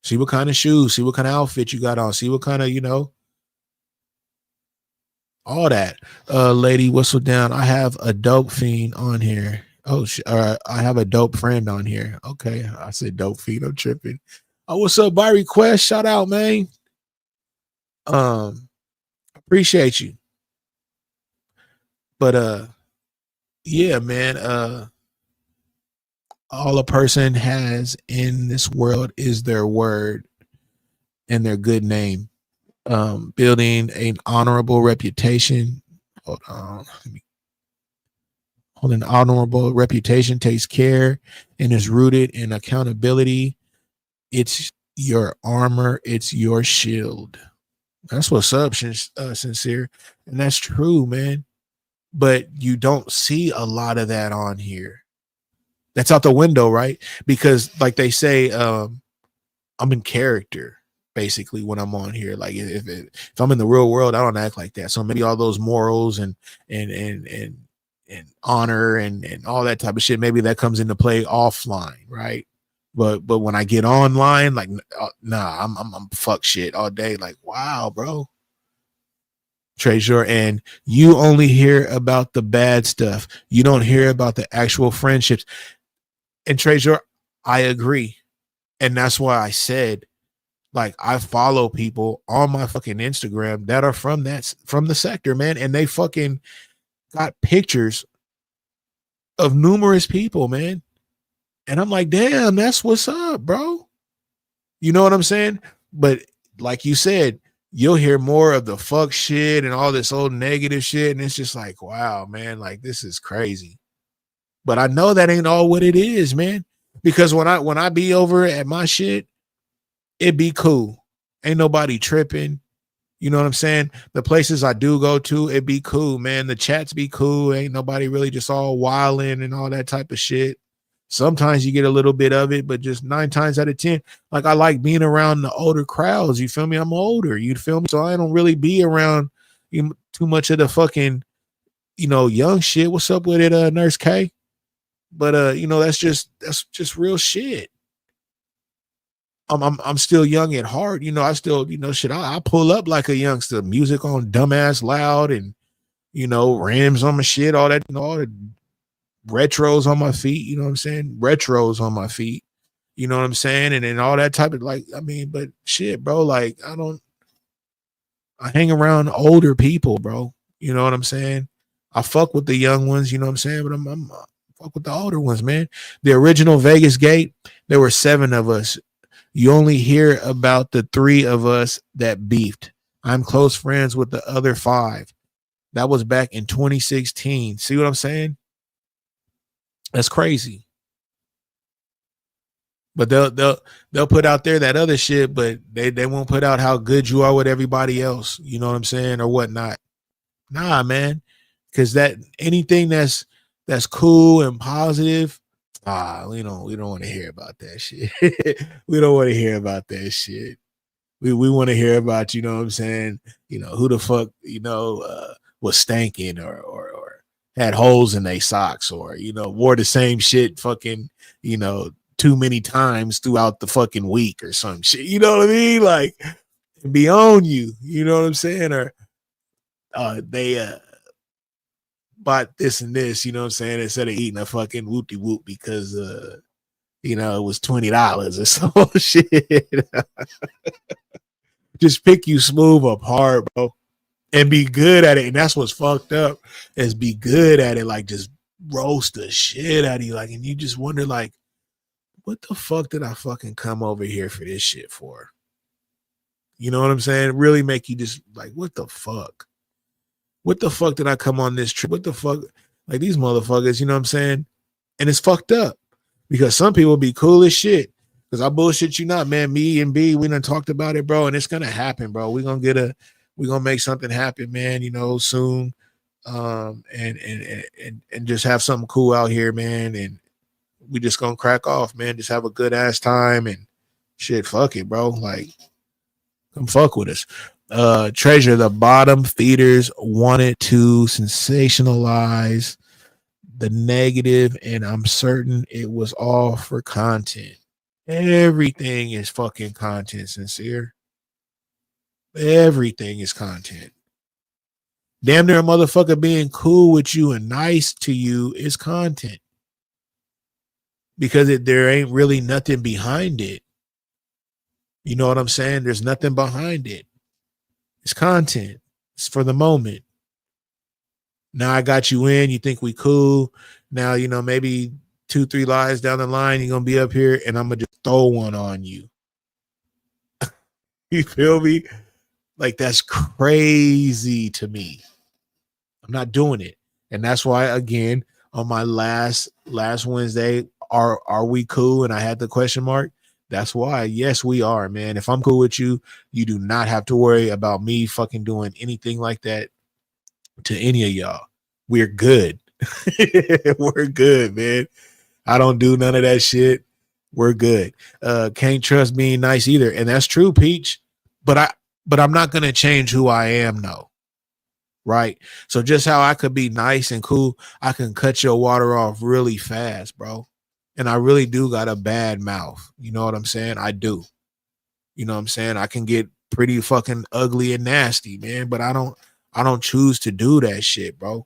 See what kind of shoes, see what kind of outfit you got on, see what kind of, you know, all that. Lady whistle down. I have a dope fiend on here. Oh, I have a dope friend on here. Okay, I said dope fiend. I'm tripping. Oh, what's up, by request? Shout out, man. Appreciate you. But yeah, man. All a person has in this world is their word and their good name. Building an honorable reputation. Hold on. An honorable reputation takes care and is rooted in accountability. It's your armor. It's your shield. That's what's up, Sincere. And that's true, man. But you don't see a lot of that on here. That's out the window, right? Because like they say, I'm in character. Basically, when I'm on here, like if I'm in the real world, I don't act like that. So maybe all those morals and honor and all that type of shit, maybe that comes into play offline, right? But when I get online, like nah, I'm fuck shit all day. Like wow, bro. Treasure, and you only hear about the bad stuff. You don't hear about the actual friendships. And Treasure, I agree, and that's why I said. Like I follow people on my fucking Instagram that are from the sector, man, and they fucking got pictures of numerous people, man. And I'm like, damn, that's what's up, bro. You know what I'm saying? But like you said, you'll hear more of the fuck shit and all this old negative shit, and it's just like, wow, man, like this is crazy. But I know that ain't all what it is, man. Because when I be over at my shit, it be cool. Ain't nobody tripping. You know what I'm saying? The places I do go to, it be cool, man. The chats be cool. Ain't nobody really just all wilding and all that type of shit. Sometimes you get a little bit of it, but just 9 times out of 10, like I like being around the older crowds. You feel me? I'm older. You feel me? So I don't really be around too much of the fucking, young shit. What's up with it, Nurse K? But that's just real shit. I'm still young at heart, I still, shit, I pull up like a youngster, music on dumbass loud and, rims on my shit, all that, all the retros on my feet, you know what I'm saying? Retros on my feet, you know what I'm saying? And then all that type of but shit, bro, like I hang around older people, bro. You know what I'm saying? I fuck with the young ones, you know what I'm saying? But I'm fuck with the older ones, man. The original Vegas Gate, there were 7 of us. You only hear about the 3 of us that beefed. I'm close friends with the other 5. That was back in 2016. See what I'm saying? That's crazy. But they'll put out there that other shit, but they won't put out how good you are with everybody else. You know what I'm saying? Or whatnot. Nah, man. Because anything that's cool and positive, we don't want to hear about that shit. We don't want to hear about that shit. We want to hear about, you know what I'm saying, who the fuck, was stanking or had holes in their socks or, wore the same shit fucking, too many times throughout the fucking week or some shit. You know what I mean? Like be on you, you know what I'm saying? Or they bought this and this, you know what I'm saying, instead of eating a fucking whoopty whoop because it was $20 or some shit. Just pick you smooth apart, bro, and be good at it. And that's what's fucked up, is be good at it, like just roast the shit out of you, like, and you just wonder, like, what the fuck did I fucking come over here for this shit for? You know what I'm saying? Really make you just like, what the fuck? What the fuck did I come on this trip? What the fuck? Like these motherfuckers, you know what I'm saying? And it's fucked up because some people be cool as shit. Because I bullshit you not, man. Me and B, we done talked about it, bro, and it's gonna happen, bro. We're gonna make something happen, man, you know, soon. And just have something cool out here, man. And we just gonna crack off, man. Just have a good ass time and shit. Fuck it, bro. Like, come fuck with us. Treasure, the bottom feeders wanted to sensationalize the negative, and I'm certain it was all for content. Everything is fucking content, sincere. Everything is content. Damn near a motherfucker being cool with you and nice to you is content. Because there ain't really nothing behind it. You know what I'm saying? There's nothing behind it. It's content. It's for the moment. Now I got you in. You think we cool. Now, you know, maybe 2-3 lives down the line, you're going to be up here and I'm going to just throw one on you. You feel me? Like, that's crazy to me. I'm not doing it. And that's why, again, on my last Wednesday, are we cool? And I had the question mark. That's why. Yes, we are, man. If I'm cool with you, you do not have to worry about me fucking doing anything like that to any of y'all. We're good. We're good, man. I don't do none of that shit. We're good. Can't trust being nice either. And that's true, Peach. But I'm not gonna change who I am, though. Right? So just how I could be nice and cool, I can cut your water off really fast, bro. And I really do got a bad mouth. You know what I'm saying? I do. You know what I'm saying? I can get pretty fucking ugly and nasty, man, but I don't choose to do that shit, bro.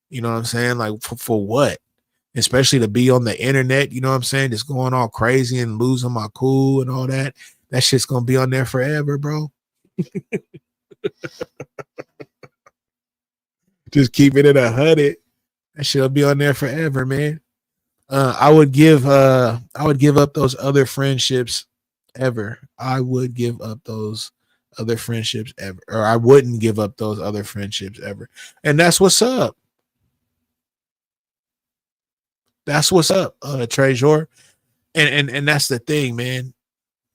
You know what I'm saying? Like, for what? Especially to be on the internet, you know what I'm saying? Just going all crazy and losing my cool and all that. That shit's gonna be on there forever, bro. Just keep it at 100. That shit'll be on there forever, man. I would give up those other friendships ever. I would give up those other friendships ever, or I wouldn't give up those other friendships ever. And that's what's up. That's what's up, Treasure. And that's the thing, man.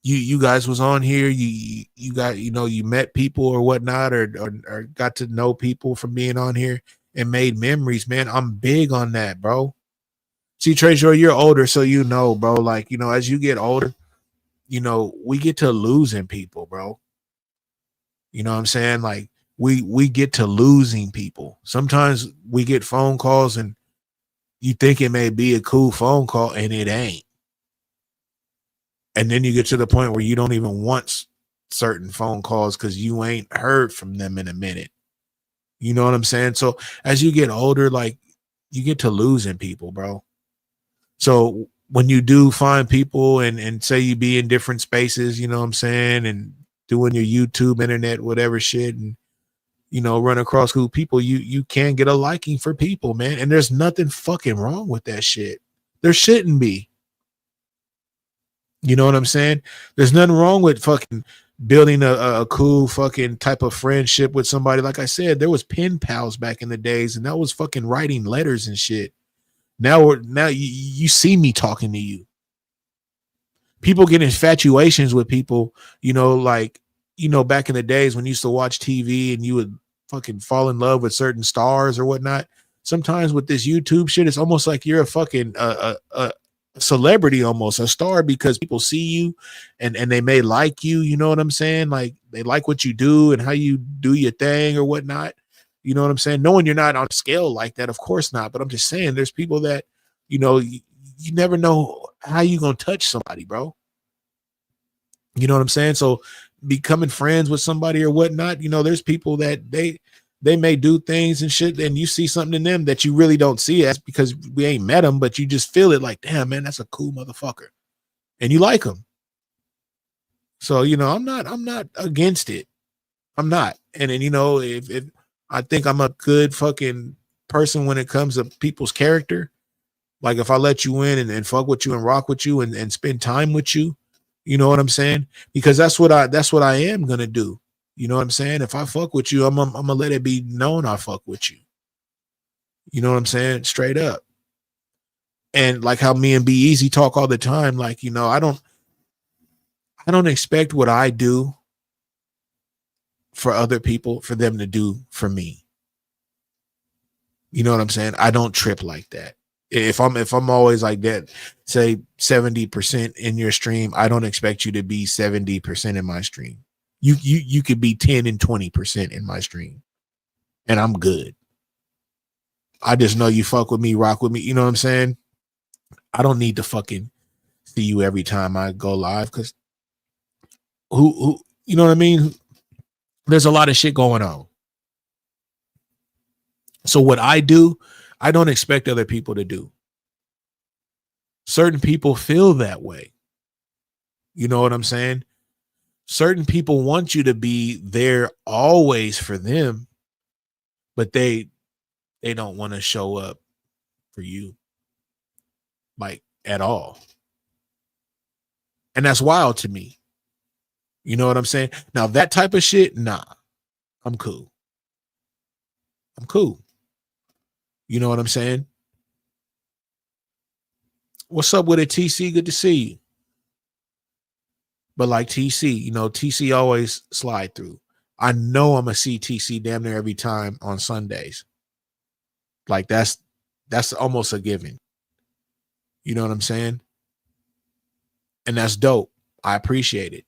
You guys was on here. You got, you know, you met people or whatnot, or got to know people from being on here and made memories, man. I'm big on that, bro. See, Treasure, you're older, so you know, bro. Like, you know, as you get older, you know, we get to losing people, bro. You know what I'm saying? Like, we get to losing people. Sometimes we get phone calls and you think it may be a cool phone call and it ain't. And then you get to the point where you don't even want certain phone calls because you ain't heard from them in a minute. You know what I'm saying? So as you get older, like, you get to losing people, bro. So when you do find people and say you be in different spaces, you know what I'm saying, and doing your YouTube, internet, whatever shit, and, you know, run across cool people, you can get a liking for people, man. And there's nothing fucking wrong with that shit. There shouldn't be. You know what I'm saying? There's nothing wrong with fucking building a cool fucking type of friendship with somebody. Like I said, there was pen pals back in the days, and that was fucking writing letters and shit. Now you see me talking to you. People get infatuations with people, you know, like, you know, back in the days when you used to watch TV and you would fucking fall in love with certain stars or whatnot. Sometimes with this YouTube shit, it's almost like you're a fucking a celebrity, almost a star, because people see you and they may like you. You know what I'm saying? Like, they like what you do and how you do your thing or whatnot. You know what I'm saying? Knowing you're not on a scale like that, of course not. But I'm just saying, there's people that, you know, you never know how you gonna touch somebody, bro. You know what I'm saying? So becoming friends with somebody or whatnot, you know, there's people that they may do things and shit, and you see something in them that you really don't see as, because we ain't met them, but you just feel it like, damn, man, that's a cool motherfucker, and you like them. So, you know, I'm not against it. I'm not. And then, you know, if I think I'm a good fucking person when it comes to people's character. Like, if I let you in and fuck with you and rock with you and spend time with you, you know what I'm saying? Because that's what I am gonna do. You know what I'm saying? If I fuck with you, I'm gonna let it be known I fuck with you. You know what I'm saying? Straight up. And like how me and Be Easy talk all the time, like, you know, I don't expect what I do for other people for them to do for me. You know what I'm saying? I don't trip like that. If I'm always like that, say 70% in your stream, I don't expect you to be 70% in my stream. You could be 10 and 20% in my stream, and I'm good. I just know you fuck with me, rock with me. You know what I'm saying? I don't need to fucking see you every time I go live, because who you know what I mean? There's a lot of shit going on. So what I do, I don't expect other people to do. Certain people feel that way. You know what I'm saying? Certain people want you to be there always for them, but they don't want to show up for you, like, at all. And that's wild to me. You know what I'm saying? Now that type of shit, nah, I'm cool. I'm cool. You know what I'm saying? What's up with it, TC? Good to see you. But like TC, you know, TC always slide through. I know I'm gonna see TC damn near every time on Sundays. Like that's almost a given. You know what I'm saying? And that's dope. I appreciate it.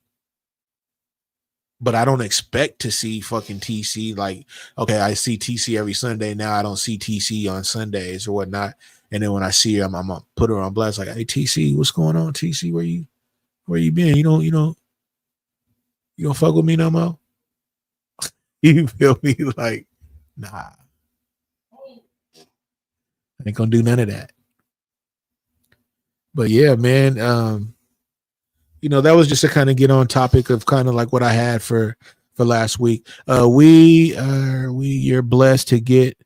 But I don't expect to see fucking TC. Like, okay, I see TC every Sunday. Now I don't see TC on Sundays or whatnot. And then when I see her, I'm gonna put her on blast. Like, hey TC, what's going on? TC, where you been? You don't fuck with me no more. You feel me? Like, nah, I ain't gonna do none of that. But yeah, man, you know, that was just to kind of get on topic of kind of like what I had for last week. You're blessed to get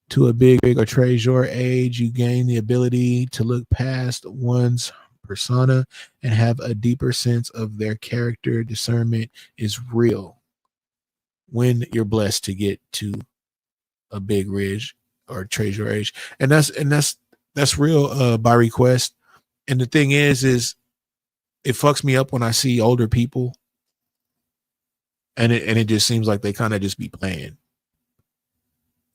to a big or treasure age. You gain the ability to look past one's persona and have a deeper sense of their character. Discernment is real when you're blessed to get to a big ridge or treasure age, and that's real by request. And the thing is it fucks me up when I see older people and it just seems like they kind of just be playing.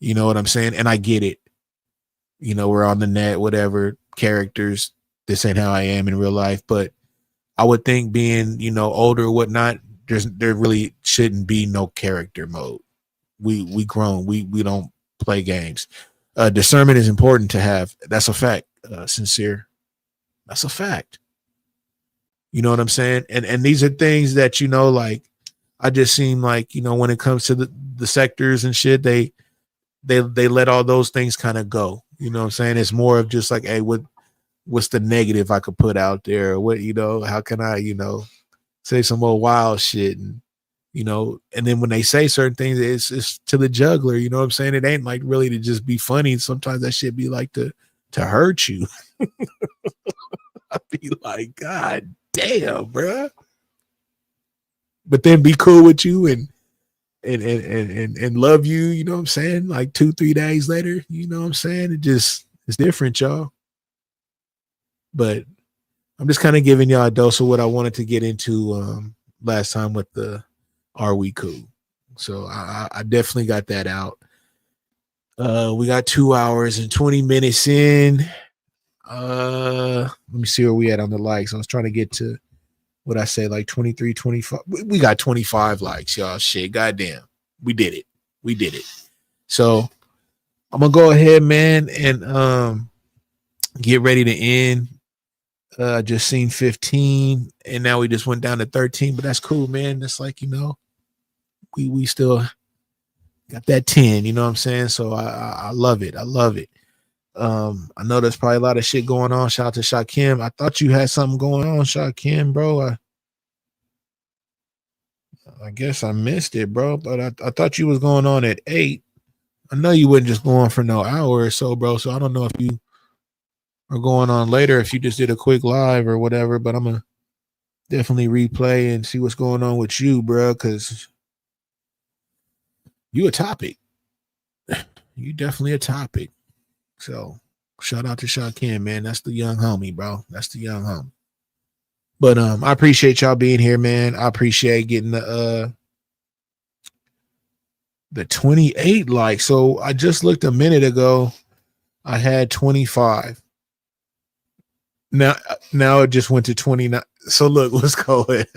You know what I'm saying? And I get it. You know, we're on the net, whatever, characters, this ain't how I am in real life. But I would think being, you know, older or whatnot, there really shouldn't be no character mode. We grown. We don't play games. Discernment is important to have. That's a fact. Sincere. That's a fact. You know what I'm saying? And these are things that, you know, like, I just seem like, you know, when it comes to the sectors and shit, they let all those things kind of go. You know what I'm saying? It's more of just like, hey, what's the negative I could put out there? What, you know, how can I, you know, say some more wild shit? And, you know, and then when they say certain things, it's to the juggler. You know what I'm saying? It ain't like really to just be funny. Sometimes that shit be like to hurt you. I'd be like, God damn, bro. But then be cool with you and love you, you know what I'm saying? Like 2-3 days later, you know what I'm saying? It's different, y'all. But I'm just kind of giving y'all a dose of what I wanted to get into last time with the Are We Cool? So I definitely got that out. We got 2 hours and 20 minutes in. Let me see where we at on the likes. I was trying to get to what I say, like 23, 25. We got 25 likes, y'all. Shit, goddamn. We did it. So I'm gonna go ahead, man, and get ready to end. Just seen 15, and now we just went down to 13, but that's cool, man. That's like, you know, we still got that 10, you know what I'm saying? So I love it. I love it. I know there's probably a lot of shit going on. Shout out to Shakim. I thought you had something going on, Shakim, bro. I guess I missed it, bro. But I thought you was going on at 8. I know you wouldn't just go on for no hour or so, bro. So I don't know if you are going on later, if you just did a quick live or whatever. But I'm gonna definitely replay and see what's going on with you, bro, because you a topic. You definitely a topic. So shout out to Shaquem, man. That's the young homie, bro. That's the young homie. But I appreciate y'all being here, man. I appreciate getting the 28 likes. So I just looked a minute ago. I had 25. Now it just went to 29. So look, let's go ahead.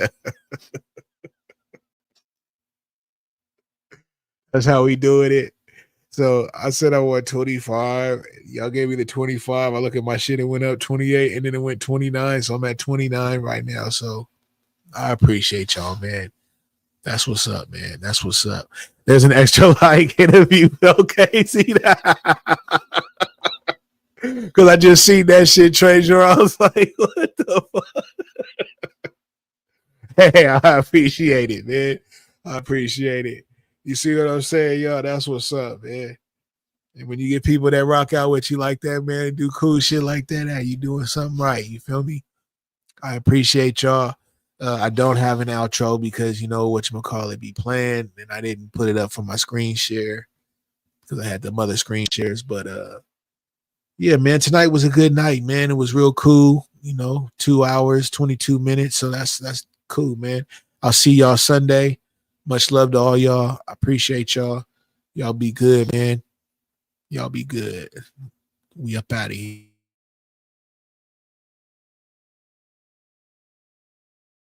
That's how we doing it. So I said I want 25. Y'all gave me the 25. I look at my shit, it went up 28 and then it went 29. So I'm at 29 right now. So I appreciate y'all, man. That's what's up, man. That's what's up. There's an extra like interview. Okay, see that? Because I just seen that shit, Treasure. I was like, what the fuck? Hey, I appreciate it, man. I appreciate it. You see what I'm saying, y'all? That's what's up, man. And when you get people that rock out with you like that, man, do cool shit like that, hey, you doing something right. You feel me? I appreciate y'all. I don't have an outro because you know whatchamacallit be playing, and I didn't put it up for my screen share because I had the mother screen shares. But yeah, man, tonight was a good night, man. It was real cool. You know, 2 hours, 22 minutes. So that's cool, man. I'll see y'all Sunday. Much love to all y'all. I appreciate y'all. Y'all be good, man. Y'all be good. We up out of here.